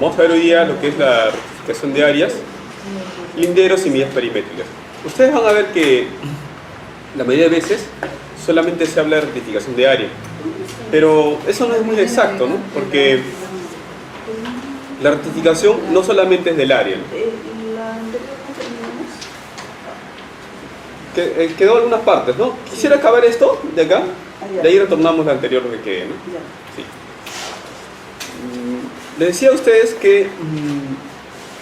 Vamos a ver hoy día lo que es la rectificación de áreas, linderos y medidas perimétricas. Ustedes van a ver que la mayoría de veces solamente se habla de rectificación de área, pero eso no es muy exacto, ¿no? Porque la rectificación no solamente es del área, ¿no? Quedó algunas partes, ¿no? Quisiera acabar esto de acá, de ahí retornamos la anterior lo que quede, ¿no? Sí. Les decía a ustedes que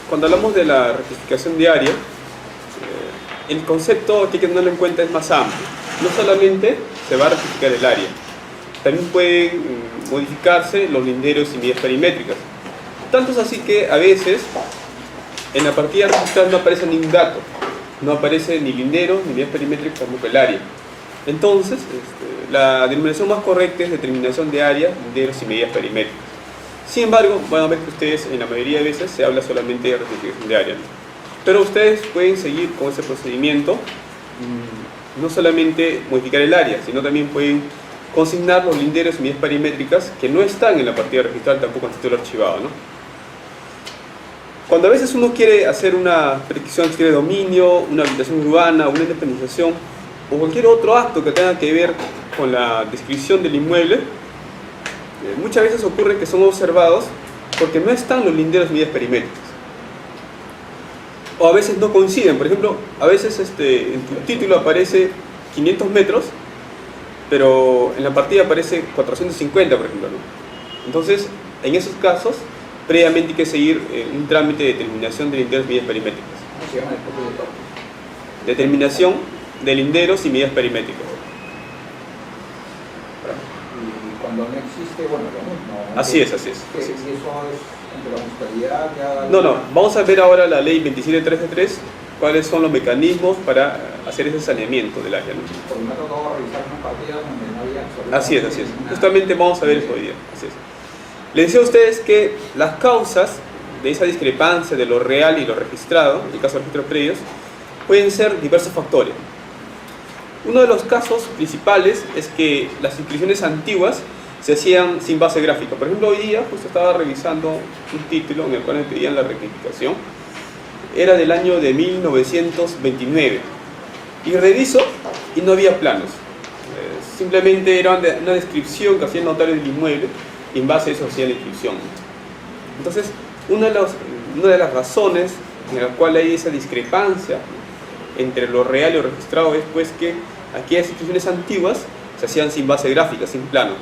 cuando hablamos de la rectificación de área, el concepto que hay que tenerlo en cuenta es más amplio. No solamente se va a rectificar el área, también pueden modificarse los linderos y medidas perimétricas. Tanto es así que a veces en la partida registral no aparece ningún dato, no aparece ni linderos ni medidas perimétricas como el área. Entonces, la denominación más correcta es determinación de área, linderos y medidas perimétricas. Sin embargo, van a ver que ustedes en la mayoría de veces se habla solamente de rectificación de área, ¿no? Pero ustedes pueden seguir con ese procedimiento, no solamente modificar el área, sino también pueden consignar los linderos y medidas perimétricas que no están en la partida registral, tampoco en el título archivado, ¿no? Cuando a veces uno quiere hacer una prescripción de dominio, una habilitación urbana, una independización o cualquier otro acto que tenga que ver con la descripción del inmueble, muchas veces ocurre que son observados porque no están los linderos y medidas perimétricas. O a veces no coinciden. Por ejemplo, a veces en tu título aparece 500 metros, pero en la partida aparece 450, por ejemplo, ¿no? Entonces, en esos casos, previamente hay que seguir un trámite de determinación de linderos y medidas perimétricas. ¿Cómo se llama el documento? Determinación de linderos y medidas perimétricas. Y cuando no existe, bueno, lo mismo. Así es. ¿Y eso es entre la municipalidad? No, vamos a ver ahora la ley 27333, cuáles son los mecanismos para hacer ese saneamiento del área, ¿no? Porque me ha tocado revisar una partida donde no había absolutamente Así es. nada. Justamente vamos a ver eso hoy día. Así es. Les decía a ustedes que las causas de esa discrepancia de lo real y lo registrado, en el caso de registros previos, pueden ser diversos factores. Uno de los casos principales es que las inscripciones antiguas se hacían sin base gráfica. Por ejemplo, hoy día justo estaba revisando un título en el cual me pedían la rectificación. Era del año de 1929. Y reviso y no había planos. Simplemente era una descripción que hacía el notario del inmueble y en base a eso hacía la inscripción. Entonces, una de las razones en la cual hay esa discrepancia entre lo real y lo registrado es pues que aquellas inscripciones antiguas se hacían sin base gráfica, sin plano.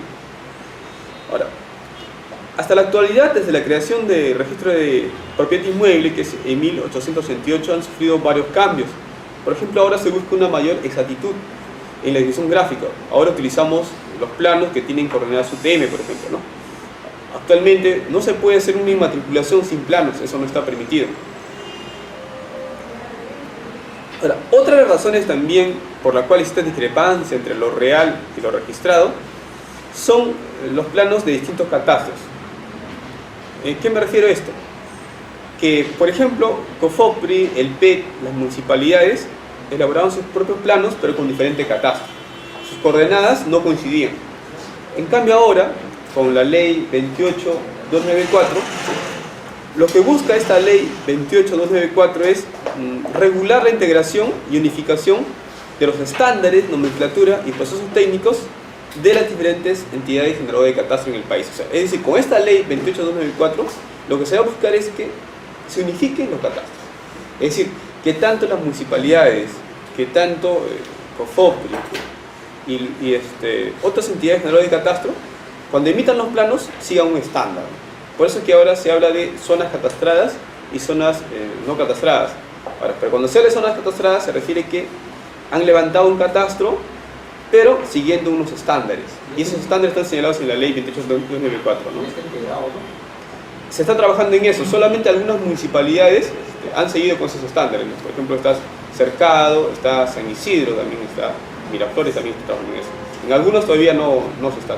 Ahora, hasta la actualidad, desde la creación del registro de propiedad inmueble, que es en 1868, han sufrido varios cambios. Por ejemplo, ahora se busca una mayor exactitud en la descripción gráfica. Ahora utilizamos los planos que tienen coordenadas UTM, por ejemplo, ¿no? Actualmente no se puede hacer una inmatriculación sin planos, eso no está permitido. Ahora, otra de las razones también por la cual existe discrepancia entre lo real y lo registrado son los planos de distintos catastros. ¿Qué me refiero a esto? Que, por ejemplo, COFOPRI, el PET, las municipalidades elaboraban sus propios planos pero con diferente catastro. Sus coordenadas no coincidían. En cambio ahora, con la ley 28294, lo que busca esta ley 28294 es regular la integración y unificación de los estándares, nomenclatura y procesos técnicos de las diferentes entidades generadoras de catastro en el país. O sea, es decir, con esta ley 28294 lo que se va a buscar es que se unifiquen los catastros. Es decir, que tanto las municipalidades, que tanto COFOPRI y otras entidades generadoras de catastro, cuando emitan los planos, sigan un estándar. Por eso es que ahora se habla de zonas catastradas y zonas no catastradas. Ahora, pero cuando se habla de zonas catastradas se refiere que han levantado un catastro, pero siguiendo unos estándares. Y esos estándares están señalados en la ley 28294, ¿no? Se está trabajando en eso. Solamente algunas municipalidades han seguido con esos estándares, ¿no? Por ejemplo, está Cercado, está San Isidro, también está Miraflores, también está trabajando en eso. En algunos todavía no se está.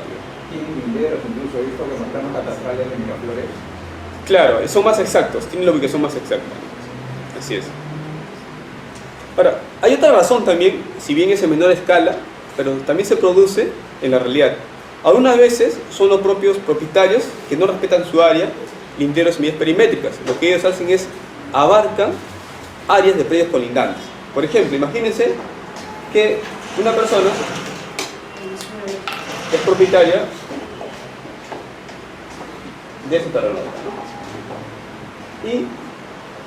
Tienen linderos, incluso he visto que los planos catastrales de Miraflores. Claro, son más exactos, tienen la ubicación más exacta. Así es. Ahora, hay otra razón también, si bien es en menor escala, pero también se produce en la realidad. Algunas veces son los propios propietarios que no respetan su área linderos y medidas perimétricas. Lo que ellos hacen es abarcan áreas de predios colindantes. Por ejemplo, imagínense que una persona es propietaria de ese terreno, ¿no? Y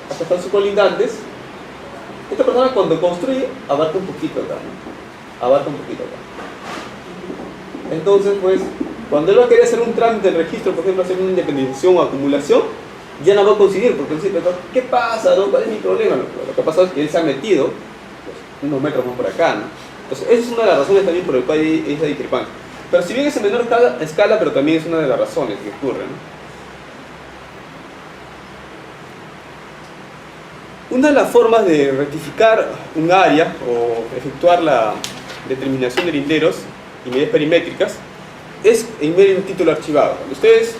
hasta están sus colindantes. Esta persona cuando construye abarca un poquito acá, ¿no? Abarca un poquito acá. Entonces, pues, cuando él va a querer hacer un trámite del registro, por ejemplo, hacer una independización o acumulación, ya no va a conseguir, porque dice, ¿qué pasa? ¿No? ¿Cuál es mi problema? Lo que ha pasado es que él se ha metido pues, unos metros más por acá, ¿no? Entonces, esa es una de las razones también por el cual hay esa discrepancia. Pero si bien es en menor escala, pero también es una de las razones que ocurren, ¿no? Una de las formas de rectificar un área o efectuar la determinación de linderos y medidas perimétricas es en medio de un título archivado. Cuando ustedes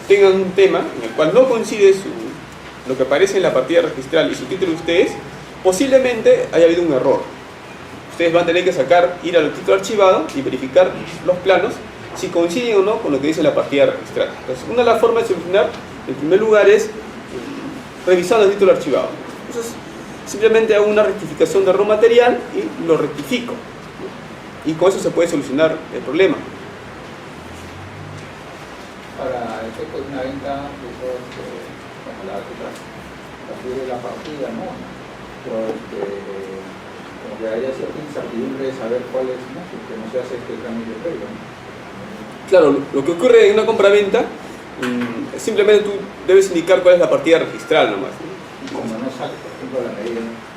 tengan un tema en el cual no coincide lo que aparece en la partida registral y su título de ustedes, posiblemente haya habido un error. Ustedes van a tener que ir al título archivado y verificar los planos si coinciden o no con lo que dice la partida registral. Entonces, una de las formas de solucionar, en primer lugar, es revisando el título archivado. Entonces, simplemente hago una rectificación de error material y lo rectifico. Y con eso se puede solucionar el problema. Para el efecto de una venta, eso como la de la partida, ¿no? Pero como que haya cierta incertidumbre de saber cuál es, ¿no? Que no se hace este trámite previo, ¿no? Claro, lo que ocurre en una compra-venta, simplemente tú debes indicar cuál es la partida registral nomás. Como no sale, por ejemplo, la medida, ¿no?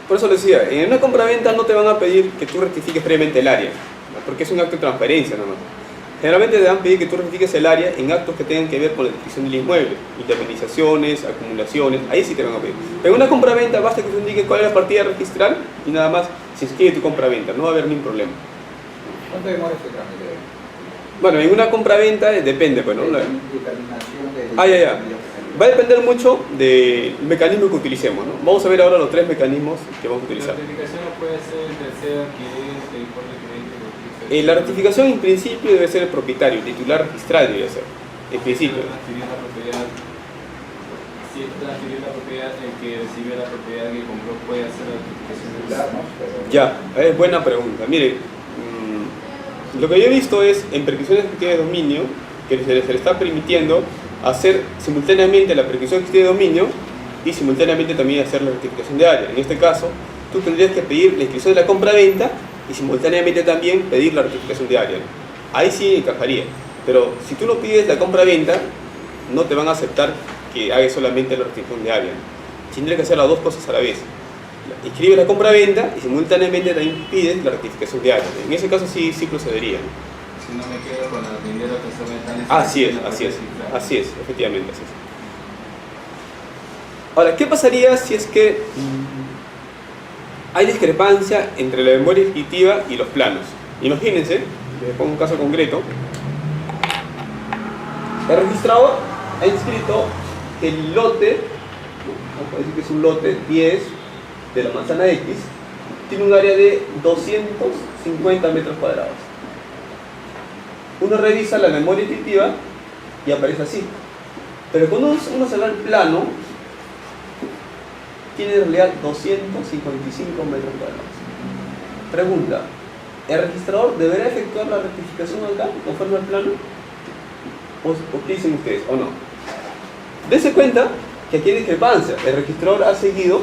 Por eso les decía, en una compra-venta no te van a pedir que tú rectifiques previamente el área, ¿no? Porque es un acto de transferencia nomás. Generalmente te van a pedir que tú rectifiques el área en actos que tengan que ver con la descripción del inmueble, independizaciones, acumulaciones, ahí sí te van a pedir. Pero en una compra-venta basta que tú indiques cuál es la partida registral y nada más se inscribe tu compra-venta, no va a haber ningún problema. ¿Cuánto demora este trámite? Bueno, en una compra-venta depende, pues, ¿no? Determinación de... Ya. Va a depender mucho del mecanismo que utilicemos, ¿no? Vamos a ver ahora los 3 mecanismos que vamos a utilizar. La certificación no puede ser el tercero adquirente, por el La ratificación en principio debe ser el propietario, el titular registral debe ser, en principio. Adquirir la propiedad, si es adquirir la propiedad, el que recibe la propiedad que compró puede hacer la certificación del Claro, ¿no? Ya, es buena pregunta. Mire, lo que yo he visto es en prescripciones ejecutivas de dominio que se le está permitiendo hacer simultáneamente la prescripción ejecutiva de dominio y simultáneamente también hacer la rectificación de área. En este caso, tú tendrías que pedir la inscripción de la compra-venta y simultáneamente también pedir la rectificación de área. Ahí sí encajaría. Pero si tú no pides la compra-venta, no te van a aceptar que hagas solamente la rectificación de área. Tendrías que hacer las dos cosas a la vez. Inscribes la compra-venta y simultáneamente también pides la rectificación de área. En ese caso sí procedería. Si no me quedo con la dinero que se me Así es, efectivamente así es. Ahora, ¿qué pasaría si es que hay discrepancia entre la memoria descriptiva y los planos? Imagínense, les pongo un caso concreto. El registrador ha inscrito que el lote, vamos a decir que es un lote 10 de la manzana X, tiene un área de 250 metros cuadrados. Uno revisa la memoria descriptiva y aparece así. Pero cuando uno se va al plano, tiene en realidad 255 metros cuadrados. Pregunta, ¿el registrador deberá efectuar la rectificación acá, conforme al plano? ¿O qué dicen ustedes, o no? Dense cuenta que aquí hay discrepancia. El registrador ha seguido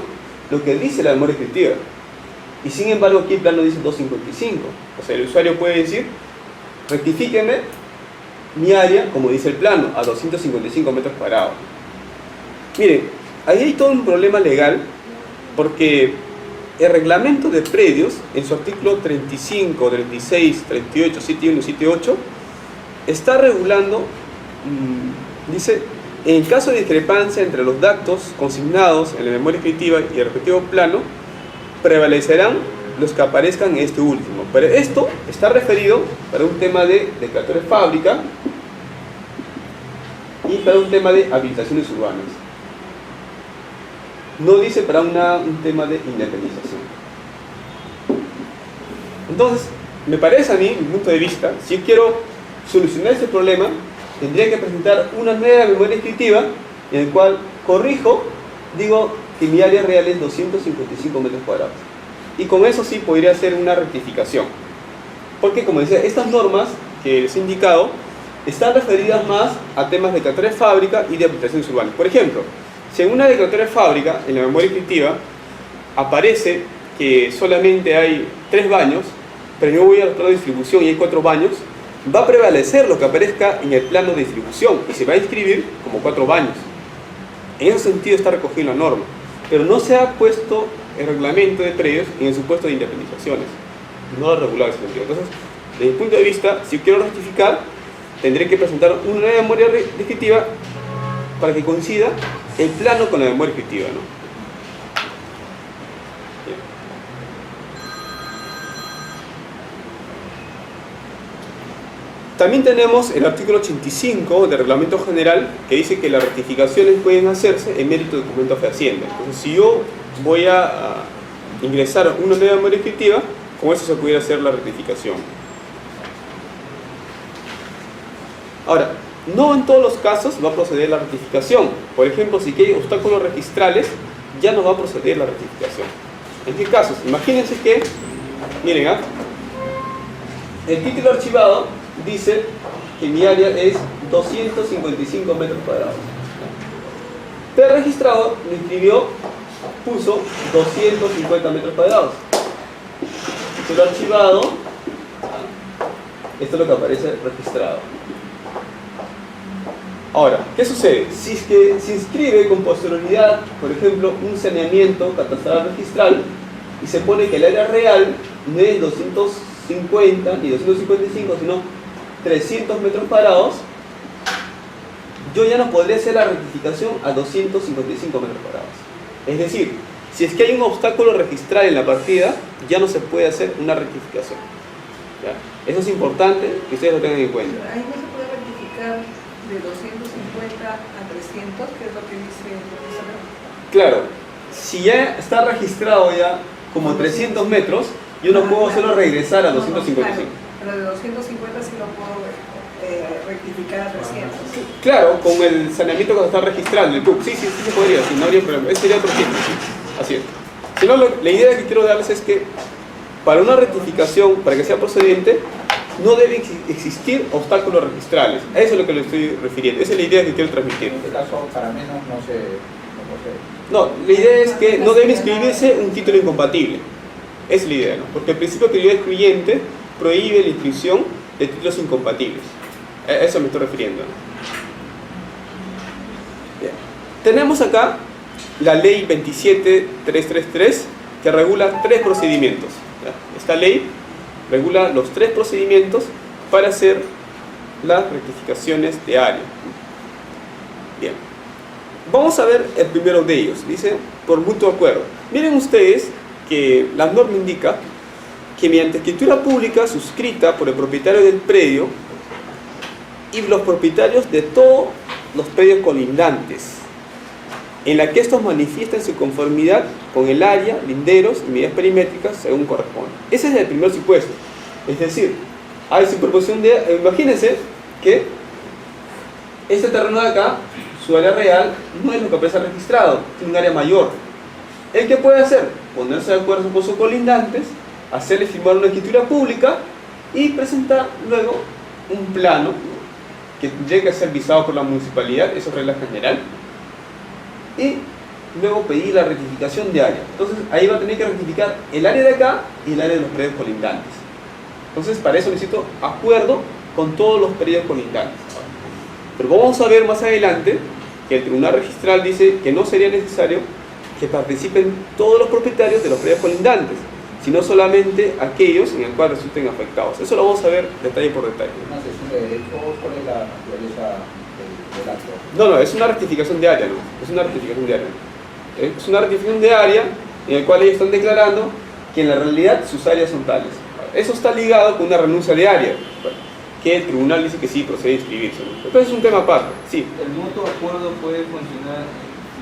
lo que dice la memoria descriptiva. Y sin embargo aquí el plano dice 255. O sea, el usuario puede decir, rectifíqueme mi área, como dice el plano, a 255 metros cuadrados. Miren, ahí hay todo un problema legal, porque el reglamento de predios, en su artículo 35, 36, 38, 71 y 78, está regulando, dice, en caso de discrepancia entre los datos consignados en la memoria descriptiva y el respectivo plano, prevalecerán los que aparezcan en este último. Pero esto está referido para un tema de declaratoria de fábrica y para un tema de habilitaciones urbanas. No dice para un tema de independización. Entonces, me parece a mí, mi punto de vista, si yo quiero solucionar este problema, tendría que presentar una nueva memoria descriptiva en el cual corrijo, digo que mi área real es 255 metros cuadrados. Y con eso sí podría hacer una rectificación. Porque, como decía, estas normas que les he indicado están referidas más a temas de declaratoria de fábrica y de aplicaciones urbanas. Por ejemplo, si en una declaratoria de fábrica, en la memoria descriptiva, aparece que solamente hay 3 baños, pero yo voy al plano de distribución y hay 4 baños, va a prevalecer lo que aparezca en el plano de distribución y se va a inscribir como 4 baños. En ese sentido está recogida la norma, pero no se ha puesto el reglamento de predios en el supuesto de independizaciones. No lo ha regulado ese sentido. Entonces, desde mi punto de vista, si quiero rectificar, tendré que presentar una nueva memoria descriptiva para que coincida el plano con la memoria descriptiva, ¿no? Bien. También tenemos el artículo 85 del Reglamento General que dice que las rectificaciones pueden hacerse en mérito de documento fehaciente. Entonces, si yo voy a ingresar una nueva memoria descriptiva, con eso se pudiera hacer la rectificación. Ahora, no en todos los casos va a proceder la rectificación. Por ejemplo, si hay obstáculos registrales, ya no va a proceder la rectificación. ¿En qué casos? Imagínense que, miren, el título archivado dice que mi área es 255 metros cuadrados. Pero el registrador lo inscribió, puso 250 metros cuadrados. Título archivado, esto es lo que aparece registrado. Ahora, ¿qué sucede? Si es que se inscribe con posterioridad, por ejemplo, un saneamiento catastral registral y se pone que el área real no es 250 ni 255, sino 300 metros cuadrados, yo ya no podré hacer la rectificación a 255 metros cuadrados. Es decir, si es que hay un obstáculo registral en la partida, ya no se puede hacer una rectificación. ¿Ya? Eso es importante que ustedes lo tengan en cuenta. Ahí no se puede rectificar de 250 a 300, que es lo que dice el profesor. Claro, si ya está registrado ya como 300 metros, yo no puedo solo regresar a 255. Claro, pero de 250 sí lo puedo rectificar a 300. Claro, con el saneamiento que está registrando, el PUC, sí se podría, sí, no habría problema. Ese sería otro tiempo, sí, así es. Si no, la idea que quiero darles es que para una rectificación, para que sea procedente, no deben existir obstáculos registrales. A eso es lo que le estoy refiriendo. Esa es la idea que quiero transmitir. En este caso, para menos no se... No, la idea es que no debe inscribirse un título incompatible. Esa es la idea, ¿no? Porque el principio de prioridad excluyente prohíbe la inscripción de títulos incompatibles. A eso me estoy refiriendo, ¿no? Bien. Tenemos acá la ley 27333 que regula 3 procedimientos. ¿Ya? Esta ley regula los 3 procedimientos para hacer las rectificaciones de área. Bien. Vamos a ver el primero de ellos. Dice, por mutuo acuerdo. Miren ustedes que la norma indica que mediante escritura pública suscrita por el propietario del predio y los propietarios de todos los predios colindantes, en la que estos manifiesten su conformidad con el área, linderos y medidas perimétricas según corresponde. Ese es el primer supuesto. Es decir, hay superposición de... Imagínense que este terreno de acá, su área real, no es lo que aparece registrado, tiene un área mayor. ¿El qué puede hacer? Ponerse de acuerdo con sus colindantes, hacerle firmar una escritura pública y presentar luego un plano que llegue a ser visado por la municipalidad, eso es regla general, y luego pedir la rectificación de área. Entonces ahí va a tener que rectificar el área de acá y el área de los predios colindantes. Entonces para eso necesito acuerdo con todos los predios colindantes. Pero vamos a ver más adelante que el Tribunal Registral dice que no sería necesario que participen todos los propietarios de los predios colindantes, sino solamente aquellos en el cual resulten afectados. Eso lo vamos a ver detalle por detalle. ¿Una sesión de derechos por la naturaleza del acto? No, es una rectificación de área, ¿no? Es una rectificación de área. Es una rectificación de área en el cual ellos están declarando que en la realidad sus áreas son tales. Eso está ligado con una renuncia de área, que el tribunal dice que sí procede a inscribirse, ¿no? Entonces es un tema aparte, sí. ¿El mutuo acuerdo puede funcionar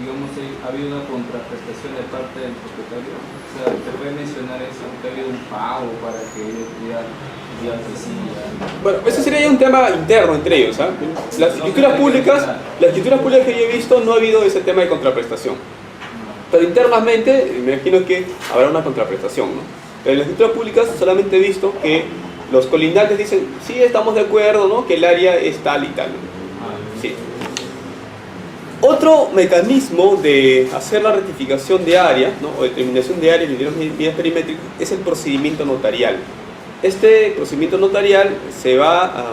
digamos, ha habido una contraprestación de parte del propietario? O sea, ¿te puede mencionar eso? ¿Que ha habido un pago para que ellos digan que sí? Bueno, eso sería ya un tema interno entre ellos, ¿ah? Las escrituras públicas que yo he visto no ha habido ese tema de contraprestación. Pero internamente me imagino que habrá una contraprestación, ¿no? Pero en las escrituras públicas solamente he visto que los colindantes dicen, sí, estamos de acuerdo, ¿no? Que el área es tal y tal. Sí. Otro mecanismo de hacer la rectificación de área, ¿no? O determinación de área en linderos medidas perimétricos es el procedimiento notarial. Este procedimiento notarial se va a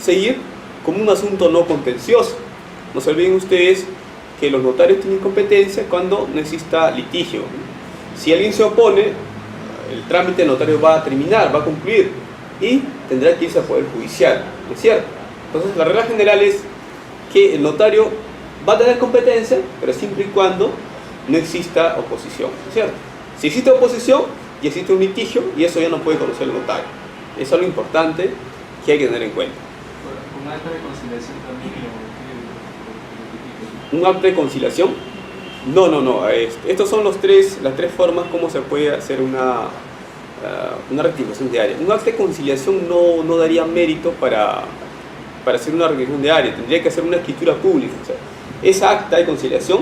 seguir como un asunto no contencioso. No se olviden ustedes que los notarios tienen competencia cuando no exista litigio. Si alguien se opone, el trámite notario va a terminar, va a concluir y tendrá que irse al Poder Judicial, ¿no es cierto? Entonces la regla general es que el notario va a tener competencia, pero siempre y cuando no exista oposición, ¿no es cierto? Si existe oposición y existe un litigio, y eso ya no puede conocer el notario. Eso es algo importante que hay que tener en cuenta. ¿Un acta de conciliación también? ¿Un acta de conciliación? No. Estos son las tres formas como se puede hacer una rectificación de área. Un acta de conciliación no daría mérito para hacer una rectificación de área. Tendría que hacer una escritura pública. O sea, esa acta de conciliación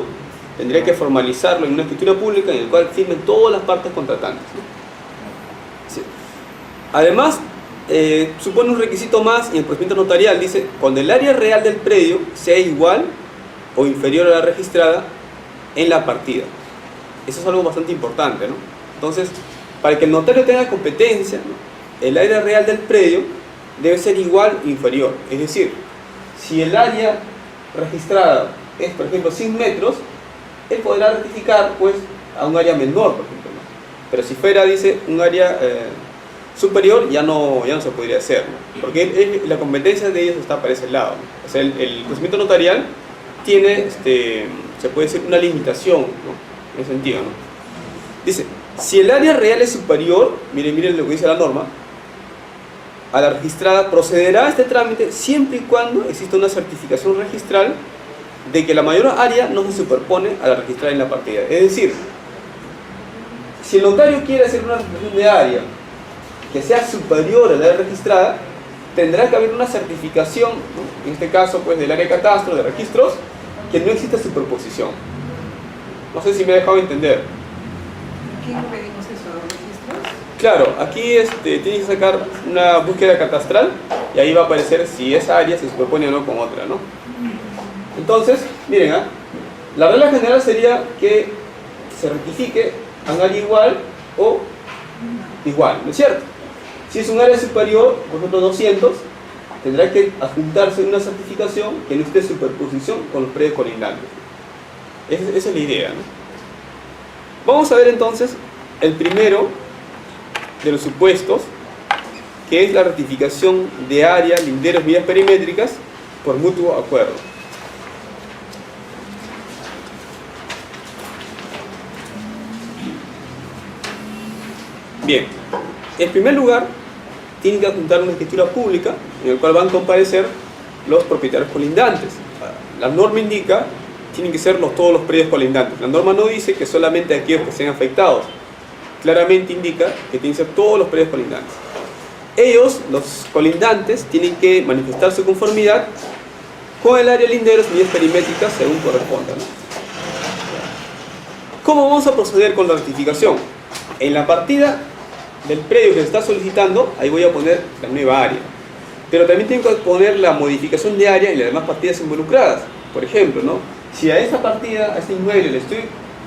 tendría que formalizarlo en una escritura pública en la cual firmen todas las partes contratantes, ¿no? Sí. Además, supone un requisito más en el procedimiento notarial. Dice, cuando el área real del predio sea igual o inferior a la registrada en la partida. Eso es algo bastante importante, ¿no? Entonces, para que el notario tenga competencia, ¿no?, el área real del predio debe ser igual o inferior. Es decir, si el área registrada es, por ejemplo, 100 metros, él podrá rectificar, pues, a un área menor, por ejemplo, ¿no? Pero si fuera, dice, un área superior, ya no se podría hacer, ¿no? Porque la competencia de ellos está para ese lado, ¿no? O sea, el procedimiento notarial tiene, se puede decir, una limitación, ¿no?, en ese sentido, ¿no? Dice, si el área real es superior, miren lo que dice la norma, a la registrada, procederá a este trámite siempre y cuando exista una certificación registral de que la mayor área no se superpone a la registrada en la partida. Es decir, si el notario quiere hacer una rectificación de área que sea superior a la área registrada, tendrá que haber una certificación, ¿no?, en este caso, pues, del área de catastro, de registros, que no exista superposición. No sé si me he dejado entender. ¿Quién pedimos eso? ¿A los registros? Claro, aquí tienes que sacar una búsqueda catastral y ahí va a aparecer si esa área se superpone o no con otra, ¿no? Entonces, miren, la regla general sería que se rectifique a un área igual o igual, ¿no es cierto? Si es un área superior, por ejemplo 200, tendrá que adjuntarse una certificación que no esté en superposición con los predios colindantes. Esa es la idea, ¿no? Vamos a ver entonces el primero de los supuestos, que es la rectificación de área, linderos, medidas perimétricas por mutuo acuerdo. Bien, en primer lugar, tienen que adjuntar una escritura pública en la cual van a comparecer los propietarios colindantes. La norma indica que tienen que ser todos los predios colindantes. La norma no dice que solamente aquellos que sean afectados. Claramente indica que tienen que ser todos los predios colindantes. Ellos, los colindantes, tienen que manifestar su conformidad con el área de linderos, medidas perimétricas según corresponda, ¿no? ¿Cómo vamos a proceder con la rectificación? En la partida del predio que se está solicitando, ahí voy a poner la nueva área. Pero también tengo que poner la modificación de área y las demás partidas involucradas. Por ejemplo, ¿no?, si a esta partida, a este inmueble, le estoy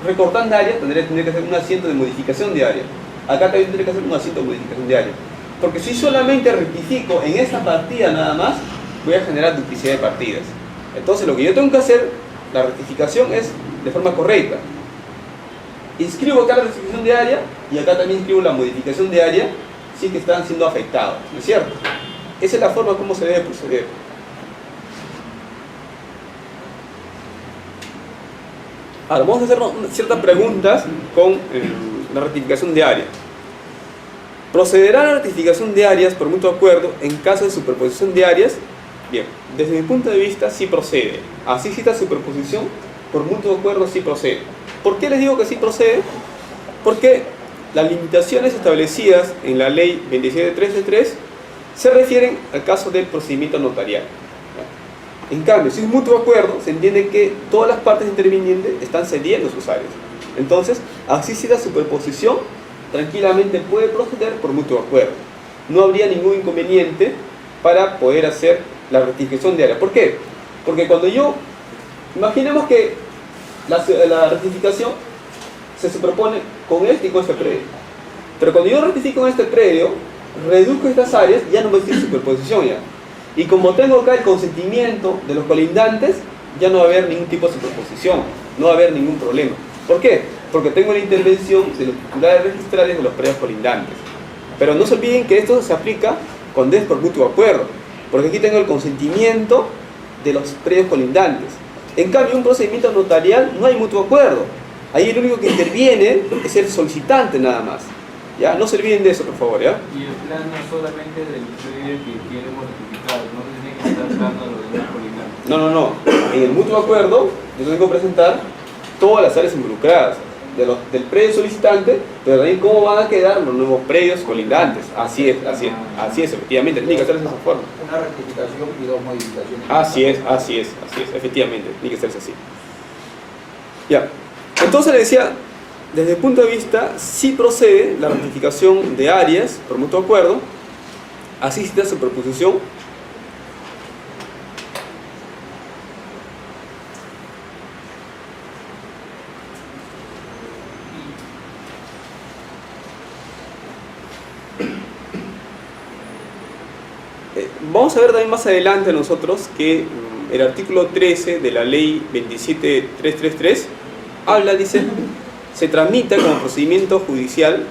recortando área, tendré que hacer un asiento de modificación de área. Acá también tendré que hacer un asiento de modificación de área. Porque si solamente rectifico en esta partida nada más, voy a generar duplicidad de partidas. Entonces lo que yo tengo que hacer, la rectificación es de forma correcta. Inscribo acá la rectificación de área y acá también inscribo la modificación de área si que están siendo afectados, ¿no es cierto? Esa es la forma como se debe proceder. Ahora vamos a hacer ciertas preguntas con la rectificación de área. ¿Procederá la rectificación de áreas por mutuo acuerdo en caso de superposición de áreas? Bien, desde mi punto de vista sí procede. Así exista superposición, por mutuo acuerdo sí procede. ¿Por qué les digo que sí procede? Porque las limitaciones establecidas en la ley 27333 se refieren al caso del procedimiento notarial. En cambio, si es mutuo acuerdo, se entiende que todas las partes intervinientes están cediendo sus áreas. Entonces, así si la superposición tranquilamente puede proceder por mutuo acuerdo. No habría ningún inconveniente para poder hacer la rectificación de área. ¿Por qué? Porque cuando imaginemos que la rectificación se superpone con este y con este predio. Pero cuando yo rectifico en este predio, reduzco estas áreas, ya no va a existir superposición ya. Y como tengo acá el consentimiento de los colindantes, ya no va a haber ningún tipo de superposición, no va a haber ningún problema. ¿Por qué? Porque tengo la intervención de los titulares registrales de los predios colindantes. Pero no se olviden que esto se aplica cuando es por mutuo acuerdo, porque aquí tengo el consentimiento de los predios colindantes. En cambio, en un procedimiento notarial no hay mutuo acuerdo. Ahí el único que interviene es el solicitante nada más. ¿Ya? No se olviden de eso, por favor, ¿ya? Y el plano solamente del predio que queremos rectificar, no tiene que estar plano de los demás colindantes. No. En el mutuo acuerdo yo tengo que presentar todas las áreas involucradas del predio solicitante, pero también cómo van a quedar los nuevos predios colindantes. Así es, efectivamente, tiene que hacerse de esa forma. Una rectificación y dos modificaciones. Así es, efectivamente, tiene que hacerse así. Ya, entonces le decía, desde el punto de vista, sí procede la rectificación de áreas por mutuo acuerdo, así se da superposición. Vamos a ver también más adelante nosotros que el artículo 13 de la ley 27333 habla, dice, se tramita como procedimiento judicial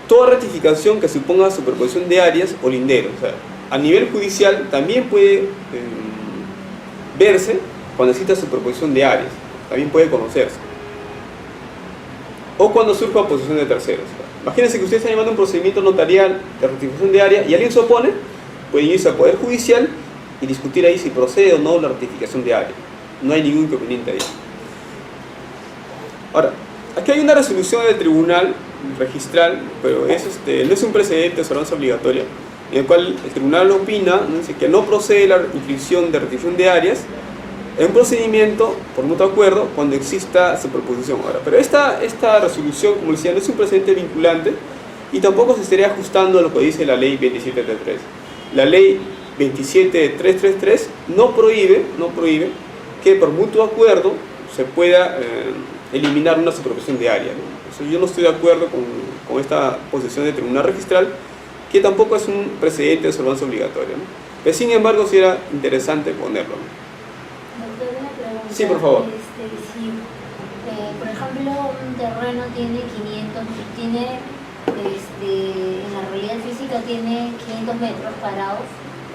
toda rectificación que suponga superposición de áreas o linderos. O sea, a nivel judicial también puede verse cuando exista superposición de áreas, también puede conocerse. O cuando surja oposición de terceros. Imagínense que ustedes están llevando un procedimiento notarial de rectificación de área y alguien se opone, puede irse al Poder Judicial y discutir ahí si procede o no la rectificación de área. No hay ningún inconveniente ahí. Ahora, aquí hay una resolución del tribunal registral, pero no es un precedente de observancia obligatoria, en el cual el tribunal opina, ¿no? Dice que no procede la inscripción de rectificación de áreas en un procedimiento por mutuo acuerdo cuando exista superposición. Ahora, pero esta resolución, como decía, no es un precedente vinculante y tampoco se estaría ajustando a lo que dice la ley 27333. La ley 27333 no prohíbe que por mutuo acuerdo se pueda eliminar una superposición de área, ¿no? Yo no estoy de acuerdo con esta posición del tribunal registral, que tampoco es un precedente de observancia obligatoria, ¿no? Pero sin embargo sí era interesante ponerlo, ¿no? Doctor, una pregunta. Sí, por favor. Si, por ejemplo, un terreno tiene 500, en la realidad física tiene 500 metros parados,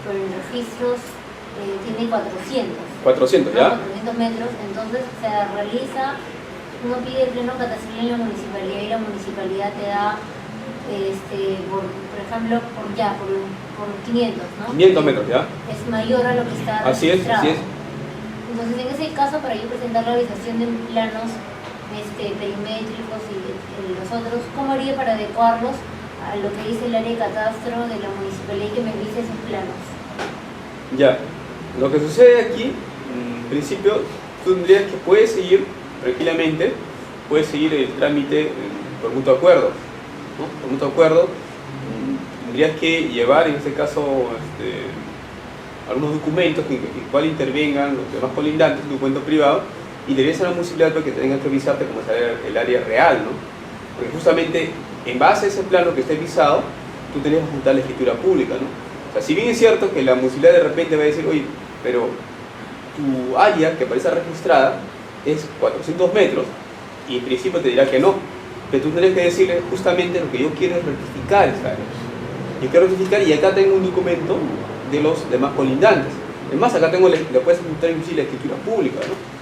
pero en registros tiene 400. 400, ¿ya? 400 metros, entonces se realiza, uno pide el pleno catastral en la municipalidad y la municipalidad te da, por ejemplo, por 500, ¿no? 500 metros, ¿ya? Es mayor a lo que está registrado. Así es. Entonces, en ese caso, para yo presentar la avisación de planos perimétricos y los otros, ¿cómo haría para adecuarlos a lo que dice el área de catastro de la municipalidad y que me avise esos planos? Ya, lo que sucede aquí, en principio, tú tendrías que puedes seguir tranquilamente, puedes seguir el trámite por mutuo acuerdo, ¿no? Por mutuo acuerdo, tendrías que llevar, en este caso, algunos documentos en el cual intervengan los demás colindantes, un documento privado, y deberías a la municipalidad para que tengan que visarte como es el área real, ¿no? Porque justamente en base a ese plano que esté visado, tú tendrías que juntar la escritura pública, ¿no? O sea, si bien es cierto que la municipalidad de repente va a decir, oye, pero tu área que aparece registrada es 400 metros, y en principio te dirá que no, pero tú tendrías que decirle justamente lo que yo quiero es rectificar esa área. Yo quiero rectificar y acá tengo un documento de los demás colindantes. Es más, acá tengo, le puedes juntar inclusive la escritura pública, ¿no?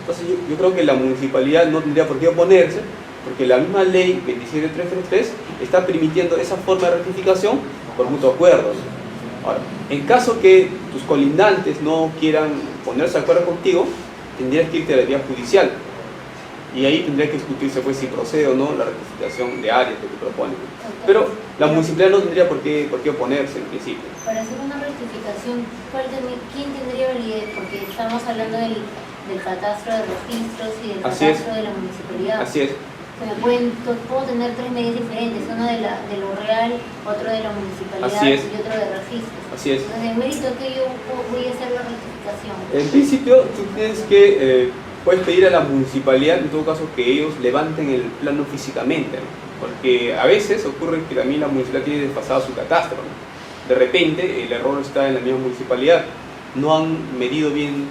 Entonces yo creo que la municipalidad no tendría por qué oponerse, porque la misma ley 27333 está permitiendo esa forma de rectificación por mutuo acuerdo. Ahora, en caso que tus colindantes no quieran ponerse de acuerdo contigo, tendrías que irte a la vía judicial. Y ahí tendría que discutirse pues si procede o no la rectificación de áreas que te proponen. Pero la municipalidad no tendría por qué oponerse en principio. Para hacer una rectificación, ¿quién tendría validez? Porque estamos hablando del catastro de registros y del catastro de la municipalidad. Así es. Puedo tener tres medidas diferentes, uno de lo real, otro de la municipalidad y otro de registros. Así es. Entonces, en mérito que yo voy a hacer la rectificación. En principio, tú tienes que, puedes pedir a la municipalidad, en todo caso, que ellos levanten el plano físicamente, ¿no? Porque a veces ocurre que también la municipalidad tiene desfasado su catastro, ¿no? De repente, el error está en la misma municipalidad, no han medido bien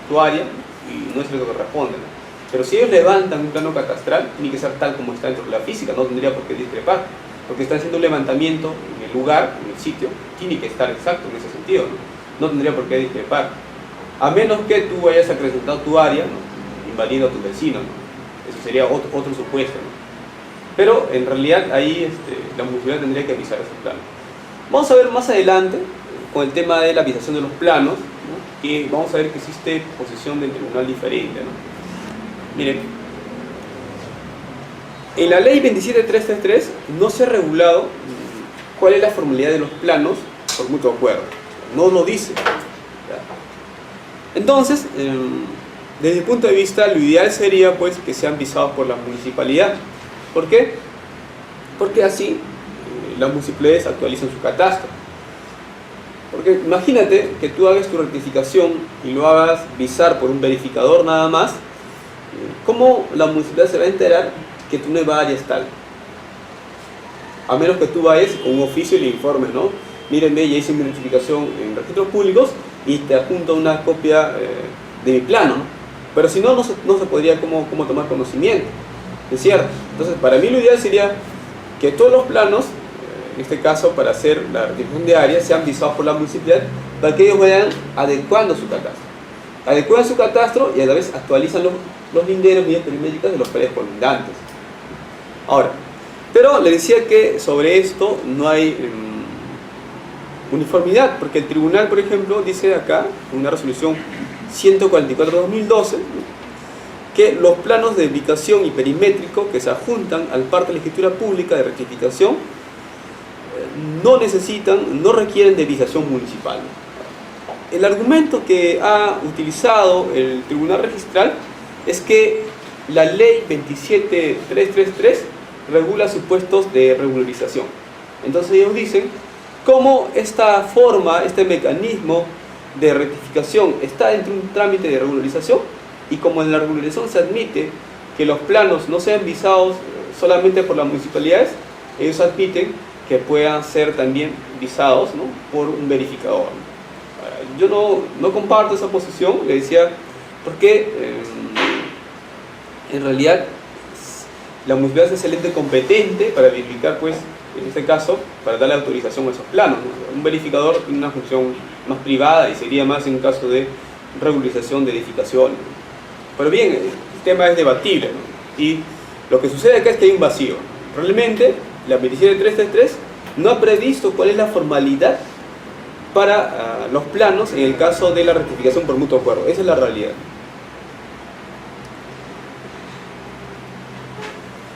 tu área y no es lo que corresponde, ¿no? Pero si ellos levantan un plano catastral, tiene que ser tal como está dentro de la física, no tendría por qué discrepar, porque están haciendo un levantamiento en el lugar, en el sitio, tiene que estar exacto en ese sentido, no tendría por qué discrepar, a menos que tú hayas acrecentado tu área, ¿no? Invadiendo a tu vecino, ¿no? Eso sería otro supuesto, ¿no? Pero en realidad ahí la municipalidad tendría que avisar ese plano. Vamos a ver más adelante con el tema de la avisación de los planos, ¿no? Que vamos a ver que existe posición del tribunal diferente, ¿no? Miren, en la ley 27333 no se ha regulado cuál es la formalidad de los planos por mutuo acuerdo, no lo dice. Entonces, desde mi punto de vista, lo ideal sería pues que sean visados por la municipalidad. ¿Por qué? Porque así las municipalidades actualizan su catastro. Porque imagínate que tú hagas tu rectificación y lo hagas visar por un verificador nada más. ¿Cómo la municipalidad se va a enterar que tu nueva área es tal? A menos que tú vayas con un oficio y le informes, ¿no? Miren, ya hice mi rectificación en registros públicos y te adjunto una copia de mi plano, ¿no? Pero si no, no se podría cómo tomar conocimiento, ¿es cierto? Entonces, para mí lo ideal sería que todos los planos, en este caso para hacer la rectificación de área, sean visados por la municipalidad para que ellos vayan adecuando su catastro. Adecuan su catastro y a la vez actualizan los linderos, medidas perimétricas de los predios colindantes. Ahora, pero le decía que sobre esto no hay uniformidad, porque el tribunal, por ejemplo, dice acá, en una resolución 144/2012, que los planos de ubicación y perimétrico que se adjuntan al parte de la escritura pública de rectificación no requieren de visación municipal. El argumento que ha utilizado el tribunal registral es que la ley 27333 regula supuestos de regularización. Entonces ellos dicen, como esta forma, este mecanismo de rectificación está dentro de un trámite de regularización, y como en la regularización se admite que los planos no sean visados solamente por las municipalidades, ellos admiten que puedan ser también visados, ¿no?, por un verificador. Yo no comparto esa posición, le decía, porque en realidad la municipalidad es el ente competente para verificar, pues, en este caso, para darle autorización a esos planos, ¿no? Un verificador tiene una función más privada y sería más en caso de regularización de edificaciones. Pero bien, el tema es debatible, ¿no? Y lo que sucede acá es que hay un vacío. Realmente, la 27333 no ha previsto cuál es la formalidad para los planos en el caso de la rectificación por mutuo acuerdo. Esa es la realidad.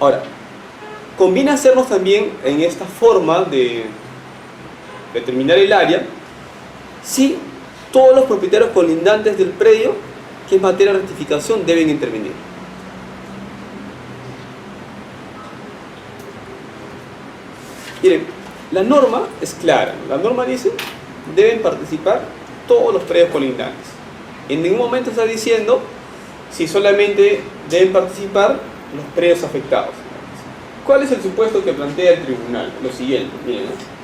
Ahora, conviene hacernos también en esta forma de determinar el área si todos los propietarios colindantes del predio que en materia de rectificación deben intervenir. Miren, la norma es clara. La norma dice deben participar todos los predios colindantes. En ningún momento está diciendo si solamente deben participar los predios afectados. ¿Cuál es el supuesto que plantea el tribunal? Lo siguiente, miren, ¿no?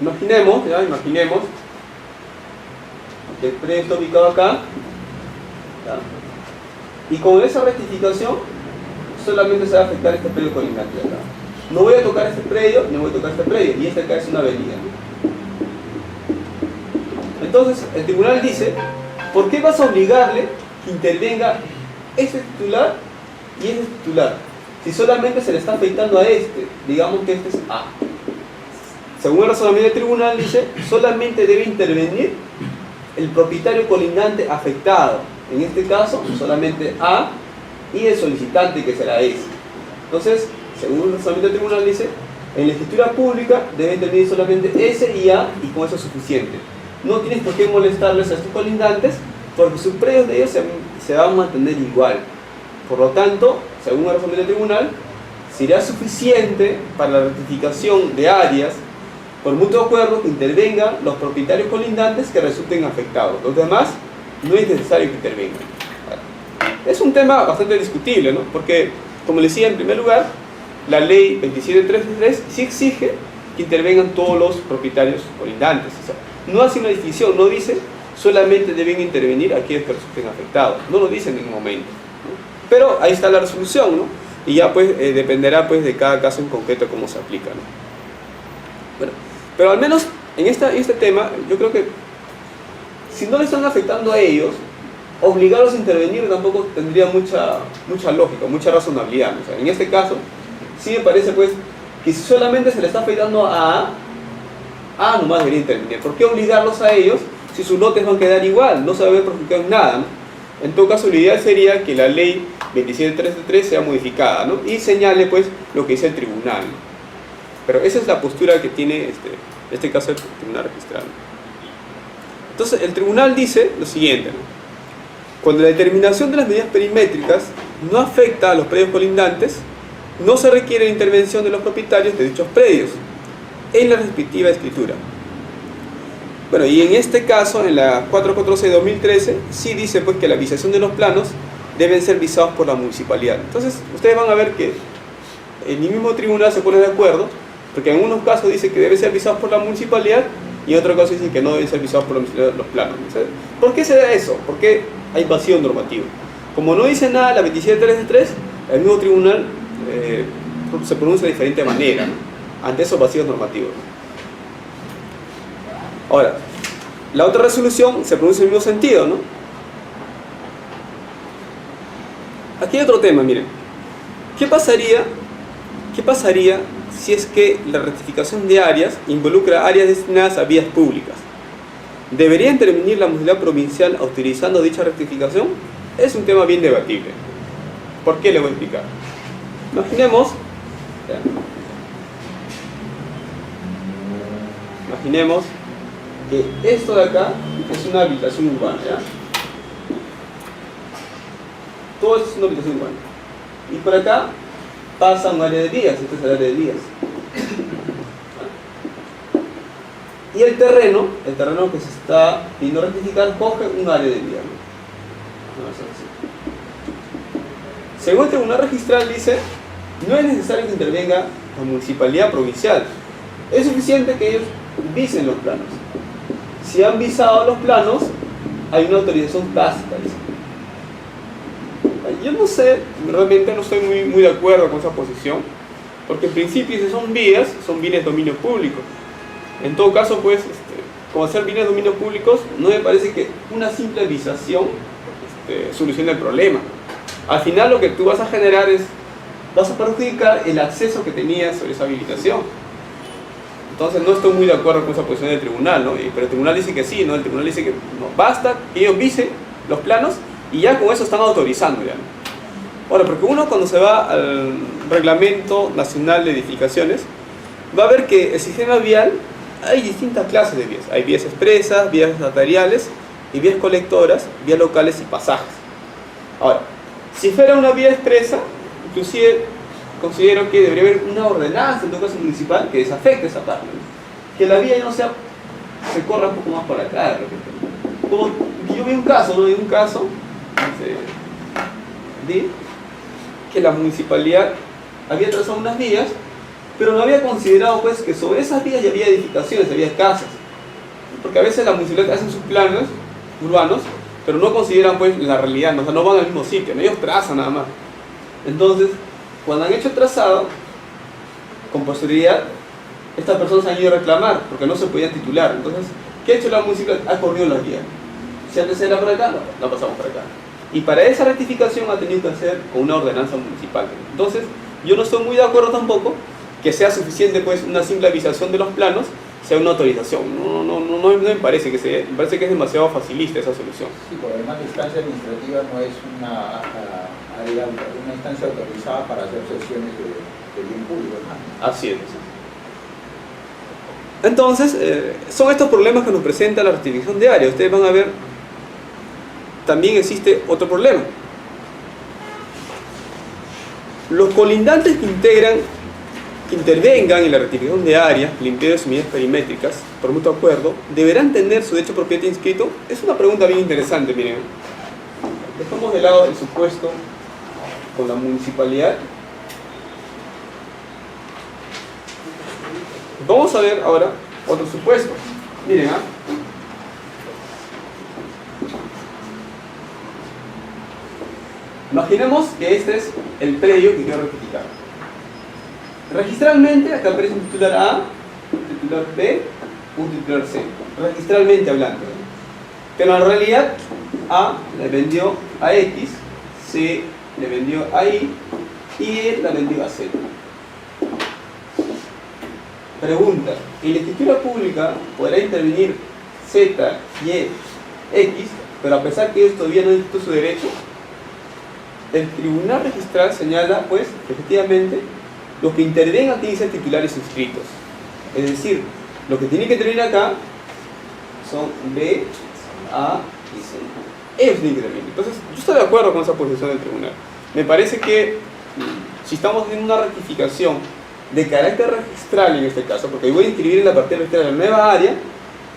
Imaginemos que el predio está ubicado acá, ¿ya? Y con esa rectificación solamente se va a afectar este predio colindante de acá. No voy a tocar este predio, ni voy a tocar este predio, y este acá es una avenida. Entonces el tribunal dice, ¿por qué vas a obligarle que intervenga ese titular y ese titular? si solamente se le está afectando a este, digamos que este es A. Según el razonamiento del tribunal, dice, solamente debe intervenir el propietario colindante afectado. En este caso, solamente A y el solicitante, que será S. Entonces, según el razonamiento del tribunal, dice, en la escritura pública debe intervenir solamente S y A, y con eso es suficiente. No tienes por qué molestarles a estos colindantes, porque sus predios de ellos se van a mantener igual. Por lo tanto, según el razonamiento del tribunal, será suficiente para la rectificación de áreas por mutuo acuerdo que intervengan los propietarios colindantes que resulten afectados. Los demás no es necesario que intervengan. Es un tema bastante discutible, ¿no? Porque, como les decía, en primer lugar, la ley 27333 sí exige que intervengan todos los propietarios colindantes. O sea, no hace una distinción, no dice solamente deben intervenir aquellos que resulten afectados. No lo dice en ningún momento, ¿no? Pero ahí está la resolución, ¿no? Y ya pues dependerá pues de cada caso en concreto cómo se aplica, ¿no? Bueno, pero al menos en este tema, yo creo que si no le están afectando a ellos, obligarlos a intervenir tampoco tendría mucha lógica, mucha razonabilidad, ¿no? O sea, en este caso, sí me parece pues que si solamente se le está afectando a A nomás debería intervenir. ¿Por qué obligarlos a ellos si sus lotes van a quedar igual? No se va a ver perjudicado en nada, ¿no? En todo caso, lo ideal sería que la ley 27333 sea modificada, ¿no? Y señale pues lo que dice el tribunal, ¿no? Pero esa es la postura que tiene este caso el tribunal registrado. Entonces, el tribunal dice lo siguiente, ¿no? Cuando la determinación de las medidas perimétricas no afecta a los predios colindantes, no se requiere la intervención de los propietarios de dichos predios en la respectiva escritura. Bueno, y en este caso, en la 446/2013, sí dice pues que la visación de los planos deben ser visados por la municipalidad. Entonces, ustedes van a ver que el mismo tribunal se pone de acuerdo, porque en unos casos dice que deben ser visados por la municipalidad y en otros casos dicen que no deben ser visados por la municipalidad los planos. ¿Por qué se da eso? ¿Por qué hay vacío normativo? Como no dice nada la 27333, el mismo tribunal se pronuncia de diferente manera, ¿no? Ante esos vacíos normativos. Ahora, la otra resolución se pronuncia en el mismo sentido, ¿no? Aquí hay otro tema, miren. ¿Qué pasaría si es que la rectificación de áreas involucra áreas destinadas a vías públicas? ¿Debería intervenir la municipalidad provincial autorizando dicha rectificación? Es un tema bien debatible. ¿Por qué? Le voy a explicar. Imaginemos que esto de acá es una habitación urbana, ¿ya? Todo esto es una habitación urbana. Y por acá pasa un área de vías, este es el área de vías. Y el terreno que se está pidiendo rectificar coge un área de vías, ¿no? Según el tribunal registral dice, no es necesario que intervenga la municipalidad provincial. Es suficiente que ellos visen los planos. Si han visado los planos, hay una autorización tácita, dice. Yo no sé, realmente no estoy muy de acuerdo con esa posición, porque en principio si son vías, son bienes de dominio público. En todo caso, pues, como ser bienes de dominio públicos, no me parece que una simple visación solucione el problema. Al final lo que tú vas a generar es, vas a perjudicar el acceso que tenías sobre esa habilitación. Entonces no estoy muy de acuerdo con esa posición del tribunal, ¿no? Pero el tribunal dice que sí, ¿no? El tribunal dice que no, basta que ellos visen los planos y ya con eso están autorizando, ¿ya? Ahora, porque uno cuando se va al Reglamento Nacional de Edificaciones, va a ver que el sistema vial hay distintas clases de vías. Hay vías expresas, vías notariales y vías colectoras, vías locales y pasajes. Ahora, si fuera una vía expresa, inclusive considero que debería haber una ordenanza en todo caso municipal que desafecte esa parte, ¿no? Que la vía no sea, se corra un poco más por acá de repente. Como yo vi un caso, ¿no? Que la municipalidad había trazado unas vías, pero no había considerado pues que sobre esas vías ya había edificaciones, había casas, porque a veces la municipalidad hacen sus planes urbanos, pero no consideran pues la realidad, ¿no? O sea, no van al mismo sitio, ¿no? Ellos trazan nada más. Entonces, cuando han hecho el trazado, con posterioridad, estas personas han ido a reclamar, porque no se podían titular. Entonces, ¿qué ha hecho la municipalidad? Ha corrido las vías. Si antes era por acá, no, la pasamos por acá. Y para esa rectificación ha tenido que hacer con una ordenanza municipal. Entonces, yo no estoy muy de acuerdo tampoco que sea suficiente pues una simple avisación de los planos, sea una autorización. No me parece que sea, me parece que es demasiado facilista esa solución. Sí, porque además la instancia administrativa no es una instancia autorizada para hacer sesiones de bien público, ¿no? Así es. Entonces, son estos problemas que nos presenta la rectificación de área. Ustedes van a ver, también existe otro problema. Los colindantes que intervengan en la rectificación de área, limpieza y medidas perimétricas, por mutuo acuerdo, ¿deberán tener su derecho de propiedad inscrito? Es una pregunta bien interesante, miren. Dejamos de lado el supuesto con la municipalidad. Vamos a ver ahora otro supuesto. Miren, imaginemos que este es el predio que quiero rectificar. Registralmente, acá aparece un titular A, un titular B, un titular C. Registralmente hablando. Pero en realidad, A le vendió a X, C le vendió a Y y E la vendió a Z. Pregunta: ¿en la escritura pública podrá intervenir Z, Y, X, pero a pesar que ellos todavía no han visto su derecho? El tribunal registral señala, pues, efectivamente, los que intervengan tienen que ser titulares inscritos. Es decir, los que tienen que intervenir acá son B, A y C. Ellos tienen que intervenir. Entonces, yo estoy de acuerdo con esa posición del tribunal. Me parece que si estamos en una rectificación de carácter registral en este caso, porque voy a inscribir en la partida registral de la nueva área,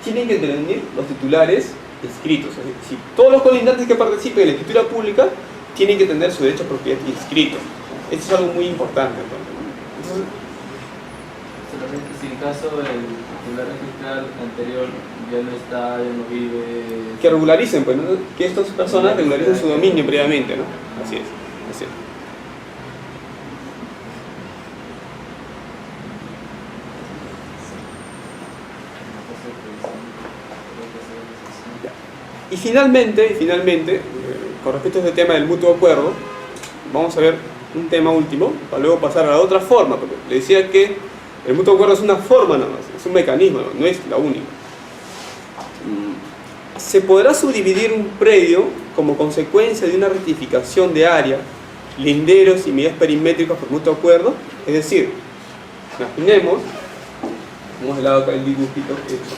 tienen que intervenir los titulares inscritos. Es decir, si todos los colindantes que participen en la escritura pública tienen que tener su derecho a propiedad inscrito. Esto es algo muy importante. Entonces, solamente si en caso el titular registral anterior ya no está, ya no vive... que regularicen, pues, ¿no? Que estas personas regularicen su dominio previamente, ¿no? Así es, así es. Y finalmente, con respecto a este tema del mutuo acuerdo, vamos a ver un tema último, para luego pasar a la otra forma, porque le decía que el mutuo acuerdo es una forma nada más, es un mecanismo, no es la única. ¿Se podrá subdividir un predio como consecuencia de una rectificación de área, linderos y medidas perimétricas por mutuo acuerdo? Es decir, imaginemos, vamos de lado acá el dibujito que he hecho.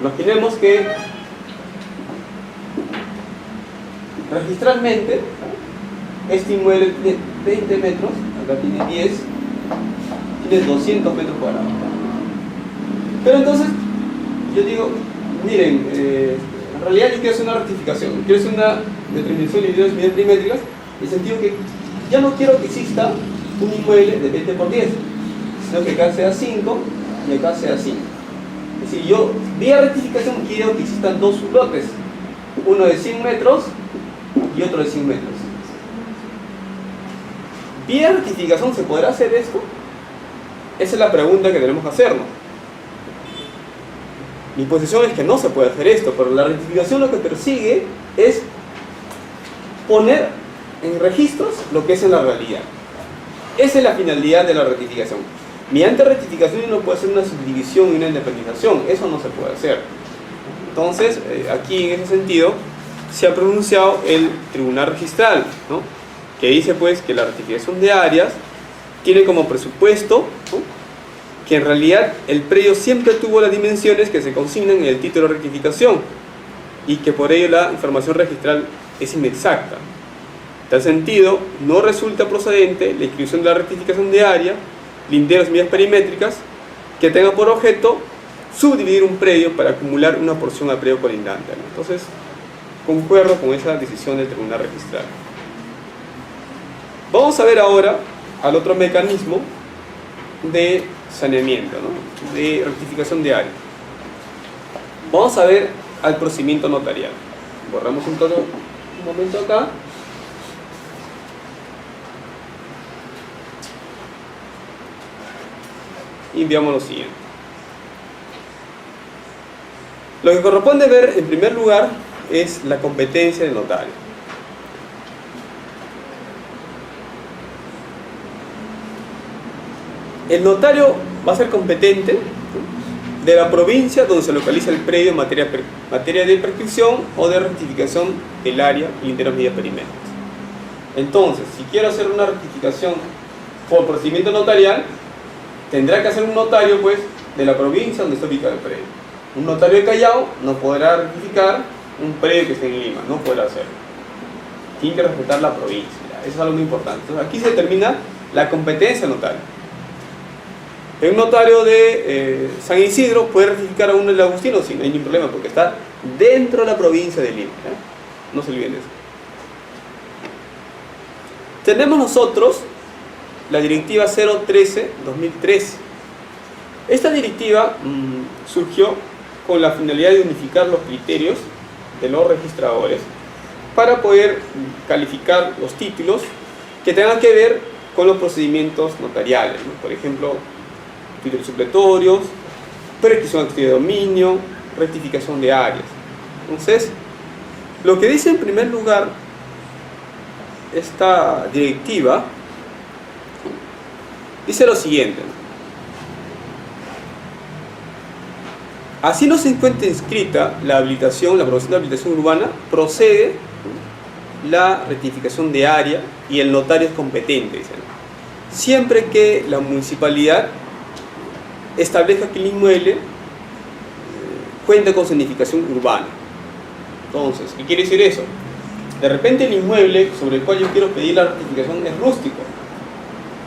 Imaginemos que registralmente este inmueble tiene 20 metros, acá tiene 10, tiene 200 metros cuadrados. Pero entonces, yo digo, miren, en realidad yo quiero hacer una rectificación, quiero hacer una determinación de medidas perimétricas, en el sentido que ya no quiero que exista un inmueble de 20 por 10, sino que acá sea 5 y acá sea 5. Es decir, yo vía rectificación quiero que existan dos sublotes, uno de 100 metros y otro de 100 metros. ¿Vía rectificación se podrá hacer esto? Esa es la pregunta que tenemos que hacernos. Mi posición es que no se puede hacer esto, pero la rectificación lo que persigue es poner en registros lo que es en la realidad. Esa es la finalidad de la rectificación. Mediante rectificación uno puede hacer una subdivisión y una independización, eso no se puede hacer. Entonces, aquí en ese sentido, se ha pronunciado el tribunal registral, ¿no? Que dice pues que la rectificación de áreas tiene como presupuesto, ¿no?, que en realidad el predio siempre tuvo las dimensiones que se consignan en el título de rectificación y que por ello la información registral es inexacta. En tal sentido, no resulta procedente la inscripción de la rectificación de área, linderos y medidas perimétricas que tenga por objeto subdividir un predio para acumular una porción al predio colindante, ¿no? Entonces, concuerdo con esa decisión del tribunal registral. Vamos a ver ahora al otro mecanismo de saneamiento, ¿no?, de rectificación de área. Vamos a ver al procedimiento notarial. Borramos un momento acá. Y enviamos lo siguiente. Lo que corresponde ver en primer lugar es la competencia del notario. El notario va a ser competente de la provincia donde se localiza el predio en materia de prescripción o de rectificación del área y límites medidas perimétricas. Entonces, si quiero hacer una rectificación por procedimiento notarial, tendrá que hacer un notario pues de la provincia donde está ubicado el predio. Un notario de Callao no podrá rectificar un predio que esté en Lima, no podrá hacerlo. Tiene que respetar la provincia, eso es algo muy importante. Entonces, aquí se determina la competencia del notario. Un notario de San Isidro puede rectificar a uno del Agustino sin ningún problema, porque está dentro de la provincia de Lima. No se olviden de eso. Tenemos nosotros la directiva 013-2013. Esta directiva surgió con la finalidad de unificar los criterios de los registradores para poder calificar los títulos que tengan que ver con los procedimientos notariales, ¿no? Por ejemplo, títulos supletorios, prescripción de dominio, rectificación de áreas. Entonces, lo que dice en primer lugar esta directiva dice lo siguiente: así no se encuentra inscrita la habilitación, la aprobación de habilitación urbana, procede la rectificación de área y el notario es competente, dicen, siempre que la municipalidad establezca que el inmueble cuenta con significación urbana. Entonces, ¿qué quiere decir eso? De repente el inmueble sobre el cual yo quiero pedir la rectificación es rústico,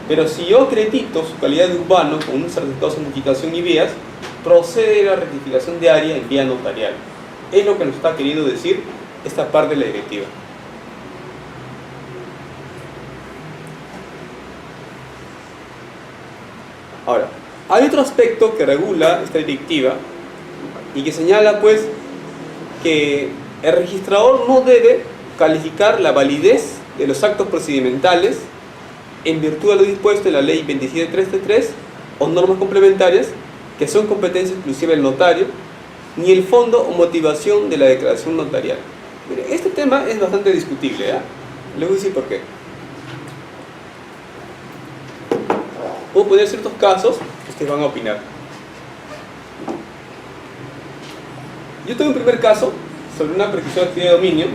pero si yo acredito su calidad de urbano con un certificado de significación y vías, procede la rectificación de área en vía notarial. Es lo que nos está queriendo decir esta parte de la directiva. Ahora, hay otro aspecto que regula esta directiva y que señala pues que el registrador no debe calificar la validez de los actos procedimentales en virtud de lo dispuesto en la ley 27333 o normas complementarias que son competencia exclusiva del notario, ni el fondo o motivación de la declaración notarial. Mire, este tema es bastante discutible, ¿eh? Les voy a decir por qué. Puedo poner ciertos casos que ustedes van a opinar. Yo tengo un primer caso sobre una prescripción de actividad de dominio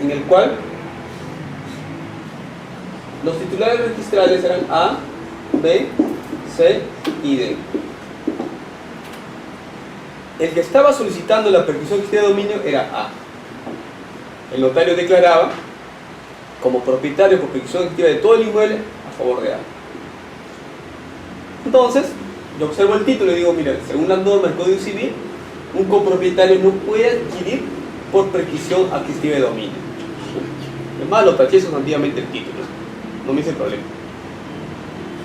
en el cual los titulares registrales eran A, B, C y D. El que estaba solicitando la prescripción de actividad de dominio era A. El notario declaraba como propietario por prescripción activa de todo el inmueble a favor de A. Entonces, yo observo el título y digo, mira, según las normas del Código Civil, un copropietario no puede adquirir por prescripción adquisitiva de dominio. Además, lo taché sustantivamente el título. No me hice problema.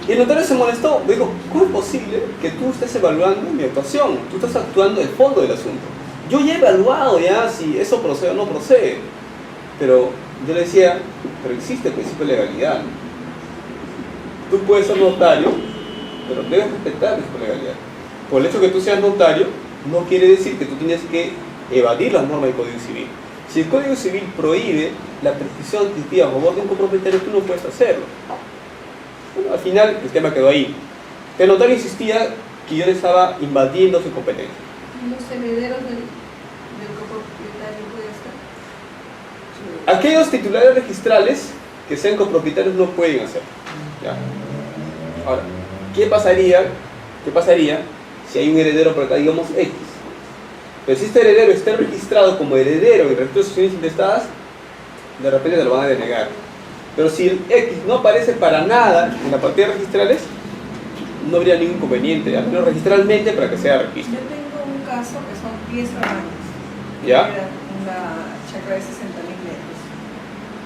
Y el notario se molestó. Me dijo, ¿cómo es posible que tú estés evaluando mi actuación? Tú estás actuando el fondo del asunto. Yo ya he evaluado ya si eso procede o no procede. Pero yo le decía, pero existe el principio de legalidad. Tú puedes ser notario, pero debes respetar el principio de legalidad. Por el hecho de que tú seas notario, no quiere decir que tú tienes que evadir las normas del Código Civil. Si el Código Civil prohíbe la prescripción adquisitiva a favor de un copropietario, tú no puedes hacerlo. Bueno, al final el tema quedó ahí. El notario insistía que yo le estaba invadiendo su competencia. ¿Los herederos del copropietario pueden estar? Aquellos titulares registrales que sean copropietarios no pueden hacerlo. ¿Ya? Ahora, ¿qué pasaría si hay un heredero por acá, digamos X? Pero si este heredero está registrado como heredero en el registro de sucesiones intestadas, de repente te lo van a denegar. Pero si el X no aparece para nada en la partida de registrales, no habría ningún inconveniente, al menos registralmente, para que sea registro. Yo tengo un caso que son 10 hermanos. ¿Ya? Era una chacra de 60.000 metros.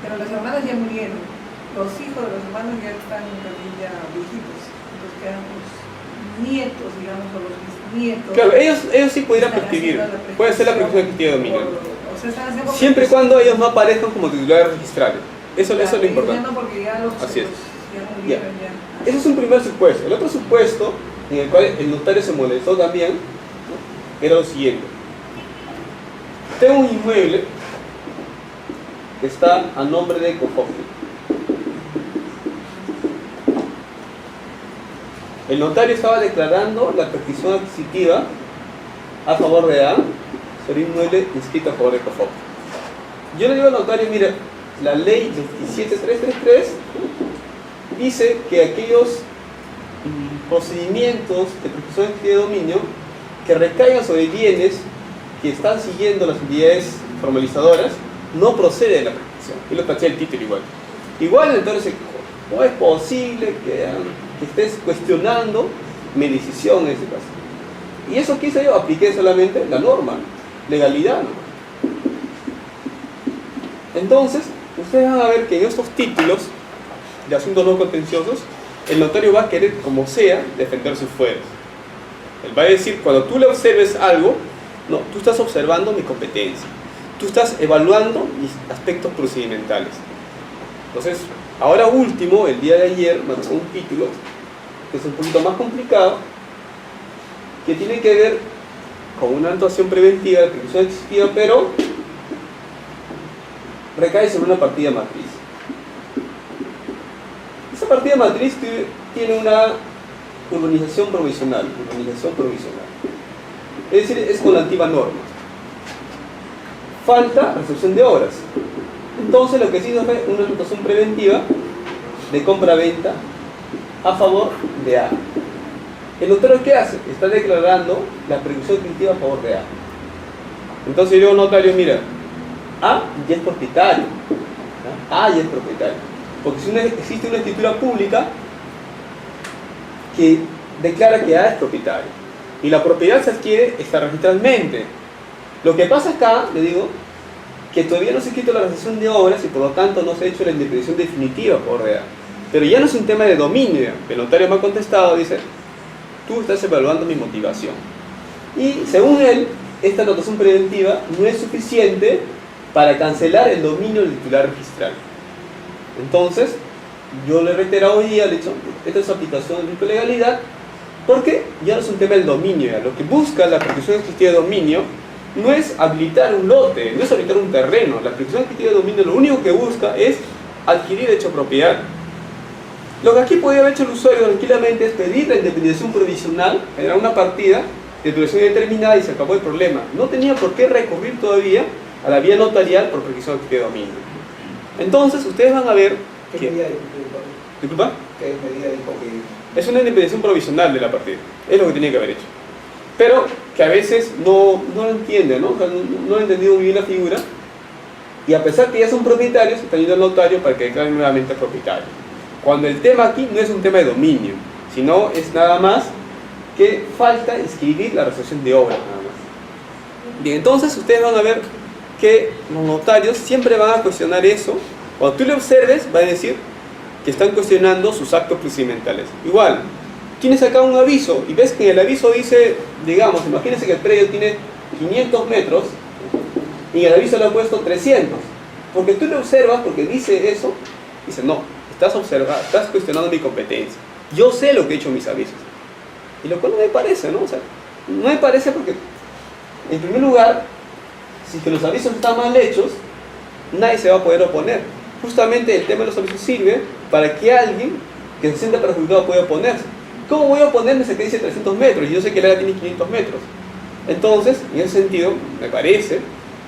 Pero las hermanas ya murieron. Los hijos de los hermanos ya están también ya viejitos. Entonces quedan los nietos, digamos, o los bisnietos. Claro, ellos sí pudieran prescribir. Puede ser la prescripción adquisitiva de dominio. O sea, están haciendo Siempre y cuando ellos no aparezcan como titulares registrales. Eso es lo importante. Porque ya los Así es. ya murieron, ya. Ese es un primer supuesto. El otro supuesto, en el cual el notario se molestó también, ¿no?, era lo siguiente. tengo un inmueble que está a nombre de Ecofopli. El notario estaba declarando la perquisición adquisitiva a favor de A sobre inmueble inscrito a favor de Ecofopli. Yo le digo al notario, mira, la ley 27333 dice que aquellos procedimientos de perquisición adquisitiva de dominio que recaigan sobre bienes que están siguiendo las entidades formalizadoras no procede de la perquisición. Y lo taché el título igual. Igual entonces, ¿cómo es posible que estés cuestionando mi decisión en este caso? Y eso que hice yo, apliqué solamente la norma, legalidad, ¿no? Entonces, ustedes van a ver que en estos títulos de asuntos no contenciosos, el notario va a querer, como sea, defender sus fueros. Él va a decir, cuando tú le observes algo, no, tú estás observando mi competencia, tú estás evaluando mis aspectos procedimentales. Entonces, ahora último, el día de ayer, me tocó un título que es un poquito más complicado, que tiene que ver con una actuación preventiva de perquisición adquisitiva, pero recae sobre una partida matriz. Esa partida matriz tiene una urbanización provisional. Es decir, es con la antigua norma. Falta recepción de obras. Entonces lo que se hizo fue una anotación preventiva de compra-venta a favor de A. ¿El notario qué hace? Está declarando la perquisición adquisitiva a favor de A. Entonces yo digo al notario, mira, A ya es propietario. ¿No? A ya es propietario. Porque si existe una escritura pública que declara que A es propietario y la propiedad se adquiere extrarregistralmente. Lo que pasa acá, le digo, que todavía no se ha escrito la recepción de obras y por lo tanto no se ha hecho la independencia definitiva por A. Pero ya no es un tema de dominio. El notario me ha contestado, dice, tú estás evaluando mi motivación. Y según él, esta anotación preventiva no es suficiente para cancelar el dominio del titular registral. Entonces, yo le he reiterado hoy día, le he dicho, esta es aplicación de legalidad, porque ya no es un tema del dominio. Ya. Lo que busca la perquisición adquisitiva de dominio no es habilitar un lote, no es habilitar un terreno. La perquisición adquisitiva de dominio lo único que busca es adquirir hecho propiedad. Lo que aquí podría haber hecho el usuario tranquilamente es pedir la independización provisional, generar una partida de duración indeterminada y se acabó el problema. No tenía por qué recurrir todavía a la vía notarial por perquisición adquisitiva de dominio. Entonces, ustedes van a ver ¿Qué que... medida ¿Disculpa? ¿Qué medida dijo que...? Es una independización provisional de la partida. Es lo que tenía que haber hecho. Pero que a veces no lo entienden, ¿no? O sea, no han entendido muy bien la figura. Y a pesar que ya son propietarios, están yendo al notario para que declaren nuevamente propietario. Cuando el tema aquí no es un tema de dominio, sino es nada más que falta inscribir la recepción de obra, nada más. Bien, entonces ustedes van a ver que los notarios siempre van a cuestionar eso. Cuando tú le observes, va a decir que están cuestionando sus actos procedimentales. Igual, tienes acá un aviso y ves que en el aviso dice, digamos, imagínense que el predio tiene 500 metros y en el aviso le ha puesto 300. Porque tú le observas, porque dice eso, dice, no, estás cuestionando mi competencia. Yo sé lo que he hecho en mis avisos. Y lo cual no me parece, ¿no? O sea, no me parece porque, en primer lugar, si que los avisos están mal hechos, nadie se va a poder oponer. Justamente el tema de los avisos sirve para que alguien que se sienta perjudicado pueda oponerse. ¿Cómo voy a oponerme si que dice 300 metros y yo sé que el área tiene 500 metros? Entonces, en ese sentido, me parece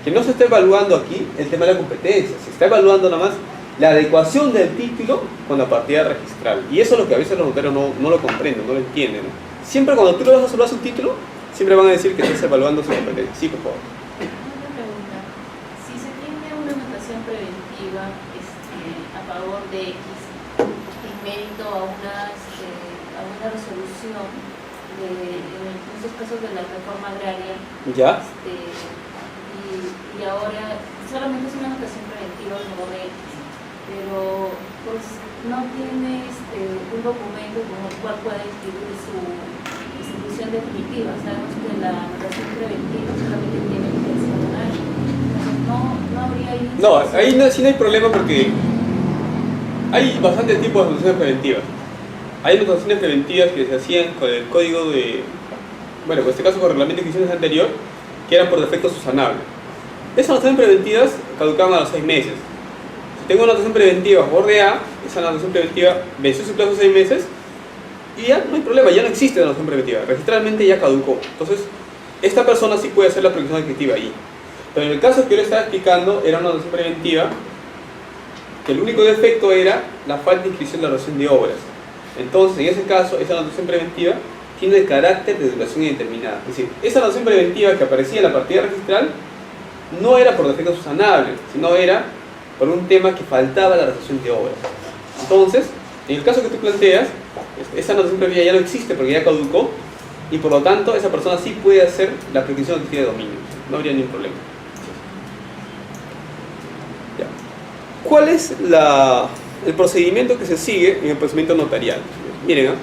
que no se está evaluando aquí el tema de la competencia, se está evaluando nada más la adecuación del título con la partida registral. Y eso es lo que a veces los notarios no lo comprenden, no lo entienden, ¿no? Siempre cuando tú le vas a observar su título, siempre van a decir que estás evaluando su competencia. Sí, por favor. Una pregunta. Si se tiene una anotación preventiva a favor de X en mérito a una resolución en estos casos de la reforma agraria, ¿Ya? y ahora solamente es una anotación preventiva a favor de X, pero pues no tiene un documento con el cual pueda inscribir su institución definitiva. Sabemos que la anotación preventiva solamente tiene intención oral. No habría ahí... No, ahí sí no hay problema porque hay bastantes tipos de anotaciones preventivas. Hay anotaciones preventivas que se hacían con el código de... Bueno, en este caso con el reglamento de instituciones anterior, que eran por defecto susanables. Esas anotaciones preventivas caducaban a los 6 meses. Si tengo una anotación preventiva a favor de A, esa anotación preventiva venció su plazo de 6 meses y ya no hay problema, ya no existe la anotación preventiva, registralmente ya caducó. Entonces, esta persona sí puede hacer la prescripción adquisitiva ahí. Pero en el caso que yo le estaba explicando, era una anotación preventiva que el único defecto era la falta de inscripción de la relación de obras. Entonces, en ese caso, esa anotación preventiva tiene el carácter de duración indeterminada. Es decir, esa anotación preventiva que aparecía en la partida registral no era por defecto subsanable, sino era por un tema que faltaba la relación de obras. Entonces, en el caso que tú planteas, esa anotación preventiva ya no existe porque ya caducó y por lo tanto esa persona sí puede hacer la prescripción adquisitiva de dominio. No habría ningún problema. Ya. ¿Cuál es el procedimiento que se sigue en el procedimiento notarial? Miren, ¿eh?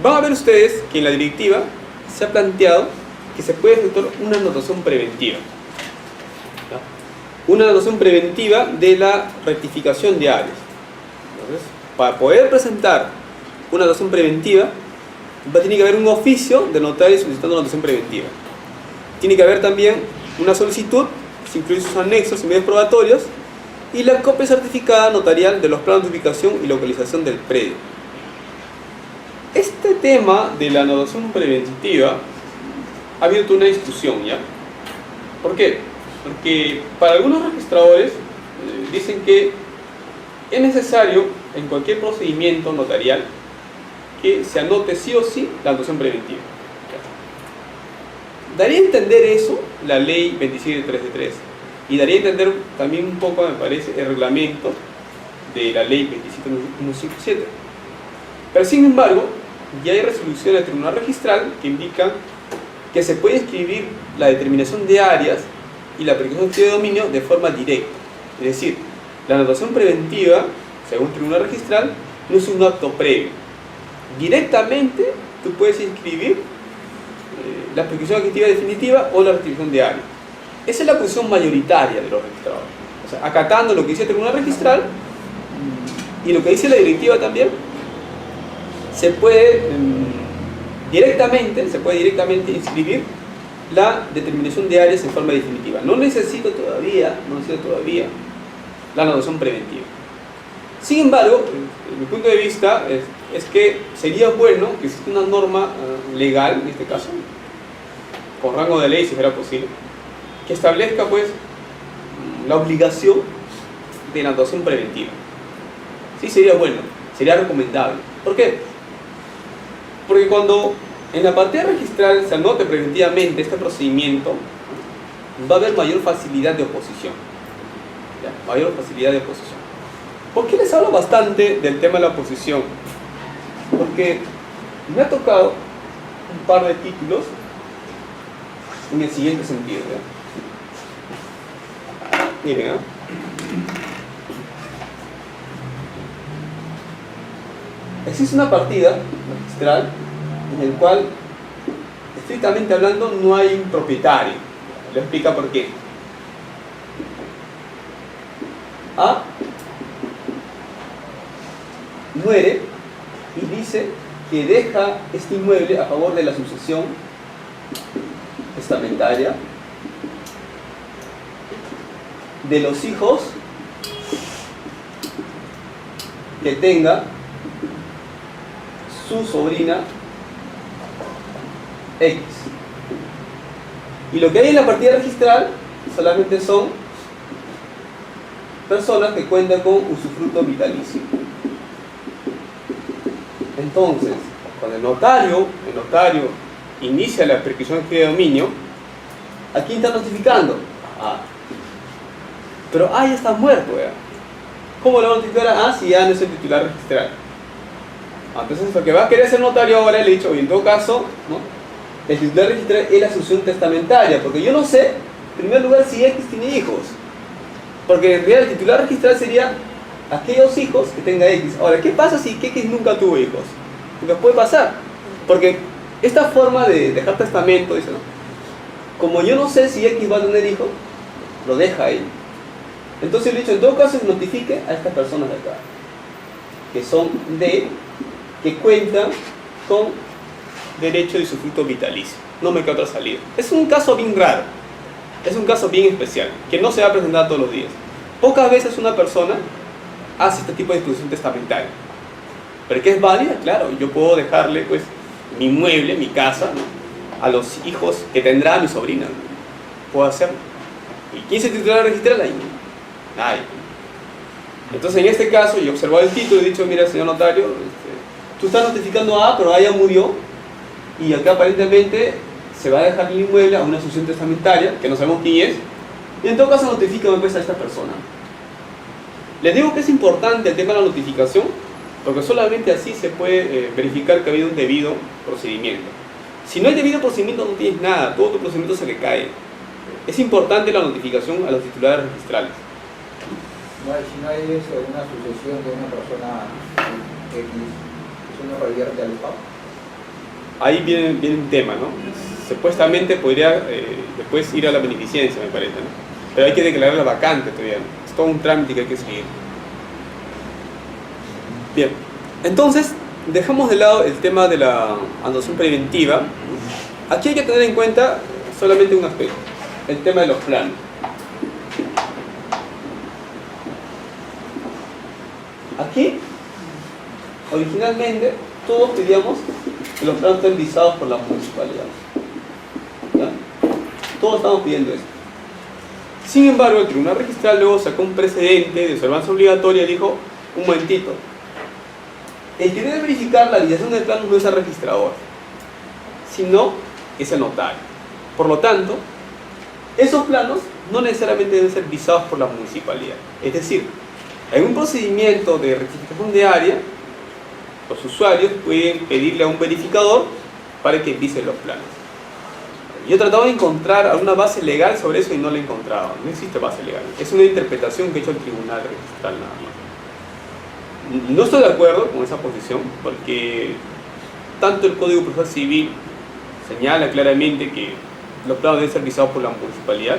Van a ver ustedes que en la directiva se ha planteado que se puede efectuar una anotación preventiva. ¿Ya? Una anotación preventiva de la rectificación de áreas. Entonces, para poder presentar una anotación preventiva, tiene que haber un oficio del notario solicitando una anotación preventiva. Tiene que haber también una solicitud, sin incluir sus anexos y medios probatorios, y la copia certificada notarial de los planos de ubicación y localización del predio. Este tema de la anotación preventiva ha habido toda una discusión, ¿ya? ¿Por qué? Porque para algunos registradores dicen que es necesario en cualquier procedimiento notarial que se anote sí o sí la anotación preventiva. Daría a entender eso la ley 27.3 y daría a entender también un poco, me parece, el reglamento de la ley 27.157. Pero sin embargo, ya hay resoluciones del Tribunal Registral que indican que se puede inscribir la determinación de áreas y la prescripción de dominio de forma directa. Es decir, la anotación preventiva, según el Tribunal Registral, no es un acto previo. Directamente tú puedes inscribir la prescripción adquisitiva definitiva o la restitución de área. Esa es la posición mayoritaria de los registradores. O sea, acatando lo que dice el Tribunal Registral y lo que dice la directiva también, se puede directamente inscribir la determinación de áreas en forma definitiva. No necesito todavía la anotación preventiva. Sin embargo, desde mi punto de vista, es que sería bueno que exista una norma legal, en este caso, con rango de ley si fuera posible, que establezca pues la obligación de la anotación preventiva. Sí, sería bueno, sería recomendable. ¿Por qué? Porque cuando en la partida registral se anote preventivamente este procedimiento, va a haber mayor facilidad de oposición. ¿Ya? Mayor facilidad de oposición. ¿Por qué les hablo bastante del tema de la oposición? Porque me ha tocado un par de títulos en el siguiente sentido. ¿Ya? Miren, ¿eh? Existe una partida registral en el cual, estrictamente hablando, no hay un propietario. Le explica por qué. A muere y dice que deja este inmueble a favor de la sucesión testamentaria de los hijos que tenga su sobrina X. Y lo que hay en la partida registral solamente son personas que cuentan con usufructo vitalicio. Entonces, cuando el notario inicia la prescripción de dominio, ¿a quién está notificando? Pero ya está muerto, ¿ya? ¿Cómo le va a notificar a si ya no es el titular registral? Entonces lo que va a querer hacer el notario ahora, le he dicho, oye, en todo caso, ¿no?, el titular registral es la sucesión testamentaria, porque yo no sé, en primer lugar, si X tiene hijos, porque en realidad el titular registral sería aquellos hijos que tenga X. Ahora, ¿qué pasa si X nunca tuvo hijos? Porque puede pasar, porque esta forma de dejar testamento, dice, ¿no?, como yo no sé si X va a tener hijos, lo deja ahí. Entonces le he dicho, en todo caso, notifique a estas personas de acá, que son que cuentan con derecho de usufructo vitalicio. No me queda otra salida. Es un caso bien raro. es un caso bien especial, que no se va a presentar todos los días. Pocas veces una persona hace este tipo de disposición testamentaria. Pero que es válida, claro, yo puedo dejarle pues mi inmueble, mi casa, ¿no?, a los hijos que tendrá mi sobrina, ¿no? Puedo hacerlo. ¿Y quién se titular registral ahí? Nadie. Entonces, en este caso, yo he observado el título y he dicho, mira, señor notario, tú estás notificando A, pero A ya murió, y acá aparentemente se va a dejar el inmueble a una sucesión testamentaria, que no sabemos quién es, y en todo caso notifícame pues a esta persona. Les digo que es importante el tema de la notificación, porque solamente así se puede verificar que ha habido un debido procedimiento. Si no hay debido procedimiento, no tienes nada, todo tu procedimiento se le cae. Es importante la notificación a los titulares registrales. Si no hay una sucesión de una persona X, ¿eso no revierte al Estado? Ahí viene un tema, ¿no? Supuestamente podría después ir a la beneficencia, me parece, ¿no? Pero hay que declarar la vacante todavía, ¿no? Es todo un trámite que hay que seguir. Bien, entonces dejamos de lado el tema de la anotación preventiva. Aquí hay que tener en cuenta solamente un aspecto, el tema de los planos. Aquí, originalmente, todos pedíamos que los planos estén visados por la municipalidad. ¿Ya? Todos estamos pidiendo eso. Sin embargo, el Tribunal Registral luego sacó un precedente de observancia obligatoria y dijo, un momentito, el que debe verificar la validación del plano no es el registrador, sino es el notario. Por lo tanto, esos planos no necesariamente deben ser visados por la municipalidad. Es decir, en un procedimiento de rectificación de área, los usuarios pueden pedirle a un verificador para que vise los planos. Yo he tratado de encontrar alguna base legal sobre eso y no la he encontrado. No existe base legal. Es una interpretación que ha hecho el Tribunal Registral nada más. No estoy de acuerdo con esa posición porque tanto el Código Procesal Civil señala claramente que los planos deben ser visados por la municipalidad.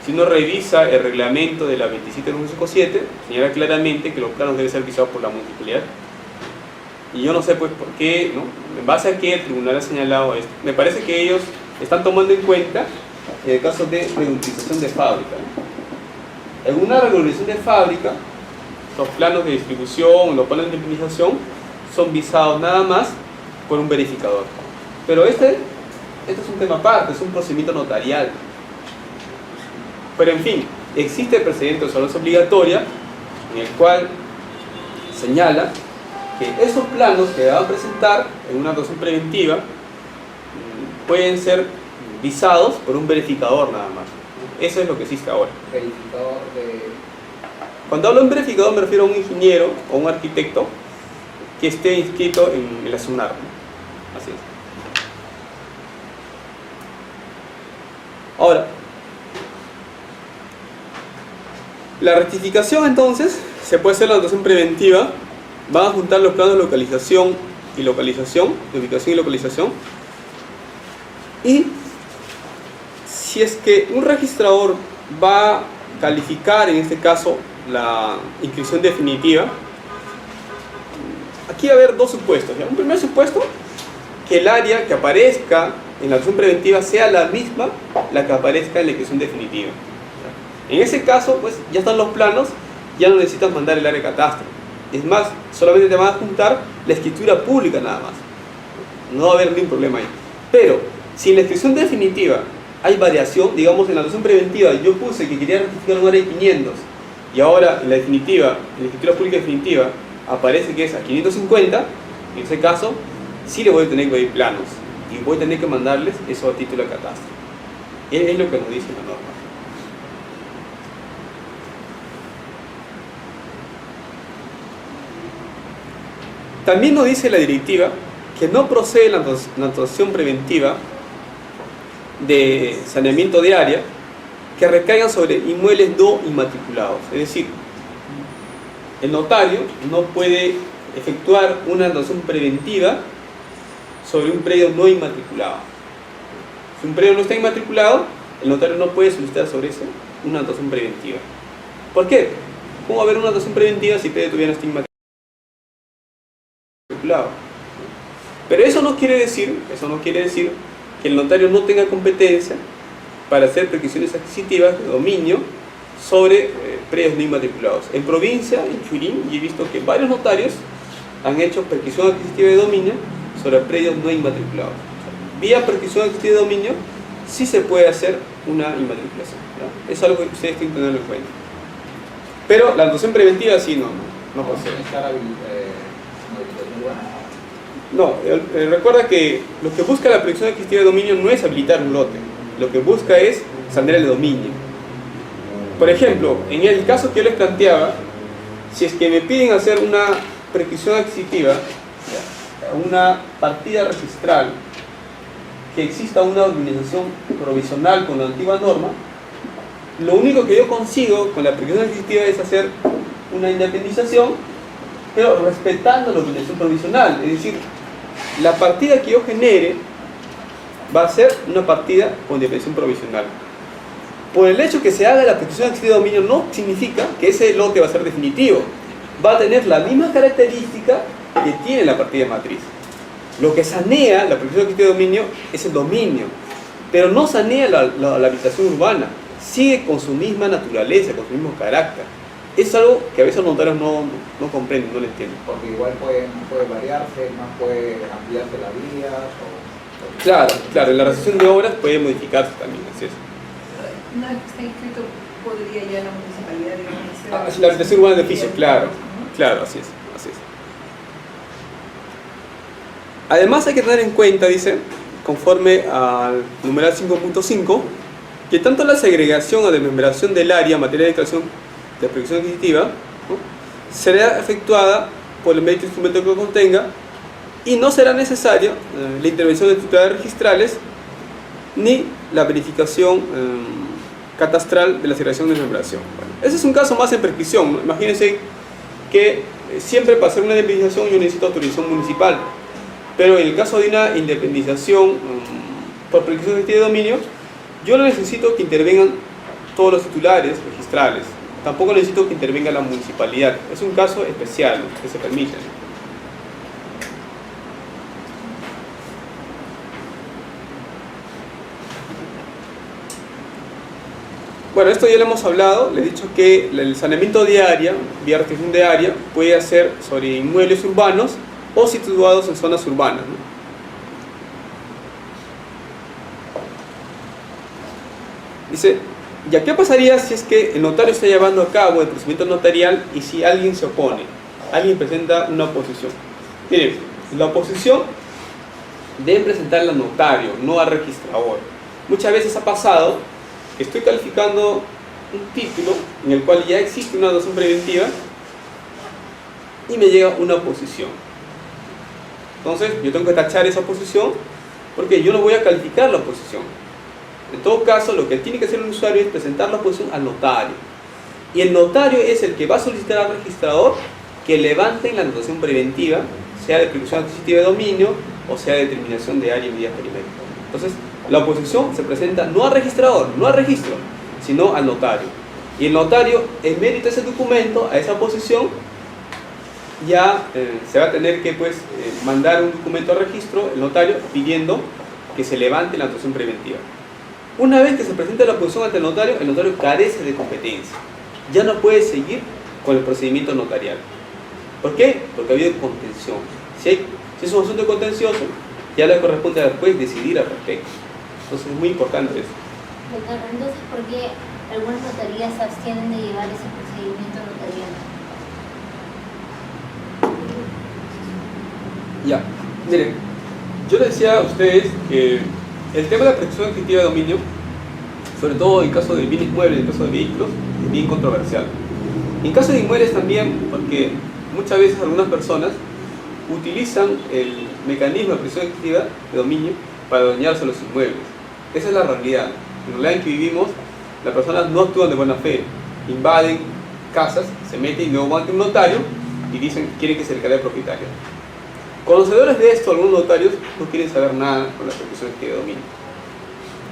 Si uno revisa el reglamento de la 27957, señala claramente que los planos deben ser visados por la municipalidad. Y yo no sé pues por qué, ¿no? En base a qué el tribunal ha señalado esto. Me parece que ellos están tomando en cuenta el caso de reutilización de fábrica, ¿no? En una regularización de fábrica, los planos de distribución, los planos de implementación son visados nada más por un verificador. Pero este es un tema aparte, es un procedimiento notarial. Pero en fin, existe el precedente de observancia obligatoria en el cual señala que esos planos que van a presentar en una anotación preventiva pueden ser visados por un verificador nada más. Eso es lo que existe ahora. Verificador de... Cuando hablo de un verificador me refiero a un ingeniero o un arquitecto que esté inscrito en la SUNAR, ¿no? Así es. Ahora, la rectificación entonces se puede hacer la anotación preventiva. Van a juntar los planos de localización y localización, de ubicación y localización. Y si es que un registrador va a calificar en este caso la inscripción definitiva, aquí va a haber dos supuestos. ¿Ya? Un primer supuesto, que el área que aparezca en la acción preventiva sea la misma la que aparezca en la inscripción definitiva. En ese caso, pues ya están los planos, ya no necesitas mandar el área de catastro. Es más, solamente te van a juntar la escritura pública nada más. No va a haber ningún problema ahí. Pero, si en la inscripción definitiva hay variación, digamos en la anotación preventiva, yo puse que quería rectificar un área de 500 y ahora en la definitiva, en la escritura pública definitiva, aparece que es a 550, en ese caso, sí le voy a tener que pedir planos y voy a tener que mandarles eso a título de catastro. Es lo que nos dice la norma. También nos dice la directiva que no procede la anotación preventiva de saneamiento de área que recaigan sobre inmuebles no inmatriculados. Es decir, el notario no puede efectuar una anotación preventiva sobre un predio no inmatriculado. Si un predio no está inmatriculado, el notario no puede solicitar sobre eso una anotación preventiva. ¿Por qué? ¿Cómo va a haber una anotación preventiva si el predio todavía no está inmatriculado? Pero eso no quiere decir que el notario no tenga competencia para hacer perquisiciones adquisitivas de dominio sobre predios no inmatriculados. En provincia, en Churín, y he visto que varios notarios han hecho perquisición adquisitiva de dominio sobre predios no inmatriculados. O sea, vía perquisición adquisitiva de dominio sí se puede hacer una inmatriculación, ¿no? Es algo que ustedes tienen que tenerlo en cuenta. Pero la anotación preventiva sí no posee. No, recuerda que lo que busca la perquisición adquisitiva de dominio no es habilitar un lote, lo que busca es sanear el dominio. Por ejemplo, en el caso que yo les planteaba, si es que me piden hacer una perquisición adquisitiva, una partida registral, que exista una organización provisional con la antigua norma, lo único que yo consigo con la perquisición adquisitiva es hacer una independización, pero respetando la organización provisional. Es decir, la partida que yo genere va a ser una partida con independización provisional. Por el hecho que se haga la perquisición adquisitiva de dominio no significa que ese lote va a ser definitivo. Va a tener la misma característica que tiene la partida matriz. Lo que sanea la perquisición adquisitiva de dominio es el dominio, pero no sanea la habitación urbana. Sigue con su misma naturaleza, con su mismo carácter. Es algo que a veces los notarios no comprenden, no lo entienden. Porque igual puede variarse, más puede ampliarse las vías. Claro, en la recepción de obras puede modificarse también, así es. Una vez que está inscrito, podría ya la municipalidad, digamos, La habitación urbana de oficio, claro, así es. Además hay que tener en cuenta, dice, conforme al numeral 5.5, que tanto la segregación o desmembración del área en materia de declaración de perquisición adquisitiva, ¿no?, será efectuada por el mérito instrumento que lo contenga y no será necesaria la intervención de titulares registrales ni la verificación catastral de la segregación de desmembración. Bueno, ese es un caso más en perquisición, ¿no? Imagínense que siempre para hacer una independización yo necesito autorización municipal, pero en el caso de una independización por perquisición de dominio, yo no necesito que intervengan todos los titulares registrales, tampoco necesito que intervenga la municipalidad. Es un caso especial, ¿no?, que se permite. Bueno, esto ya lo hemos hablado, le he dicho que el saneamiento de área, vía restricción de área, puede hacer sobre inmuebles urbanos o situados en zonas urbanas, ¿no? Dice, ¿ya qué pasaría si es que el notario está llevando a cabo el procedimiento notarial y si alguien se opone? Alguien presenta una oposición. Miren, la oposición debe presentarla al notario, no al registrador. Muchas veces ha pasado que estoy calificando un título en el cual ya existe una dotación preventiva y me llega una oposición. Entonces yo tengo que tachar esa oposición porque yo no voy a calificar la oposición. En todo caso, lo que tiene que hacer el usuario es presentar la oposición al notario. Y el notario es el que va a solicitar al registrador que levanten la anotación preventiva, sea de perquisición adquisitiva de dominio o sea de determinación de área y medidas perimétricas. Entonces, la oposición se presenta no al registrador, no al registro, sino al notario. Y el notario, en mérito de ese documento, a esa oposición, ya se va a tener que mandar un documento al registro, el notario, pidiendo que se levante la anotación preventiva. Una vez que se presenta la oposición ante el notario carece de competencia. Ya no puede seguir con el procedimiento notarial. ¿Por qué? Porque ha habido contención. Si es un asunto contencioso, ya le corresponde después decidir al respecto. Entonces es muy importante eso. Doctor, entonces, ¿por qué algunas notarías se abstienen de llevar ese procedimiento notarial? Ya, miren, yo les decía a ustedes que el tema de la perquisición adquisitiva de dominio, sobre todo en caso de bienes muebles, en caso de vehículos, es bien controversial. En caso de inmuebles también, porque muchas veces algunas personas utilizan el mecanismo de perquisición adquisitiva de dominio para adueñarse los inmuebles. Esa es la realidad. En la realidad en que vivimos, las personas no actúan de buena fe, invaden casas, se meten y luego van ante un notario y dicen que quieren que se declare propietario. Conocedores de esto, algunos notarios no quieren saber nada con la perquisición adquisitiva de dominio.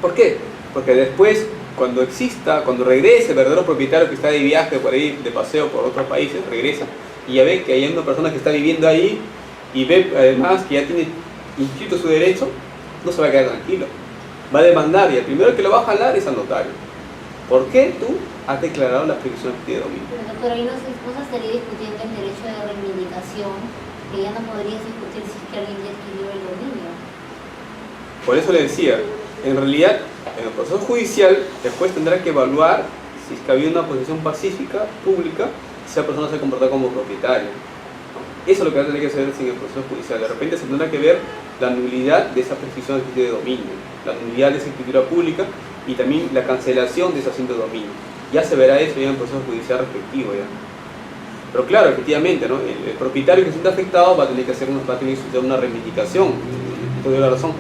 ¿Por qué? Porque después, cuando regrese el verdadero propietario que está de viaje por ahí, de paseo por otros países, regresa y ya ve que hay una persona que está viviendo ahí y ve además que ya tiene inscrito su derecho, no se va a quedar tranquilo. va a demandar y el primero que lo va a jalar es al notario. ¿Por qué tú has declarado la prescripción de dominio? Pero doctor, ahí no se estaría discutiendo el derecho de reivindicación, que ya no podrías discutir si es que alguien ya adquirió el dominio. Por eso le decía, en realidad, en el proceso judicial, el juez tendrá que evaluar si es que había una posesión pacífica, pública, si esa persona se ha comportado como propietaria. Eso es lo que va a tener que hacer en el proceso judicial. De repente se tendrá que ver la nulidad de esa prescripción de dominio, la nulidad de esa escritura pública y también la cancelación de ese asiento de dominio. Ya se verá eso ya en el proceso judicial respectivo. ¿Ya? Pero claro, efectivamente, ¿no? El propietario que se sienta afectado va a tener que hacer una reivindicación, te doy la razón.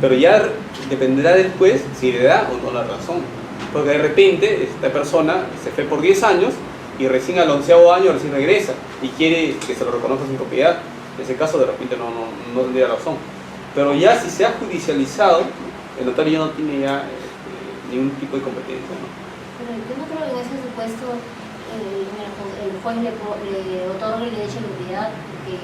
Pero ya dependerá del juez si le da o no la razón. Porque de repente esta persona se fue por 10 años y recién al 11º año recién regresa y quiere que se lo reconozca su propiedad. En ese caso de repente no tendría razón. Pero ya si se ha judicializado, el notario ya no tiene ya ningún tipo de competencia, ¿no? Pero yo no creo que en ese supuesto el juez le otorga el derecho a la propiedad, porque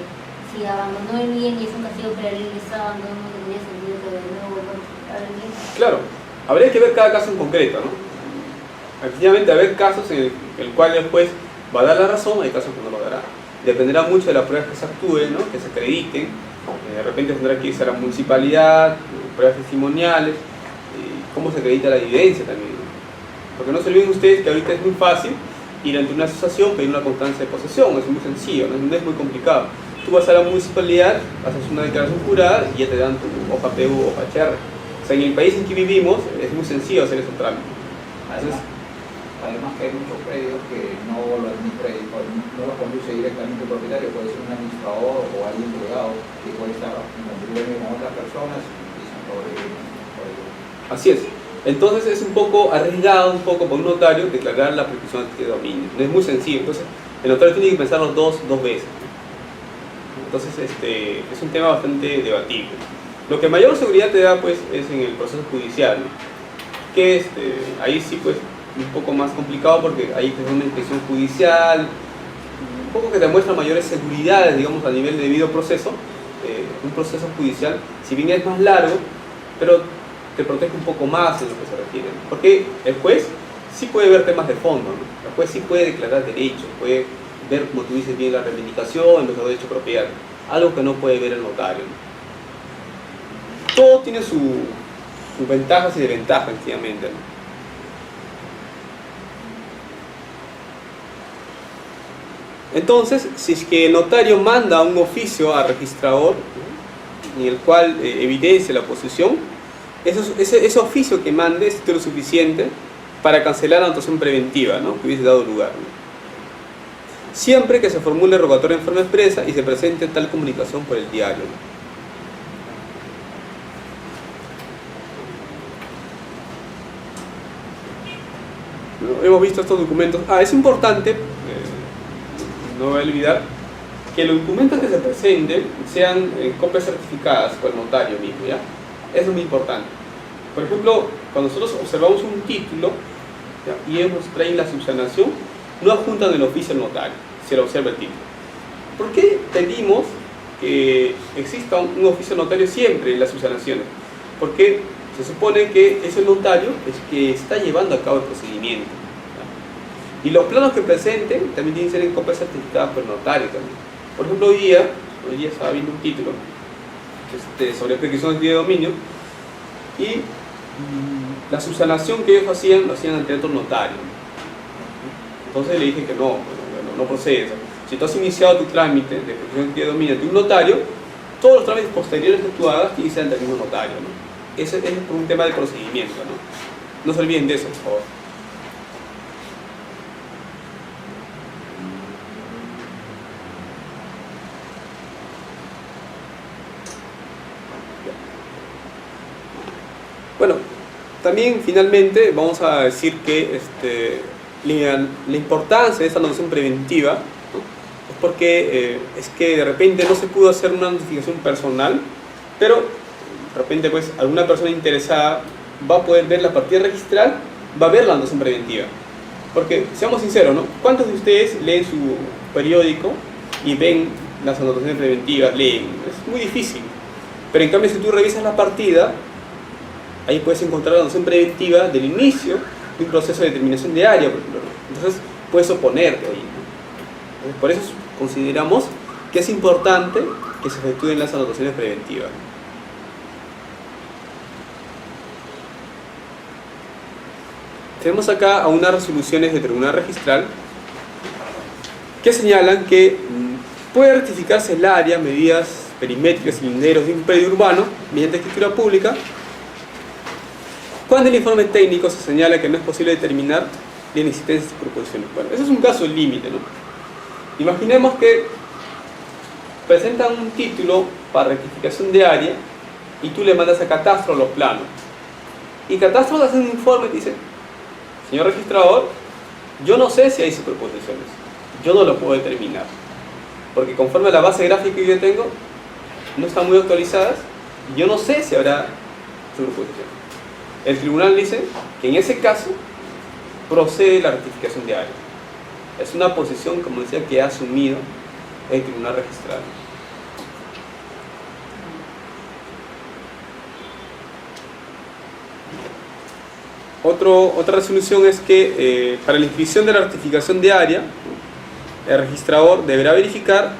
si abandonó el bien y es un castigo penal y ese abandono no tendría sentido que de nuevo vuelva a recuperar el bien. Claro, habría que ver cada caso en concreto, ¿no? Efectivamente, haber casos en el cual el juez va a dar la razón, hay casos que no lo dará. Dependerá mucho de las pruebas que se actúen, ¿no? Que se acrediten. De repente tendrá que irse a la municipalidad, pruebas testimoniales, cómo se acredita la evidencia también, ¿no? Porque no se olviden ustedes que ahorita es muy fácil ir ante una asociación, pedir una constancia de posesión, es muy sencillo, no es muy complicado. Tú vas a la municipalidad, haces una declaración jurada y ya te dan tu hoja PU o hoja HR. O sea, en el país en que vivimos es muy sencillo hacer esos trámites. Además que hay muchos predios que no los conduce directamente el propietario, puede ser un administrador o alguien delegado que puede estar en convenio con otras personas y empiezan por ello. Así es. Entonces es un poco arriesgado por un notario declarar la prescripción de dominio. No es muy sencillo. Entonces el notario tiene que pensarlo dos veces. Entonces es un tema bastante debatible. Lo que mayor seguridad te da pues es en el proceso judicial, ¿no? Que ahí sí pues un poco más complicado porque ahí es una inspección judicial, un poco que te muestra mayores seguridades, digamos, a nivel de debido proceso. Un proceso judicial, si bien es más largo, pero te protege un poco más en lo que se refiere, ¿no? Porque el juez sí puede ver temas de fondo, ¿no? El juez sí puede declarar derechos, puede ver, como tú dices bien, la reivindicación, el derecho de propiedad, algo que no puede ver el notario, ¿no? Todo tiene sus ventajas y desventajas, efectivamente, ¿no? Entonces, si es que el notario manda un oficio al registrador, ¿no? En el cual evidencia la posesión, ese oficio que mande es lo suficiente para cancelar la anotación preventiva, ¿no? Que hubiese dado lugar, ¿no? Siempre que se formule rogatorio en forma expresa y se presente tal comunicación por el diario, ¿no? Hemos visto estos documentos. Es importante, no voy a olvidar, que los documentos que se presenten sean copias certificadas por el notario mismo, ¿ya? Eso es muy importante. Por ejemplo, cuando nosotros observamos un título, ¿ya? Y ellos nos traen la subsanación, no adjuntan el oficio al notario, se lo observa el título. ¿Por qué pedimos que exista un oficio notario siempre en las subsanaciones? Porque se supone que es el notario el que está llevando a cabo el procedimiento, ¿ya? Y los planos que presenten también tienen que ser en copias certificadas por el notario también. Por ejemplo, hoy día estaba viendo un título sobre prescripción de dominio y la subsanación que ellos hacían, lo hacían ante otro notario. Entonces le dije que no procede. Si tú has iniciado tu trámite de prescripción de dominio ante un notario, todos los trámites posteriores que tú hagas tienen que ser ante el mismo notario, ¿no? Ese es por un tema de procedimiento, ¿no? No se olviden de eso, por favor. Bueno, también finalmente vamos a decir que la importancia de esta notificación preventiva, ¿no? Es porque es que de repente no se pudo hacer una notificación personal, pero de repente pues alguna persona interesada va a poder ver la partida registral, va a ver la notificación preventiva. Porque, seamos sinceros, ¿no? ¿Cuántos de ustedes leen su periódico y ven las anotaciones preventivas? Leen, es muy difícil. Pero en cambio si tú revisas la partida, ahí puedes encontrar la noción preventiva del inicio de un proceso de determinación de área, por ejemplo, ¿no? Entonces puedes oponerte ahí, ¿no? Entonces, por eso consideramos que es importante que se efectúen las anotaciones preventivas. Tenemos acá a unas resoluciones de tribunal registral que señalan que puede rectificarse el área, medidas perimétricas y linderos de un predio urbano mediante escritura pública cuando en el informe técnico se señala que no es posible determinar la inexistencia de proposiciones. Bueno, ese es un caso límite, ¿no? Imaginemos que presentan un título para rectificación de área y tú le mandas a Catastro los planos. Y Catastro te hace un informe y dice: señor registrador, yo no sé si hay superposiciones, yo no lo puedo determinar, porque conforme a la base gráfica que yo tengo, no están muy actualizadas, y yo no sé si habrá superposiciones. El tribunal dice que en ese caso procede la rectificación de área. Es una posición, como decía, que ha asumido el tribunal registral. Otra resolución es que para la inscripción de la rectificación de área, el registrador deberá verificar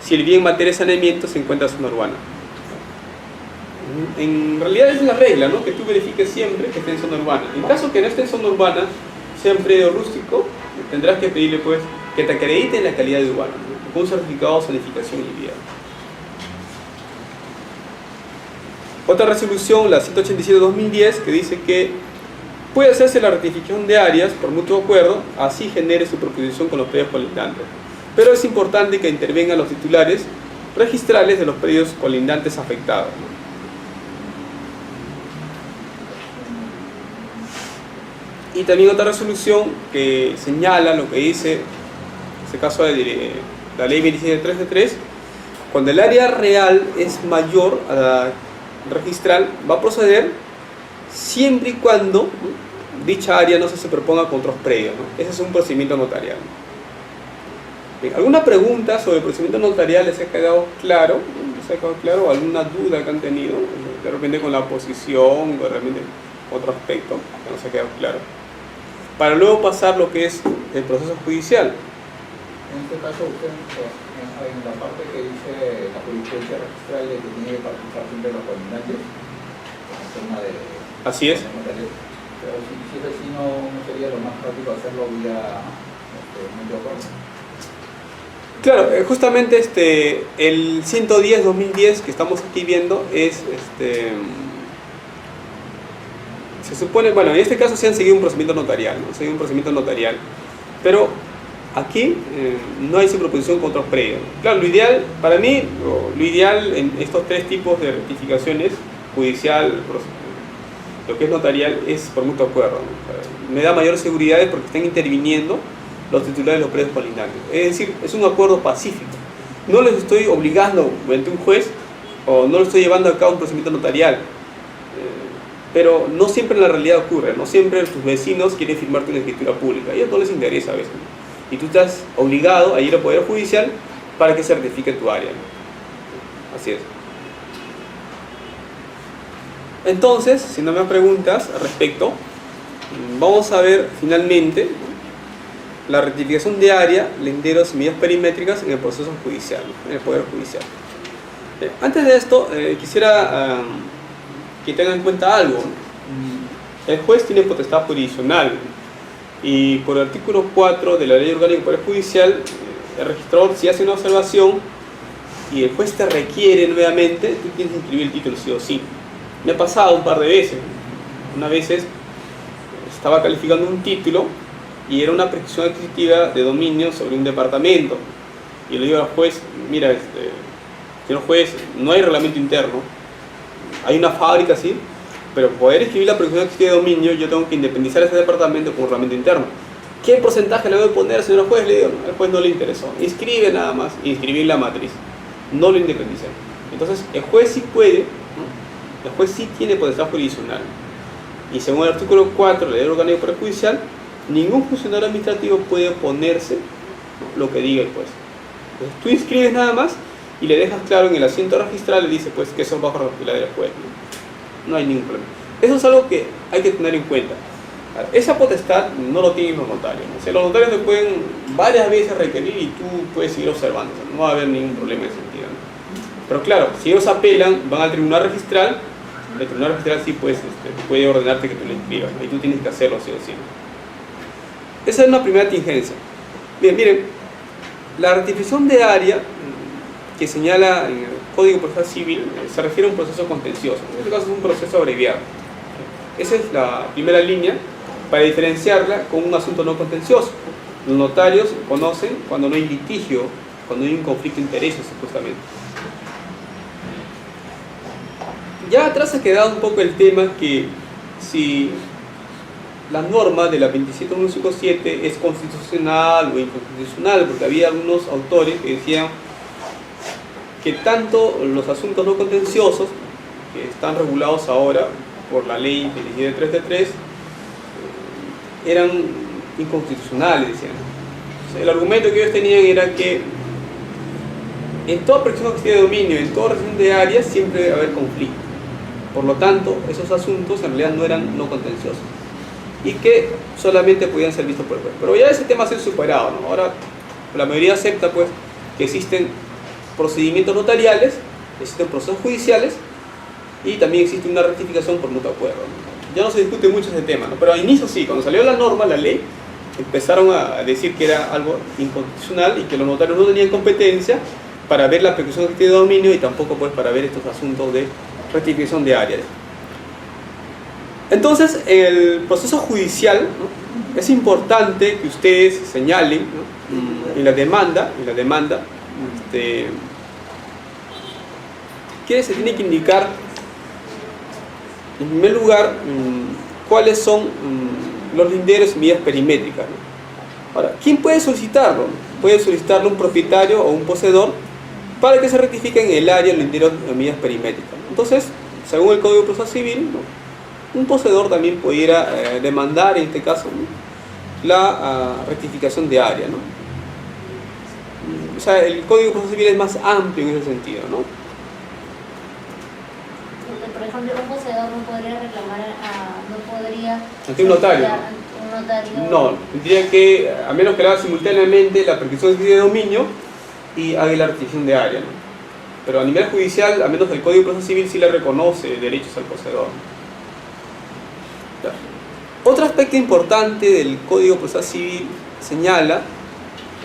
si el bien en materia de saneamiento se encuentra en zona urbana. En realidad es una regla, ¿no? Que tú verifiques siempre que esté en zona urbana. En caso que no esté en zona urbana, sea un predio rústico, tendrás que pedirle pues que te acrediten la calidad de urbano, ¿no? Con un certificado de zonificación y vía. Otra resolución, la 187/2010, que dice que puede hacerse la rectificación de áreas por mutuo acuerdo, así genere su proposición con los predios colindantes. Pero es importante que intervengan los titulares registrales de los predios colindantes afectados, ¿no? Y también otra resolución que señala lo que dice, en este caso de la ley 27.3, cuando el área real es mayor a la registral, va a proceder siempre y cuando dicha área no se superponga con otros predios, ¿no? Ese es un procedimiento notarial. Bien, ¿alguna pregunta sobre el procedimiento notarial les ha quedado claro? ¿Les ha quedado claro? ¿O alguna duda que han tenido? De repente con la posición, o de repente otro aspecto que no se ha quedado claro. Para luego pasar lo que es el proceso judicial. En este caso, usted, en la parte que dice la jurisprudencia registral de que tiene que participar siempre los colindantes, en forma de... Así es. Pero si es así, no sería lo más práctico hacerlo vía mutuo acuerdo. Claro, justamente el 110/2010 que estamos aquí viendo es se supone, bueno, en este caso se han seguido un procedimiento notarial, ¿no? Se ha seguido un procedimiento notarial, pero aquí no hay superposición con otros predios. Claro, lo ideal, para mí, lo ideal en estos tres tipos de rectificaciones, judicial, lo que es notarial, es por mutuo acuerdo, ¿no? Me da mayor seguridad porque están interviniendo los titulares de los predios colindantes. Es decir, es un acuerdo pacífico. No les estoy obligando ante un juez o no lo estoy llevando a cabo un procedimiento notarial. Pero no siempre en la realidad ocurre, no siempre tus vecinos quieren firmarte una escritura pública, a ellos no les interesa a veces, ¿no? Y tú estás obligado a ir al Poder Judicial para que se certifique tu área, ¿no? Así es. Entonces, si no me preguntas al respecto, vamos a ver finalmente la rectificación de área, linderos y medidas perimétricas en el proceso judicial, en el Poder Judicial. Antes de esto, quisiera que tengan en cuenta algo. El juez tiene potestad jurisdiccional y por el artículo 4 de la Ley Orgánica del Poder Judicial, el registrador, si hace una observación y el juez te requiere nuevamente, tú tienes que inscribir el título sí o sí. Me ha pasado un par de veces. Una vez estaba calificando un título y era una prescripción adquisitiva de dominio sobre un departamento. Y le digo al juez: mira, señor juez, no hay reglamento interno, hay una fábrica, sí, pero para poder escribir la prescripción adquisitiva de dominio yo tengo que independizar ese departamento con un reglamento interno. ¿Qué porcentaje le voy a poner, señor juez? Le digo, al juez no le interesó. Inscribe nada más, inscribir la matriz, no lo independicé. Entonces el juez sí puede, ¿no? El juez sí tiene potestad jurisdiccional. Y según el artículo 4 de la Ley Orgánica del Poder Judicial, ningún funcionario administrativo puede oponerse, ¿no?, lo que diga el juez. Entonces tú inscribes nada más y le dejas claro en el asiento registral, le dice pues que eso es bajo la responsabilidad del juez, ¿no? No hay ningún problema. Eso es algo que hay que tener en cuenta. Esa potestad no lo tienen los notarios, ¿no? O sea, los notarios te pueden varias veces requerir y tú puedes seguir observando, o sea, no va a haber ningún problema en ese sentido, ¿no? Pero claro, si ellos apelan, van al tribunal registral, el tribunal registral sí pues, puede ordenarte que tú le inscribas, ¿no? Y tú tienes que hacerlo sí o sí. Esa es una primera tingencia. Bien, miren, la ratificación de área que señala en el Código Procesal Civil se refiere a un proceso contencioso. En este caso es un proceso abreviado. Esa es la primera línea para diferenciarla con un asunto no contencioso. Los notarios conocen cuando no hay litigio, cuando hay un conflicto de intereses, supuestamente. Ya atrás ha quedado un poco el tema que si la norma de la 27157 es constitucional o inconstitucional, porque había algunos autores que decían que tanto los asuntos no contenciosos, que están regulados ahora por la ley 373, eran inconstitucionales, decían. O sea, el argumento que ellos tenían era que en toda protección de dominio, en toda región de área, siempre debe haber conflicto. Por lo tanto, esos asuntos en realidad no eran no contenciosos y que solamente podían ser vistos por el juez. Pero ya ese tema ha sido superado, ¿no? Ahora la mayoría acepta pues que existen procedimientos notariales, existen procesos judiciales y también existe una rectificación por mutuo acuerdo, ¿no? Ya no se discute mucho ese tema, ¿no? Pero al inicio sí, cuando salió la norma, la ley, empezaron a decir que era algo inconstitucional y que los notarios no tenían competencia para ver la persecución de dominio y tampoco pues para ver estos asuntos de rectificación de áreas. Entonces, en el proceso judicial, ¿no?, es importante que ustedes señalen, ¿no?, en la demanda, que se tiene que indicar, en primer lugar, cuáles son los linderos y medidas perimétricas, ¿no? Ahora, ¿quién puede solicitarlo? Puede solicitarlo un propietario o un poseedor para que se rectifiquen el área, los linderos y medidas perimétricas. Entonces, según el Código Procesal Civil, ¿no?, un poseedor también pudiera demandar, en este caso, ¿no?, la rectificación de área, ¿no? O sea, el Código Procesal Civil es más amplio en ese sentido, ¿no? Por ejemplo, un poseedor no podría reclamar, no podría... Ante un notario. Un notario. No, tendría que, a menos que lo haga simultáneamente la perquisición de dominio y haga la rectificación de área, ¿no? Pero a nivel judicial, a menos que el Código Procesal Civil sí le reconoce derechos al poseedor. Otro aspecto importante del Código Procesal Civil señala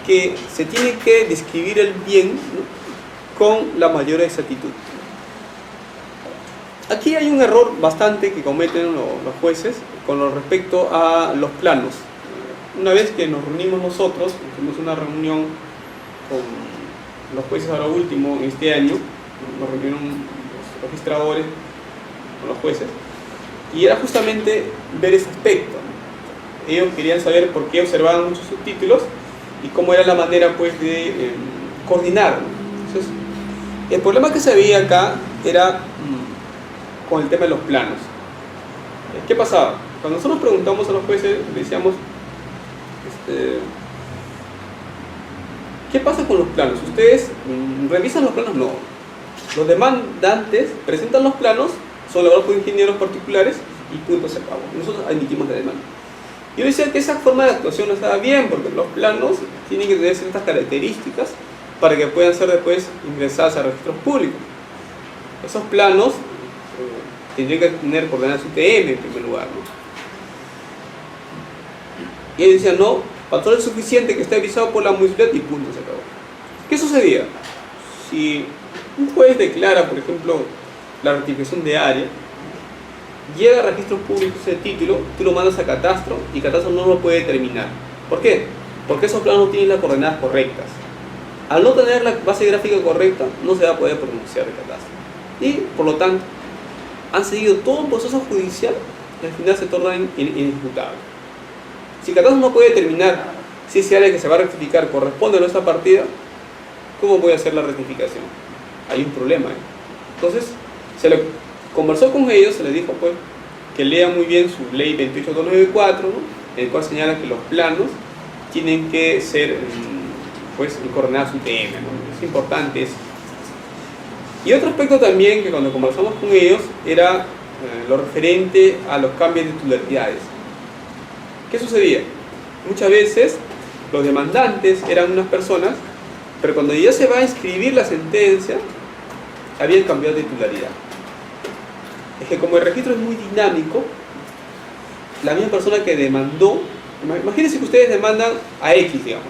que se tiene que describir el bien, ¿no?, con la mayor exactitud. Aquí hay un error bastante que cometen los jueces con respecto a los planos. Una vez que nos reunimos nosotros, tuvimos una reunión con los jueces ahora último en este año, nos reunieron los registradores con los jueces, y era justamente ver ese aspecto, ¿no? Ellos querían saber por qué observaban muchos subtítulos y cómo era la manera pues de coordinar, ¿no? Entonces, el problema que se veía acá era con el tema de los planos. ¿Qué pasaba? Cuando nosotros preguntamos a los jueces, le decíamos, ¿qué pasa con los planos? ¿Ustedes revisan los planos? No. Los demandantes presentan los planos, son elaborados por ingenieros particulares y punto, se acabó. Nosotros emitimos la demanda. Yo decía que esa forma de actuación no estaba bien, porque los planos tienen que tener ciertas características para que puedan ser después ingresadas a registros públicos. Esos planos tendrían que tener coordenadas UTM en primer lugar, ¿no? Y ellos decían, no, patrón es suficiente que esté avisado por la municipalidad y punto, se acabó. ¿Qué sucedía? Si un juez declara, por ejemplo, la rectificación de área, llega a registros públicos ese título, tú lo mandas a Catastro y Catastro no lo puede determinar. ¿Por qué? Porque esos planos no tienen las coordenadas correctas. Al no tener la base gráfica correcta, no se va a poder pronunciar de Catastro. Y, por lo tanto, han seguido todo un proceso judicial y al final se tornan inimputables. Si Catastro no puede determinar si ese área que se va a rectificar corresponde a nuestra partida, ¿cómo voy a hacer la rectificación? Hay un problema ahí. Entonces, se le conversó con ellos, se les dijo pues que lean muy bien su ley 28294, ¿no?, en el cual señala que los planos tienen que ser pues coordenadas UTM, ¿no? Es importante eso. Y otro aspecto también que cuando conversamos con ellos era lo referente a los cambios de titularidades. ¿Qué sucedía? Muchas veces los demandantes eran unas personas, pero cuando ya se va a inscribir la sentencia, habían cambiado de titularidad. Es que como el registro es muy dinámico, la misma persona que demandó, imagínense que ustedes demandan a X, digamos,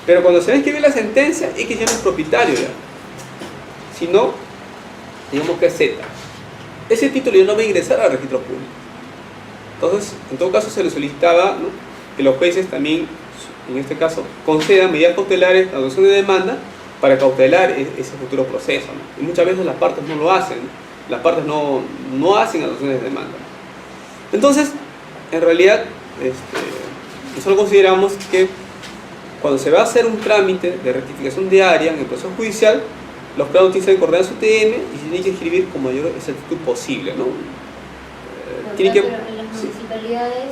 pero cuando se va a inscribir la sentencia, X ya no es propietario ya, sino, digamos que es Z. Ese título ya no va a ingresar al registro público. Entonces, en todo caso se le solicitaba, ¿no?, que los jueces también, en este caso, concedan medidas cautelares a la adopción de demanda para cautelar ese futuro proceso, ¿no? Y muchas veces las partes no lo hacen, ¿no? Las partes no hacen adopciones de demanda. Entonces, en realidad, nosotros consideramos que cuando se va a hacer un trámite de rectificación de área en el proceso judicial, los planos tienen que coordinar su TM y se tienen que escribir con mayor exactitud posible, ¿no? Pero en las municipalidades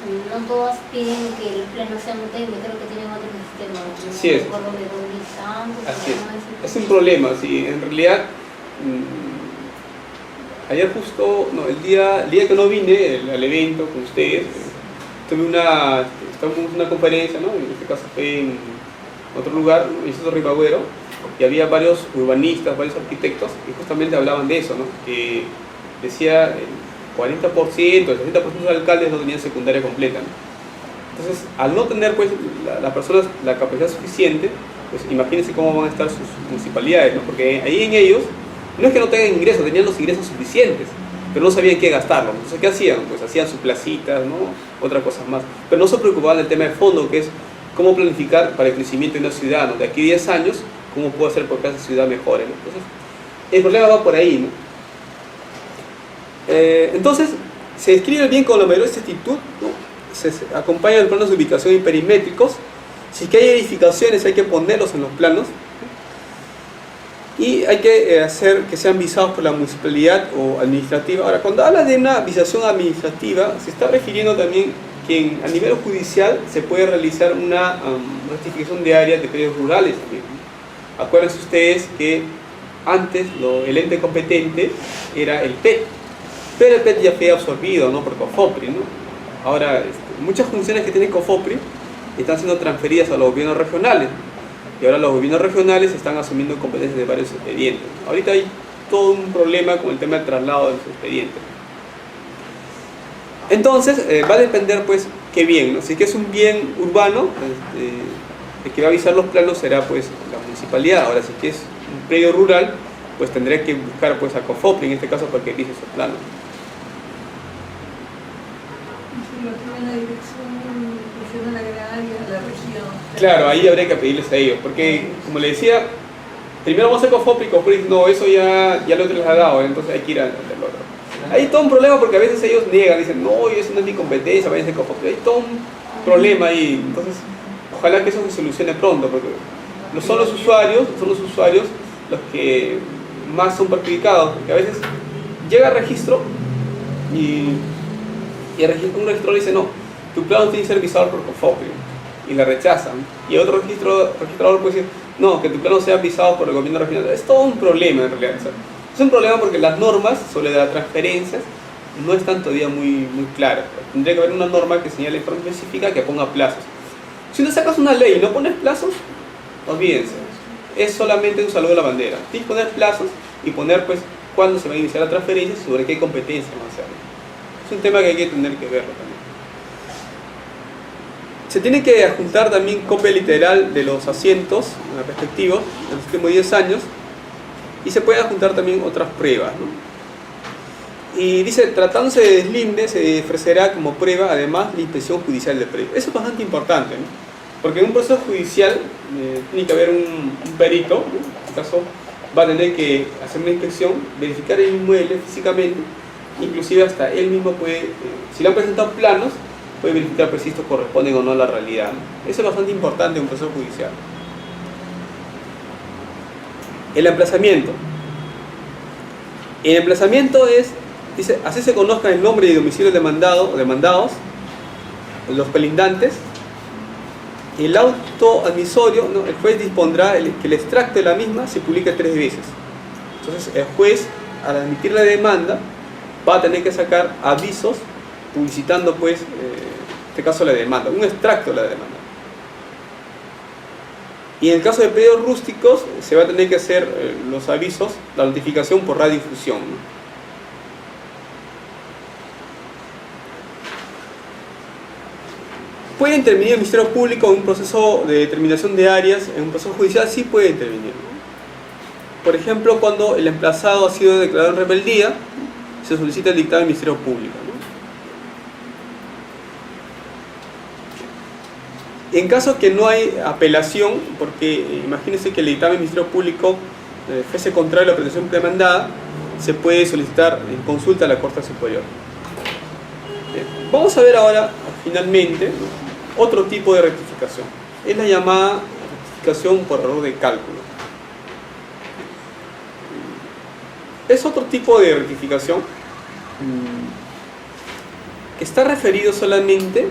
no todas piden que los planos sean UTM, creo que tienen otro sistema. Así es. Así es. Es un problema, sí. En realidad, ayer justo, no, el día que no vine al evento con ustedes, tuve una conferencia, ¿no? En este caso fue en otro lugar, en el Instituto Ribagüero, y había varios urbanistas, varios arquitectos, y justamente hablaban de eso, ¿no? Que decía el 40%, el 60% de los alcaldes no tenían secundaria completa, ¿no? Entonces, al no tener pues las personas la capacidad suficiente, pues imagínense cómo van a estar sus municipalidades, ¿no? Porque ahí en ellos no es que no tengan ingresos, tenían los ingresos suficientes, pero no sabían qué gastarlo. Entonces, ¿qué hacían? Pues hacían sus placitas, ¿no? Otras cosas más, pero no se preocupaban del tema de fondo, que es cómo planificar para el crecimiento de una ciudad, ¿no? De aquí a 10 años, cómo puedo hacer por que esa ciudad mejore, ¿no? Entonces, el problema va por ahí, ¿no? Entonces, se describe bien con la mayor exactitud, ¿no? Se acompaña el planos de ubicación y perimétricos. Si es que hay edificaciones, hay que ponerlos en los planos, y hay que hacer que sean visados por la municipalidad o administrativa. Ahora, cuando habla de una visación administrativa, se está refiriendo también que a nivel judicial se puede realizar una rectificación de áreas de predios rurales también. Acuérdense ustedes que antes el ente competente era el PET, pero el PET ya fue absorbido, ¿no?, por COFOPRI, ¿no? Ahora, muchas funciones que tiene COFOPRI están siendo transferidas a los gobiernos regionales, y ahora los gobiernos regionales están asumiendo competencias de varios expedientes. Ahorita hay todo un problema con el tema del traslado de los expedientes. Entonces, va a depender, pues, qué bien, ¿no? Si es que es un bien urbano, el que va a avisar los planos será, pues, la municipalidad. Ahora, si es que es un predio rural, pues tendré que buscar, pues, a COFOPRI, en este caso, para que avise esos planos. Si lo tienen la dirección la agraria, la región. Claro, ahí habría que pedirles a ellos, porque, como le decía, primero vamos a hacer COFOPRI, COFOPRI, no, eso ya lo he trasladado, entonces hay que ir al otro. Hay todo un problema porque a veces ellos niegan, dicen, no, eso no es mi competencia, vayan a hacer COFOPRI. Hay todo un problema ahí, entonces, ojalá que eso se solucione pronto, porque son los usuarios los que más son perjudicados, porque a veces llega el registro y un registrador dice, no, tu plano tiene que ser visado por COFOPRI, y la rechazan, y otro registrador puede decir, no, que tu plano sea visado por el gobierno regional. Es todo un problema en realidad, ¿sabes? Es un problema porque las normas sobre las transferencias no están todavía muy claras. Tendría que haber una norma que señale de forma específica, que ponga plazos. Si no sacas una ley y no pones plazos, olvídense, es solamente un saludo a la bandera. Tienes que poner plazos y poner, pues, cuándo se va a iniciar la transferencia y sobre qué competencia va a ser. Es un tema que hay que tener que verlo también. Se tiene que adjuntar también copia literal de los asientos respectivos en los últimos 10 años, y se pueden adjuntar también otras pruebas, ¿no? Y dice, tratándose de deslinde, se ofrecerá como prueba además la inspección judicial del predio. Eso es bastante importante, ¿no? Porque en un proceso judicial tiene que haber un perito, ¿no? En este caso va a tener que hacer una inspección, verificar el inmueble físicamente, inclusive hasta él mismo puede, si le han presentado planos, puede verificar pues, si estos corresponden o no a la realidad, ¿no? Eso es bastante importante en un proceso judicial. El emplazamiento. El emplazamiento es, dice, así se conozca el nombre y domicilio demandado o demandados, los colindantes. El auto admisorio, ¿no? El juez dispondrá que el extracto de la misma se publique 3 veces. Entonces el juez al admitir la demanda, va a tener que sacar avisos publicitando, pues, en este caso la demanda, un extracto de la demanda. Y en el caso de pedidos rústicos, se va a tener que hacer los avisos, la notificación por radiodifusión, ¿no? ¿Puede intervenir el Ministerio Público en un proceso de determinación de áreas, en un proceso judicial? Sí puede intervenir, ¿no? Por ejemplo, cuando el emplazado ha sido declarado en rebeldía, se solicita el dictamen del Ministerio Público, ¿no? En caso que no hay apelación, porque imagínense que el dictamen del Ministerio Público fuese contrario a la pretensión demandada, se puede solicitar en consulta a la Corte Superior. Vamos a ver ahora, finalmente, otro tipo de rectificación. Es la llamada rectificación por error de cálculo. Es otro tipo de rectificación que está referido solamente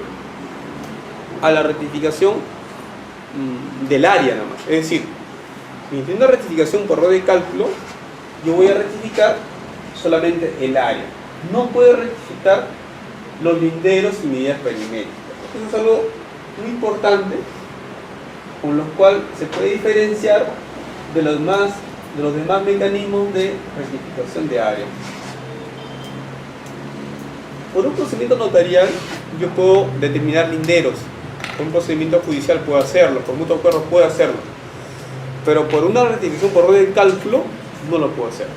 a la rectificación del área nada más. Es decir, si entiendo una rectificación por error de cálculo, yo voy a rectificar solamente el área. No puedo rectificar los linderos y medidas perimétricas. Eso es algo muy importante, con lo cual se puede diferenciar de los demás mecanismos de rectificación de área. Por un procedimiento notarial yo puedo determinar linderos, por un procedimiento judicial puedo hacerlo, por mutuo acuerdo puedo hacerlo, pero por una rectificación por error de cálculo no lo puedo hacer.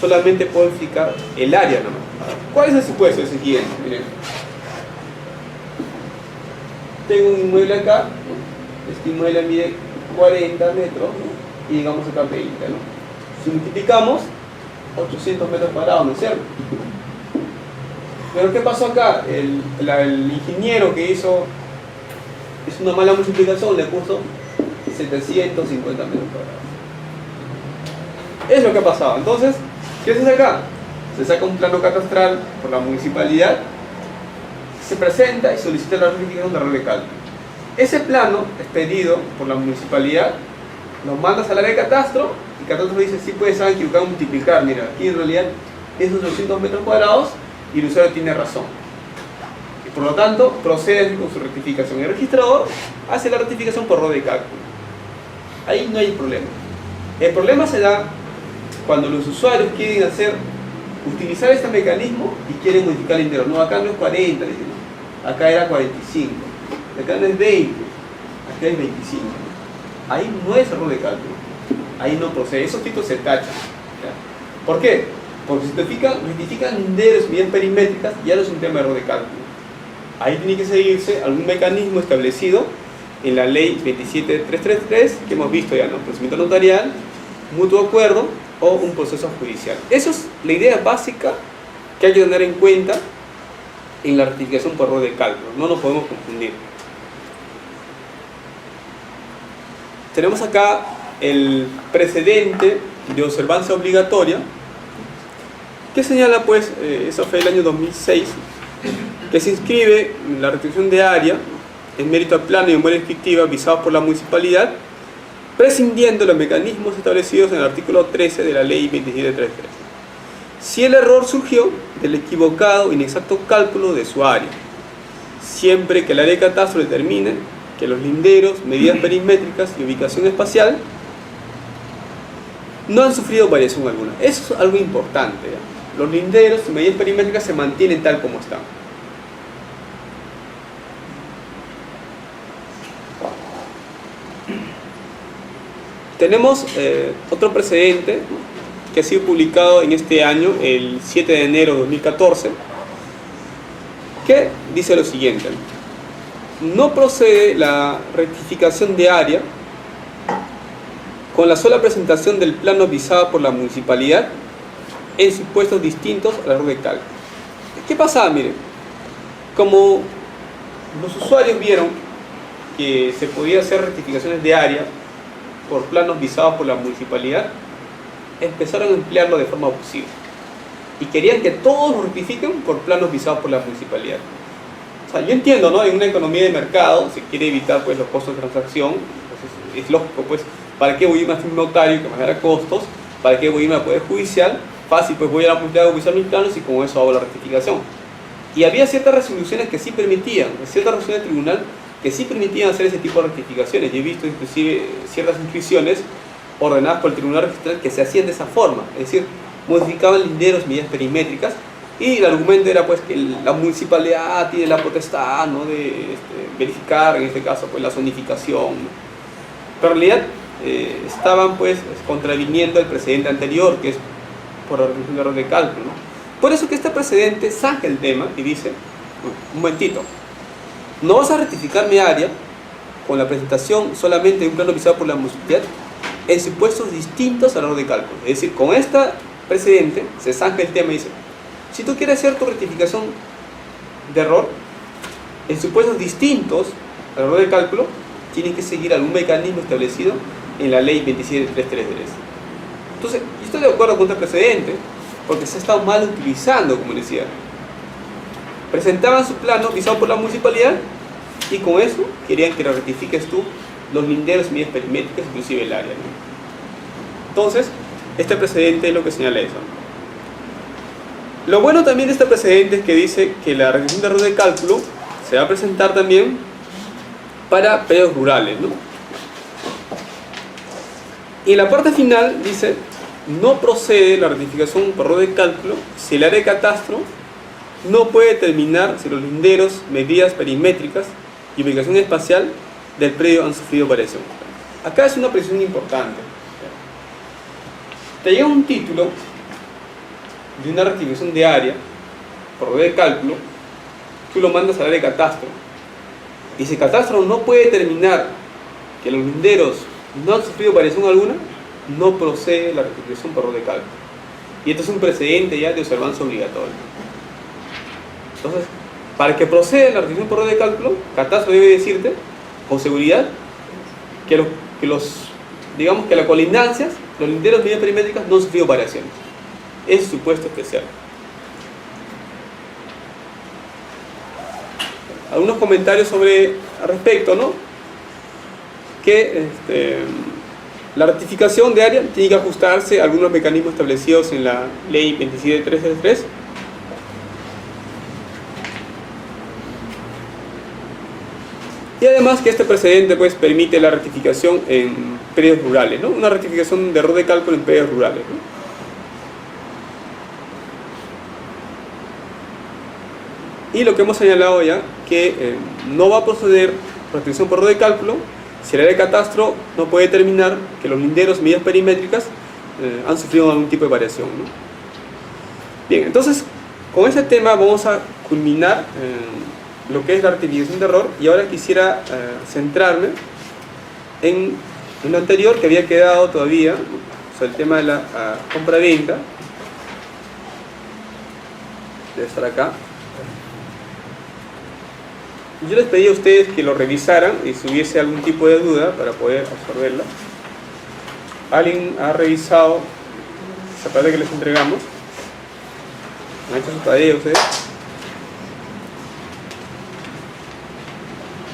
Solamente puedo verificar el área nomás. ¿Cuál es el supuesto? Es el siguiente, miren. Tengo un inmueble acá, ¿no? Este inmueble mide 40 metros, ¿no? Y digamos acá 20, ¿no? Si multiplicamos, 800 metros cuadrados, ¿no es cierto? Pero ¿qué pasó acá? El ingeniero que hizo una mala multiplicación, le puso 750 metros cuadrados. Es lo que ha pasado. Entonces, ¿qué se hace acá? Se saca un plano catastral por la municipalidad, se presenta y solicita la rectificación de error de cálculo. Ese plano es pedido por la municipalidad, lo mandas al área de catastro y catastro dice: sí, puedes estar equivocado en multiplicar, mira, aquí en realidad es 800 metros cuadrados y el usuario tiene razón. Y por lo tanto, procede con su rectificación. El registrador hace la rectificación por error de cálculo. Ahí no hay problema. El problema se da cuando los usuarios quieren utilizar este mecanismo y quieren modificar el lindero. No, acá no es 40, acá era 45, acá no es 20, acá es 25. Ahí no es error de cálculo, ahí no procede, esos títulos se tachan, ¿ya? ¿Por qué? Porque si rectifican linderos y medidas perimétricas, ya no es un tema de error de cálculo. Ahí tiene que seguirse algún mecanismo establecido en la ley 27333 que hemos visto ya, ¿no? Procedimiento notarial, mutuo acuerdo o un proceso judicial. Esa es la idea básica que hay que tener en cuenta en la rectificación por error de cálculo. No nos podemos confundir. Tenemos acá el precedente de observancia obligatoria que señala, pues, eso fue el año 2006, que se inscribe en la rectificación de área en mérito al plano y memoria descriptiva visados por la municipalidad, prescindiendo de los mecanismos establecidos en el artículo 13 de la ley 27333. Si el error surgió del equivocado o inexacto cálculo de su área, siempre que el área de catastro determine que los linderos, medidas perimétricas y ubicación espacial no han sufrido variación alguna. Eso es algo importante, ¿ya? Los linderos y medidas perimétricas se mantienen tal como están. Tenemos otro precedente que ha sido publicado en este año, el 7 de enero de 2014, que dice lo siguiente: no procede la rectificación de área con la sola presentación del plano visado por la municipalidad en supuestos distintos al error de cálculo. ¿Qué pasa? Miren, como los usuarios vieron que se podía hacer rectificaciones de área por planos visados por la municipalidad, empezaron a emplearlo de forma abusiva y querían que todos lo rectifiquen por planos visados por la municipalidad. O sea, yo entiendo, ¿no? En una economía de mercado se quiere evitar, pues, los costos de transacción. Entonces, es lógico, pues, ¿para qué voy a irme a un notario que me genera costos? ¿Para qué voy a irme a poder judicial fácil, pues voy a la multiplicar, voy a usar mis planos y con eso hago la rectificación. Y había ciertas resoluciones que sí permitían, ciertas resoluciones del tribunal que sí permitían hacer ese tipo de rectificaciones. Yo he visto inclusive ciertas inscripciones ordenadas por el tribunal registral que se hacían de esa forma, es decir, modificaban linderos, medidas perimétricas, y el argumento era pues que la municipalidad tiene la potestad, ¿no?, de verificar, en este caso, pues la zonificación, ¿no? Pero en realidad estaban pues contraviniendo el precedente anterior, que es por la resolución de error de cálculo, ¿no? Por eso que este precedente saca el tema y dice, un momentito, no vas a rectificar mi área con la presentación solamente de un plano visado por la municipalidad en supuestos distintos al error de cálculo. Es decir, con este precedente se zanja el tema y dice, si tú quieres hacer tu rectificación de error en supuestos distintos al error de cálculo, tienes que seguir algún mecanismo establecido en la ley 27333. Entonces, yo estoy de acuerdo con este precedente, porque se ha estado mal utilizando, como decía. Presentaban su plano visado por la municipalidad y con eso querían que lo rectifiques tú los linderos, medidas perimétricas, inclusive el área, ¿no? Entonces, este precedente es lo que señala eso. Lo bueno también de este precedente es que dice que la rectificación de error de cálculo se va a presentar también para predios rurales, ¿no? Y en la parte final dice, no procede la rectificación por error de cálculo si el área de catastro no puede determinar si los linderos, medidas perimétricas y ubicación espacial del predio han sufrido variación. Acá es una precisión importante. Te llega un título de una rectificación de área por error de cálculo, tú lo mandas al área de catastro, y si el catastro no puede determinar que los linderos no han sufrido variación alguna, no procede la rectificación por error de cálculo. Y esto es un precedente ya de observancia obligatoria. Entonces, para que proceda la rectificación por error de cálculo, catastro debe decirte con seguridad que digamos que las colindancias, los linderos, medidas perimétricas no han sufrido variaciones. Es supuesto especial. Algunos comentarios al respecto, ¿no? Que la rectificación de área tiene que ajustarse a algunos mecanismos establecidos en la ley 27333. Y además que este precedente pues permite la rectificación en predios rurales, ¿no? Una rectificación de error de cálculo en predios rurales, ¿no? Y lo que hemos señalado ya, que no va a proceder rectificación por error de cálculo si el área de catastro no puede determinar que los linderos, medidas perimétricas han sufrido algún tipo de variación, ¿no? Bien, entonces con ese tema vamos a culminar lo que es la rectificación de error, y ahora quisiera centrarme en lo anterior que había quedado todavía, ¿no? O sea, el tema de la compra-venta. Debe estar acá. Yo les pedí a ustedes que lo revisaran y si hubiese algún tipo de duda para poder absorberla. ¿Alguien ha revisado esa parte que les entregamos? ¿Han hecho su tarea ustedes?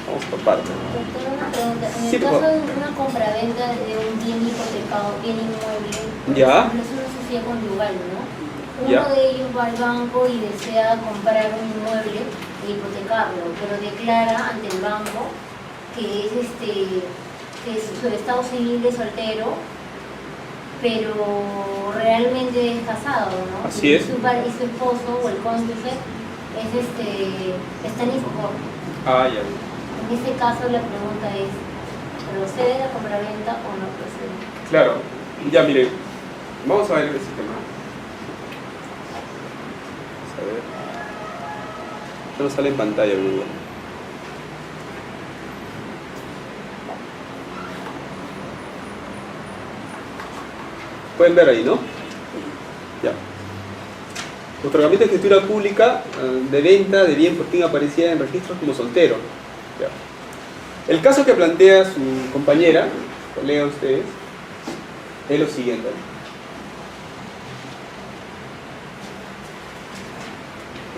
Vamos por partes. Doctor, una pregunta. En Sí, el por caso favor. de una compraventa de un bien hipotecado, bien inmueble, Ya. por ejemplo, es una sociedad conyugal, ¿no? Uno Ya. de ellos va al banco y desea comprar un inmueble e hipotecarlo, pero declara ante el banco que es su estado civil de soltero, pero realmente es casado, ¿no? Así es. Y su esposo o el cónyuge está en Infocor. Ah, ya. En este caso la pregunta es, ¿procede la compraventa o no procede? Claro. Ya, mire. Vamos a ver ese tema. Vamos a ver. Esto no sale en pantalla, Google. Pueden ver ahí, ¿no? Ya. Otorgamiento de escritura pública de venta de bien por quien aparecía en registros como soltero. Ya. El caso que plantea su compañera, lea ustedes, es lo siguiente.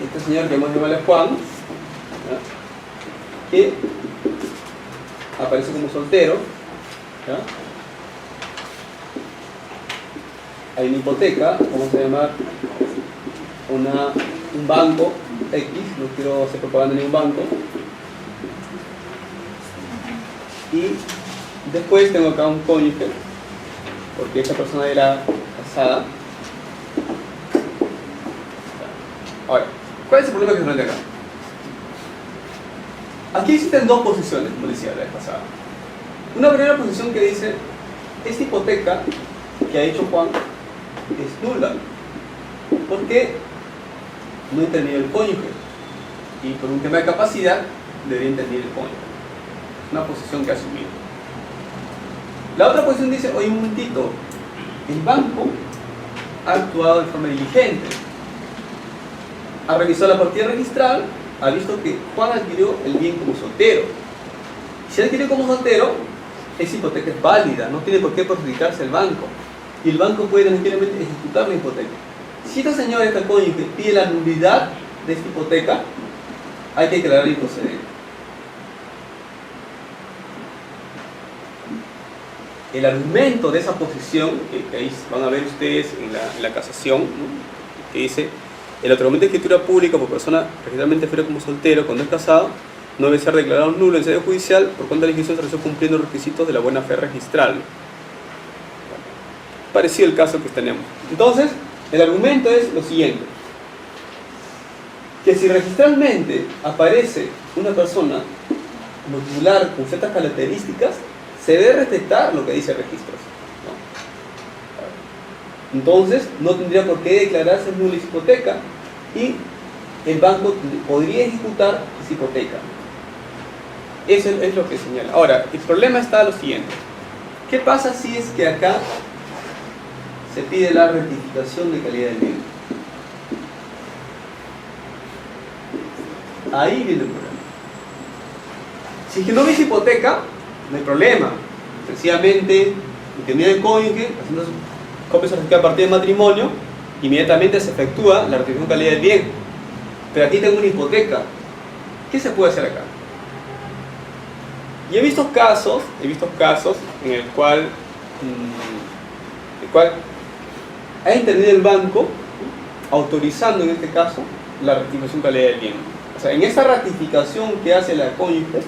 Este señor que hemos llamado Juan, ¿ya?, que aparece como soltero, ¿ya?, hay una hipoteca, vamos a llamar un banco X, no quiero hacer propaganda de ningún banco, y después tengo acá un cónyuge, porque esta persona era casada. Ahora, ¿cuál es el problema que se plantea acá? Aquí existen dos posiciones, como decía la vez pasada. Una primera posición que dice, esta hipoteca que ha hecho Juan es nula, porque no interviene el cónyuge, y por un tema de capacidad debería intervenir el cónyuge. Una posición que ha asumido. La otra posición dice, oye, un momentito, el banco ha actuado de forma diligente, ha revisado la partida registral, ha visto que Juan adquirió el bien como soltero. Si adquirió como soltero, esa hipoteca es válida, no tiene por qué perjudicarse el banco, y el banco puede tranquilamente ejecutar la hipoteca. Si esta señora, esta cónyuge, pide la nulidad de esta hipoteca, hay que declarar improcedente. El argumento de esa posición, que ahí van a ver ustedes en la casación, ¿no? Que dice, el otorgamiento de escritura pública por persona registralmente refiere como soltero cuando es casado no debe ser declarado nulo en sede judicial por cuanto la legislación se realizó cumpliendo los requisitos de la buena fe registral. Parecido el caso que tenemos. Entonces, el argumento es lo siguiente, que si registralmente aparece una persona como titular con ciertas características, se debe respetar lo que dice el registro, ¿no? Entonces, no tendría por qué declararse nula esa hipoteca y el banco podría ejecutar esa hipoteca. Eso es lo que señala. Ahora, el problema está lo siguiente. ¿Qué pasa si es que acá se pide la rectificación de calidad del bien? Ahí viene el problema. Si es que no hubiese hipoteca, no hay problema. Sencillamente, interviene el cónyuge, haciendo copia certificada a partir de matrimonio, inmediatamente se efectúa la rectificación de calidad del bien. Pero aquí tengo una hipoteca. ¿Qué se puede hacer acá? Y he visto casos en el cual ha intervenido el banco autorizando en este caso la rectificación de calidad del bien. O sea, en esa ratificación que hace la cónyuge,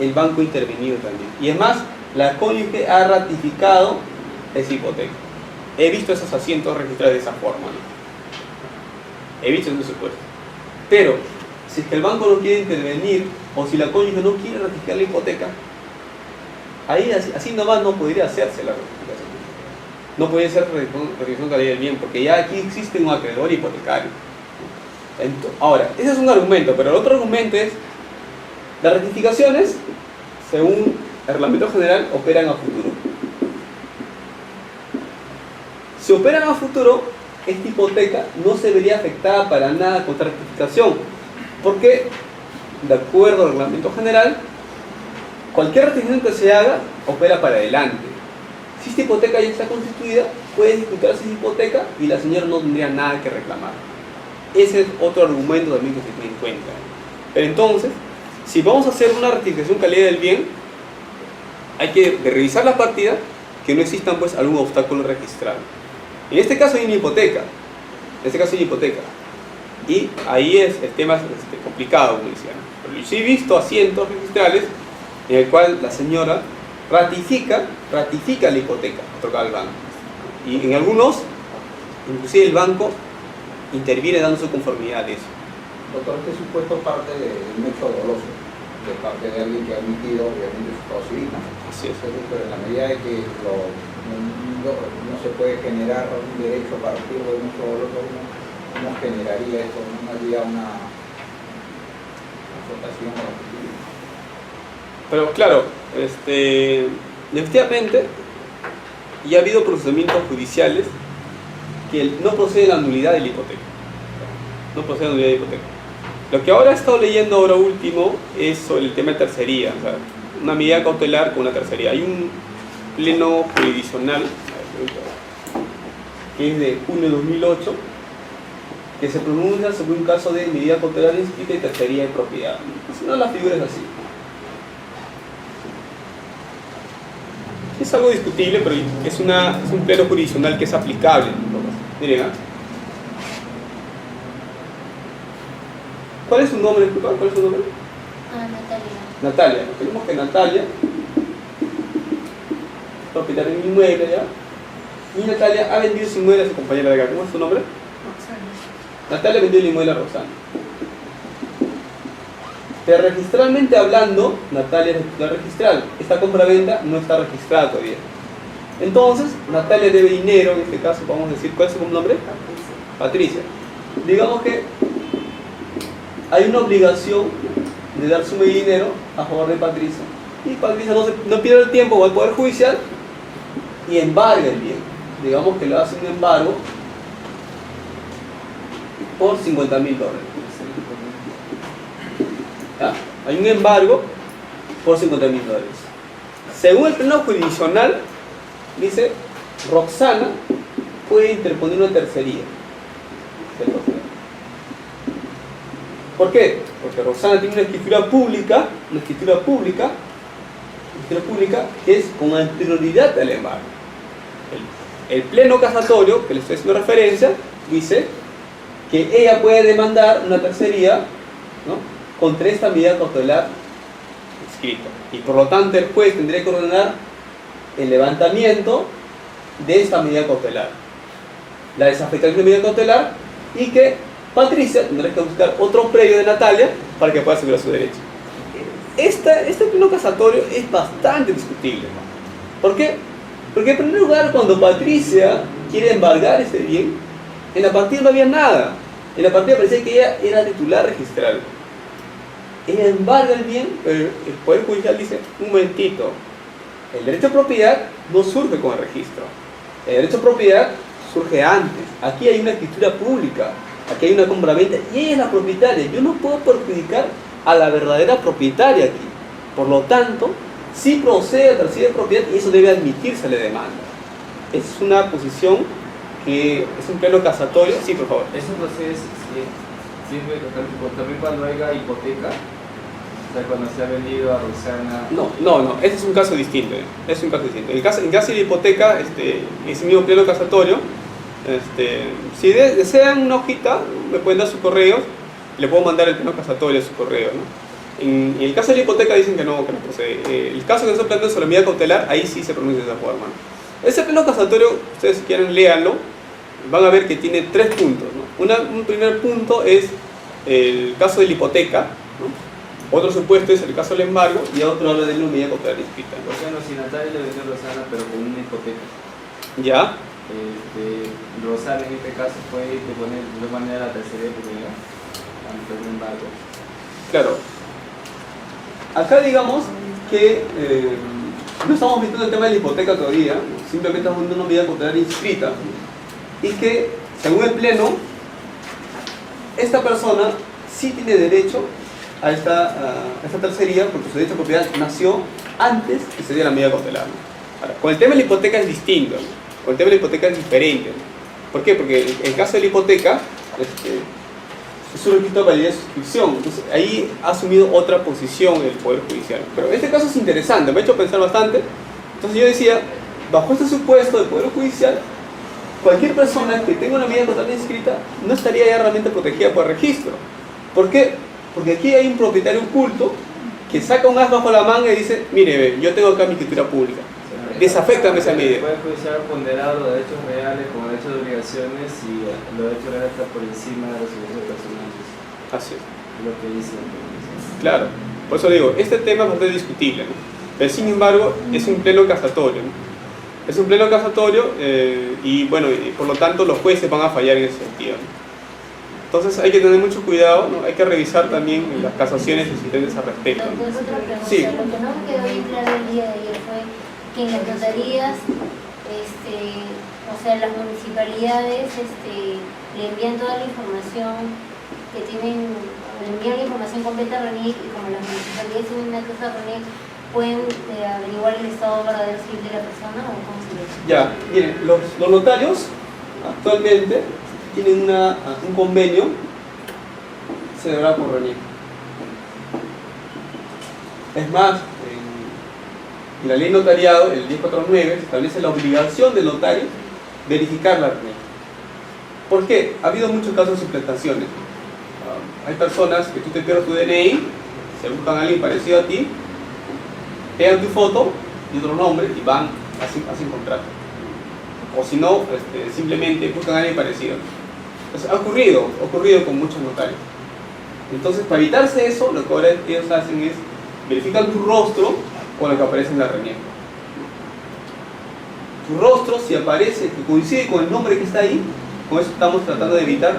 el banco ha intervenido también. Y es más, la cónyuge ha ratificado esa hipoteca. He visto esos asientos registrados de esa forma, ¿no? He visto esos supuestos. Pero, si es que el banco no quiere intervenir, o si la cónyuge no quiere ratificar la hipoteca, ahí así nomás no podría hacerse la ratificación. No podría ser ratificación de la ley del bien, porque ya aquí existe un acreedor hipotecario. Ahora, ese es un argumento, pero el otro argumento es, las rectificaciones, según el reglamento general, operan a futuro. Si operan a futuro, esta hipoteca no se vería afectada para nada con esta rectificación, porque, de acuerdo al reglamento general, cualquier rectificación que se haga opera para adelante. Si esta hipoteca ya está constituida, puede ejecutarse esa hipoteca y la señora no tendría nada que reclamar. Ese es otro argumento también que se tiene en cuenta. Pero entonces, si vamos a hacer una rectificación calidad del bien, hay que revisar la partida, que no existan pues algún obstáculo registrado. En este caso hay una hipoteca. Y ahí es el tema complicado, como decía. Pero yo sí he visto asientos registrales en el cual la señora ratifica la hipoteca otorgada al banco. Y en algunos, inclusive el banco interviene dando su conformidad de eso. Doctor, este supuesto parte del hecho doloso, de parte de alguien que ha admitido obviamente su estado civil, ¿no? Así es. Pero en la medida de que no se puede generar un derecho a partir de un hecho doloso, ¿cómo generaría esto? ¿No habría una confrontación con la justicia? Pero claro, efectivamente, ya ha habido procedimientos judiciales que no proceden a la nulidad de la hipoteca. Lo que ahora he estado leyendo ahora último es sobre el tema de tercería, o sea, una medida cautelar con una tercería. Hay un pleno jurisdiccional que es de junio de 2008 que se pronuncia sobre un caso de medida cautelar inscrita y tercería de propiedad. Si no, la figura es así. Es algo discutible, pero es un pleno jurisdiccional que es aplicable. Miren, ¿eh? ¿Cuál es su nombre? ¿Cuál es su nombre? Natalia. Natalia. Tenemos que Natalia, propietaria de un inmueble, ¿ya? Y Natalia ha vendido su inmueble a su compañera de acá. ¿Cómo es su nombre? Natalia vendió el inmueble a Roxana. Pero registralmente hablando, Natalia es la titular registral. Esta compra-venta no está registrada todavía. Entonces, Natalia debe dinero, en este caso vamos a decir, ¿cuál es su nombre? Patricia. Digamos que hay una obligación de dar suma de dinero a favor de Patricia. Y Patricia no pierde el tiempo, va al Poder Judicial y embarga el bien. Digamos que le hace un embargo por $50.000. Hay un embargo por $50.000. Según el pleno jurisdiccional, dice, Roxana puede interponer una tercería. ¿Por qué? Porque Roxana tiene una escritura pública que es con anterioridad al embargo. El pleno casatorio, que le estoy haciendo referencia, dice que ella puede demandar una tercería, ¿no?, contra esta medida cautelar escrita. Y por lo tanto el juez tendría que ordenar el levantamiento de esta medida cautelar, la desafectación de medida cautelar, y que Patricia tendrá que buscar otro previo de Natalia para que pueda asegurar su derecho. Este pleno casatorio es bastante discutible. ¿Por qué? Porque en primer lugar, cuando Patricia quiere embargar este bien, en la partida no había nada. En la partida parecía que ella era titular registral. Ella embarga el bien, pero el Poder Judicial dice, un momentito, el derecho a propiedad no surge con el registro. El derecho a propiedad surge antes. Aquí hay una escritura pública, aquí hay una compraventa y ella es la propietaria. Yo no puedo perjudicar a la verdadera propietaria aquí. Por lo tanto, sí procede a tercería de propiedad y eso debe admitirse a la demanda. Es una posición que es un pleno casatorio. Sí, por favor. Eso procede siempre también cuando haya hipoteca, o sea, cuando se ha vendido a Roxana. No, ese es un caso distinto. Es un caso distinto. En caso de hipoteca, ese mismo pleno casatorio, si desean una hojita, me pueden dar su correo, le puedo mandar el pleno casatorio a su correo, ¿no? En el caso de la hipoteca dicen que no procede. El caso que se plantea sobre la medida cautelar, ahí sí se pronuncia de esa forma. Ese pleno casatorio, ustedes si quieren léanlo, van a ver que tiene 3 puntos, ¿no? Un primer punto es el caso de la hipoteca, ¿no? Otro supuesto es el caso del embargo y otro habla de una medida cautelar inscrita. Bueno, si Natalia le vendió a Roxana pero con una hipoteca, ¿ya? Roxana en este caso puede poner de manera la tercera oportunidad ante un embargo. Claro. Acá digamos que no estamos metiendo el tema de la hipoteca todavía, simplemente estamos viendo una medida cautelar inscrita y que, según el pleno, esta persona sí tiene derecho a esta tercería porque su derecho a propiedad nació antes que se diera la medida cautelar, ¿no? Ahora, con el tema de la hipoteca es distinto, ¿no? Con el tema de la hipoteca es diferente, ¿no? ¿Por qué? Porque en el caso de la hipoteca es un requisito de validez de suscripción, entonces ahí ha asumido otra posición el Poder Judicial. Pero este caso es interesante, me ha hecho pensar bastante. Entonces yo decía, bajo este supuesto del Poder Judicial, cualquier persona que tenga una medida cautelar inscrita no estaría ya realmente protegida por el registro. ¿Por qué? Porque aquí hay un propietario oculto que saca un as bajo la manga y dice, mire, yo tengo acá mi escritura pública, desaféctame esa medida. El Poder Judicial ha ponderado los derechos reales como derechos de obligaciones y los derechos reales están por encima de los derechos personales. Así es. Es lo que dice. Claro, por eso digo, este tema es bastante discutible, ¿no? Pero sin embargo es un pleno casatorio, ¿no? Es un pleno casatorio y bueno, y por lo tanto los jueces van a fallar en ese sentido, ¿no? Entonces hay que tener mucho cuidado, ¿no? Hay que revisar también las casaciones existentes al respecto, ¿no? Entonces, otra pregunta. Sí. Lo que no me quedó bien claro el día de ayer fue que en las notarías, o sea, las municipalidades le envían toda la información que tienen, le envían la información completa a RENIEC y como las municipalidades tienen una casa RENIEC, ¿pueden averiguar el estado verdadero civil de la persona o cómo se ve? Ya, miren, los notarios actualmente tienen un convenio celebrado por RENIEC. Es más, En la ley de notariado, el 1049, se establece la obligación del notario verificar la RNIEC. ¿Por qué? Ha habido muchos casos de suplantaciones. Hay personas que tú te pierdes tu DNI, se buscan a alguien parecido a ti, pegan tu foto y otro nombre y van, hacen contrato. O si no, simplemente buscan a alguien parecido. Entonces, ha ocurrido con muchos notarios. Entonces, para evitarse eso, lo que ahora ellos hacen es verificar tu rostro con lo que aparece en la RNIEC. Tu rostro, si aparece, que coincide con el nombre que está ahí, con eso estamos tratando de evitar.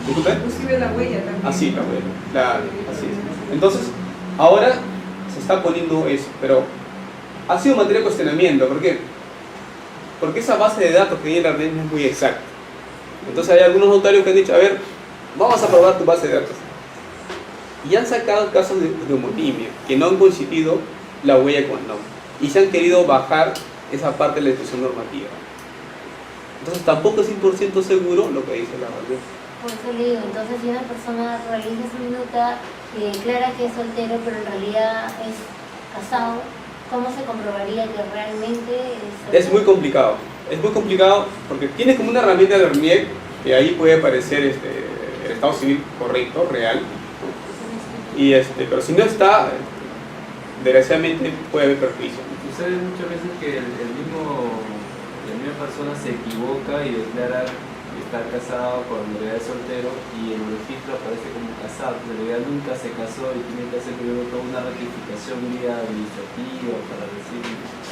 ¿Disculpe? Inclusive la huella también. Así, la huella. Claro, así es. Entonces, ahora se está poniendo eso, pero ha sido materia de cuestionamiento. ¿Por qué? Porque esa base de datos que hay en la RNIEC no es muy exacta. Entonces hay algunos notarios que han dicho, a ver, vamos a probar tu base de datos. Y han sacado casos de homonimia, que no han coincidido la huella con el nombre. Y se han querido bajar esa parte de la discusión normativa. Entonces tampoco es 100% seguro lo que dice la RNIEC. Por eso le digo, entonces si una persona realiza su minuta y declara que es soltero, pero en realidad es casado, ¿cómo se comprobaría que realmente es soltero? Es muy complicado porque tiene como una herramienta de RNIEC que ahí puede aparecer el estado civil correcto, real, y pero si no está, desgraciadamente puede haber perjuicio. Sucede muchas veces que la misma persona se equivoca y declara estar casado cuando en realidad es soltero y en el registro aparece como casado, pero en realidad nunca se casó y tiene que hacer primero toda una rectificación vía administrativa para decir...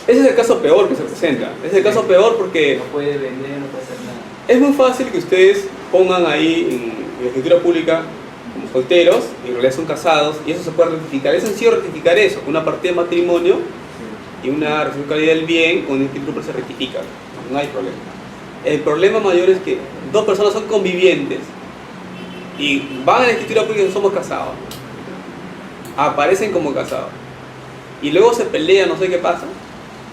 Ese es el caso peor que se presenta. Es el caso peor porque no puede vender, no puede hacer nada. es muy fácil que ustedes pongan ahí en la escritura pública como solteros y en realidad son casados y eso se puede rectificar. Es sencillo rectificar eso, una partida de matrimonio y una restitución de calidad del bien con el título se rectifica, no hay problema. El problema mayor es que dos personas son convivientes y van a la escritura pública y somos casados, aparecen como casados y luego se pelean, no sé qué pasa,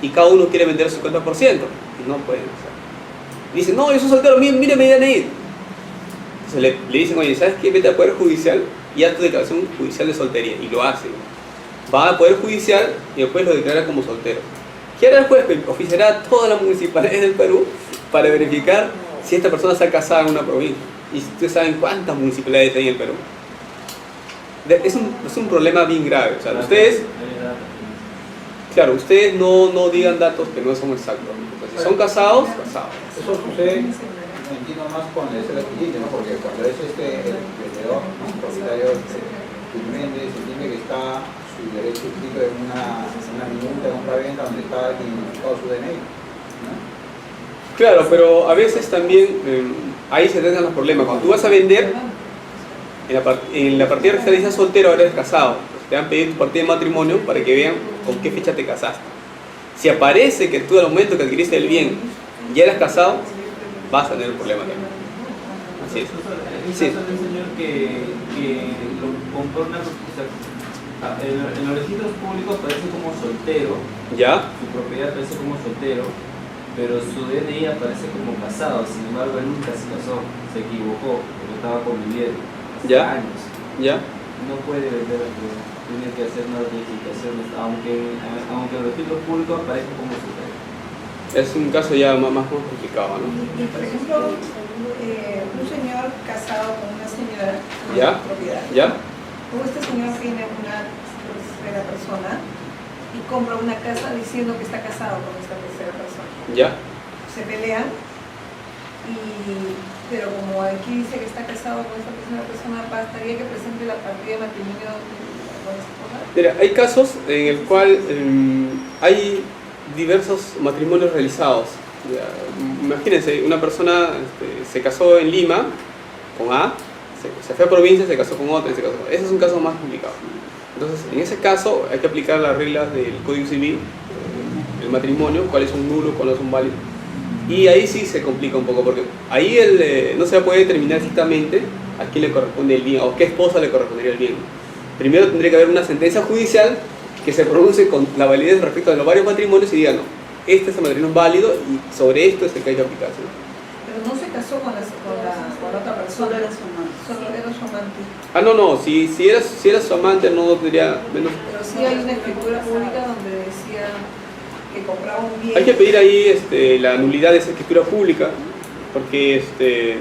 y cada uno quiere vender el 50% y no pueden hacer. Dicen, no, yo soy soltero, mire mi DNI. Entonces le dicen, oye, ¿sabes qué? Vete al Poder Judicial y haz tu declaración judicial de soltería, y lo hacen. Va al Poder Judicial y después lo declara como soltero. ¿Qué hará el juez? Oficiará a todas las municipalidades del Perú para verificar si esta persona está casada en una provincia. Y ustedes saben cuántas municipalidades hay en el Perú. Es un problema bien grave. O sea, ustedes no digan datos que no son exactos. Entonces, si son casados, casados. Eso sucede, no entiendo más con el adquirente, ¿no? Porque cuando es el vendedor, el propietario Méndez, entiende que está su derecho escrito en una minuta, en una venta donde está identificado su DNI, ¿no? Claro, pero a veces también ahí se tratan los problemas. Cuando tú vas a vender, en la partida registrada dice soltero, ahora eres casado. Te van a pedir tu partida de matrimonio para que vean con qué fecha te casaste. Si aparece que tú al momento que adquiriste el bien ya eras casado, vas a tener un problema también. Así es. Sí. El señor que lo compró una... En los registros públicos aparece como soltero. ¿Ya? Su propiedad aparece como soltero, pero su DNI aparece como casado. Sin embargo, él nunca se casó, se equivocó, porque estaba conviviendo hace años. ¿Ya? No puede vender, tiene que hacer una verificación, aunque en los registros públicos aparezca como soltero. Es un caso ya más complicado, ¿no? Y por ejemplo, un señor casado con una señora con ¿Ya? propiedad. ¿Ya? Como este señor tiene una tercera persona y compra una casa diciendo que está casado con esta tercera persona. ¿Ya? Se pelean, pero como aquí dice que está casado con esta tercera persona, bastaría que presente la partida de matrimonio con esta persona. Mira, hay casos en el cual hay diversos matrimonios realizados. Ya, imagínense, una persona se casó en Lima con A, se fue a provincia, se casó con otra, ese es un caso más complicado. Entonces, en ese caso hay que aplicar las reglas del Código Civil, el matrimonio, cuáles son nulos, cuáles son válidos. Y ahí sí se complica un poco, porque ahí no se puede determinar exactamente a quién le corresponde el bien o qué esposa le correspondería el bien. Primero tendría que haber una sentencia judicial que se pronuncie con la validez respecto a los varios matrimonios y diga, no, este es el matrimonio válido y sobre esto es el que hay que aplicarse. Pero no se casó con otra persona, solo era su amante. Ah, no, si era su amante no tendría menos... Pero sí hay una escritura pública donde decía que compraba un bien. Hay que pedir ahí la nulidad de esa escritura pública, porque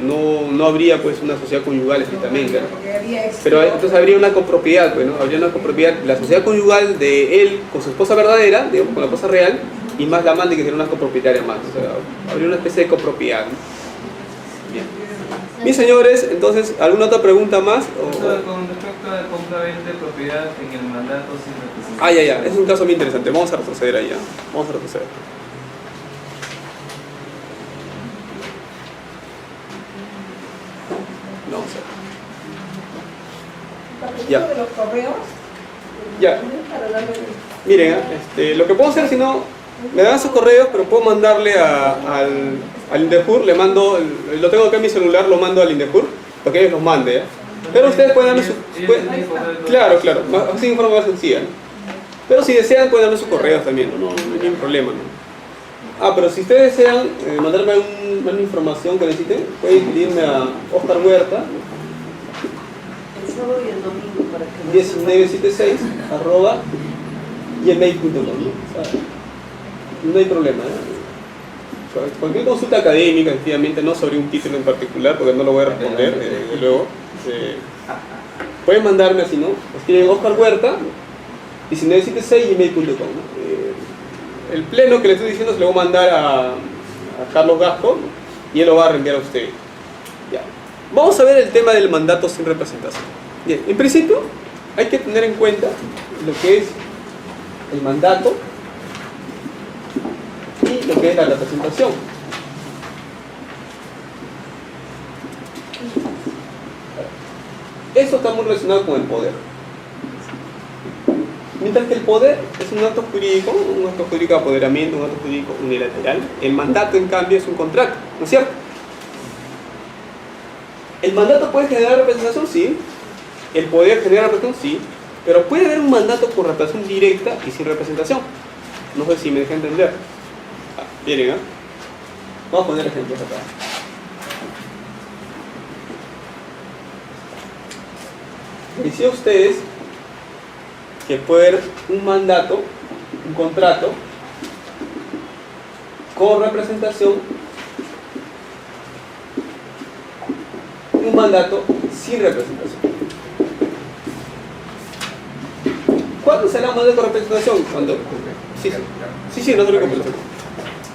no habría pues una sociedad conyugal estrictamente, ¿no? Porque había Pero entonces habría una copropiedad, pues, ¿no? Habría una copropiedad, la sociedad conyugal de él con su esposa verdadera, digamos, con la esposa real, y más la amante que sería una copropietaria más. O sea, habría una especie de copropiedad, ¿no? Bien. Bien, señores, entonces, ¿alguna otra pregunta más? Con respecto a la compra-venta de propiedad en el mandato sin representación. Ah, ya, es un caso muy interesante. Vamos a retroceder allá. Vamos a retroceder. Vamos a ver. Ya. de los correos. Ya. Para darle... Miren, lo que puedo hacer, si no, me dan sus correos, pero puedo mandarle al INDEJUR, le mando, lo tengo acá en mi celular, lo mando al INDEJUR, para que ellos los mande, ¿eh? Pero ustedes pueden darme su... Claro, así de forma más sencilla, ¿no? Pero si desean, pueden darme sus correos también, no hay ningún problema, ¿no? Ah, pero si ustedes desean mandarme alguna información que necesiten, pueden escribirme a Oscar Huerta, El sábado y el domingo para que 1976 @gmail.com. No hay problema, ¿eh? Cualquier consulta académica, efectivamente, no sobre un título en particular, porque no lo voy a responder, desde luego. Pueden mandarme así, ¿no? Escriben Oscar Huerta 1976 gmail.com, ¿no? El pleno que le estoy diciendo se lo voy a mandar a Carlos Gasco, ¿no? Y él lo va a reenviar a usted. Ya. Vamos a ver el tema del mandato sin representación. Bien, en principio hay que tener en cuenta lo que es el mandato y lo que es la representación. Eso está muy relacionado con el poder. Mientras que el poder es un acto jurídico de apoderamiento, un acto jurídico unilateral, el mandato, en cambio, es un contrato, ¿no es cierto? ¿El mandato puede generar representación? Sí. ¿El poder genera representación? Sí. Pero puede haber un mandato con representación directa y sin representación. No sé si me deja entender. Miren, ¿eh? Vamos a poner ejemplos acá. Decía ustedes que puede haber un mandato, un contrato con representación, un mandato sin representación. ¿Cuándo será un mandato con representación? Cuando... Sí, no te preocupes.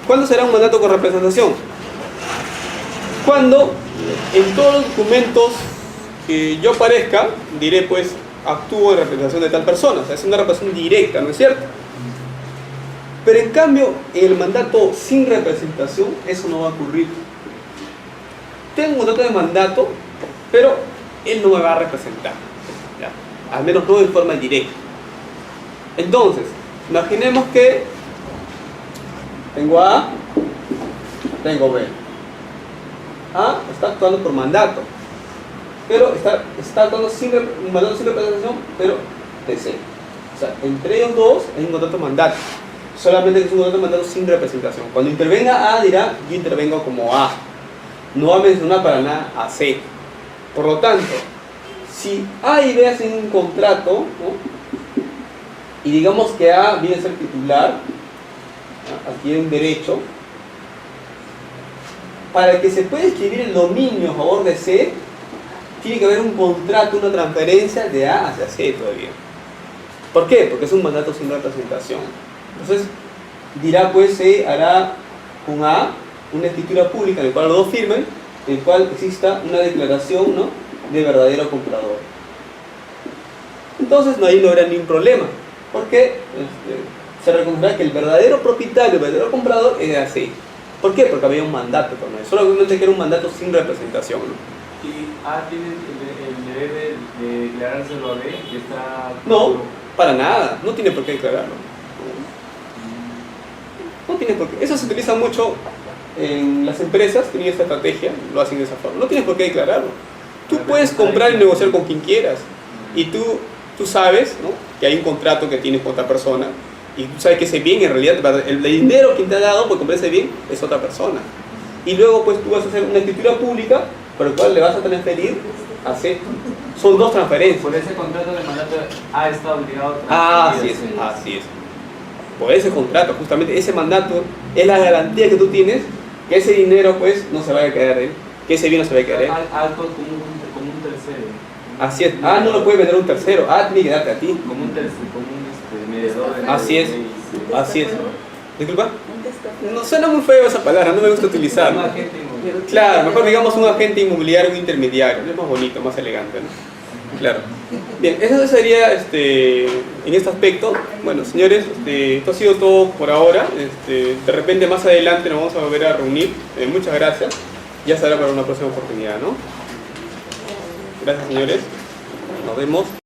¿Cuándo será un mandato con representación? Cuando en todos los documentos que yo aparezca, diré pues, actúo en representación de tal persona. O sea, es una representación directa, ¿no es cierto? Pero en cambio, en el mandato sin representación, eso no va a ocurrir. Tengo un contrato de mandato, pero él no me va a representar, ¿ya? Al menos no de forma directa. Entonces, imaginemos que tengo A, tengo B. A está actuando por mandato, pero está actuando un mandato sin representación, pero de C. O sea, entre ellos dos hay un contrato de mandato, solamente que es un contrato de mandato sin representación. Cuando intervenga A, dirá, yo intervengo como A. No va a mencionar para nada a C. Por lo tanto, si A y B hacen un contrato, ¿no? Y digamos que A viene a ser titular, ¿no? Aquí hay un derecho, para que se pueda escribir el dominio a favor de C, tiene que haber un contrato, una transferencia de A hacia C todavía. ¿Por qué? Porque es un mandato sin representación. Entonces, dirá pues C hará con A una escritura pública en la cual los dos firmen, en la cual exista una declaración, ¿no?, de verdadero comprador. Entonces ahí no habrá ningún problema, porque se reconocerá que el verdadero propietario, el verdadero comprador era así. ¿Por qué? Porque había un mandato con eso, solamente que era un mandato sin representación, ¿no? ¿Y A tiene el deber de declarárselo a B, que está...? No, para nada, no tiene por qué declararlo. No tiene por qué. Eso se utiliza mucho en las empresas, tienen esta estrategia, lo hacen de esa forma. No tienes por qué declararlo. Tú puedes comprar y negociar con quien quieras. Y tú sabes, ¿no?, que hay un contrato que tienes con otra persona. Y tú sabes que ese bien, en realidad, el dinero que te ha dado por comprar ese bien es otra persona. Y luego, pues, tú vas a hacer una escritura pública por la cual le vas a transferir a C. Son dos transferencias. Por ese contrato de mandato A está obligado a Ah, transferir. así es. por ese contrato, justamente ese mandato es la garantía que tú tienes que ese dinero pues no se vaya a quedar él, que ese bien no se vaya a quedar él. Algo como un tercero. Así es. No lo puede vender un tercero. Tiene que darte a ti. Como un tercero, como un mediador. Así es. Un Así es. testaferro. ¿Disculpa? Un testaferro. No suena muy feo esa palabra, no me gusta utilizarla. Un agente inmobiliario. Claro, mejor digamos un agente inmobiliario, un intermediario. Es más bonito, más elegante, ¿no? Claro. Bien, eso sería en este aspecto. Bueno, señores, esto ha sido todo por ahora. De repente más adelante nos vamos a volver a reunir. Muchas gracias. Ya será para una próxima oportunidad, ¿no? Gracias, señores. Nos vemos.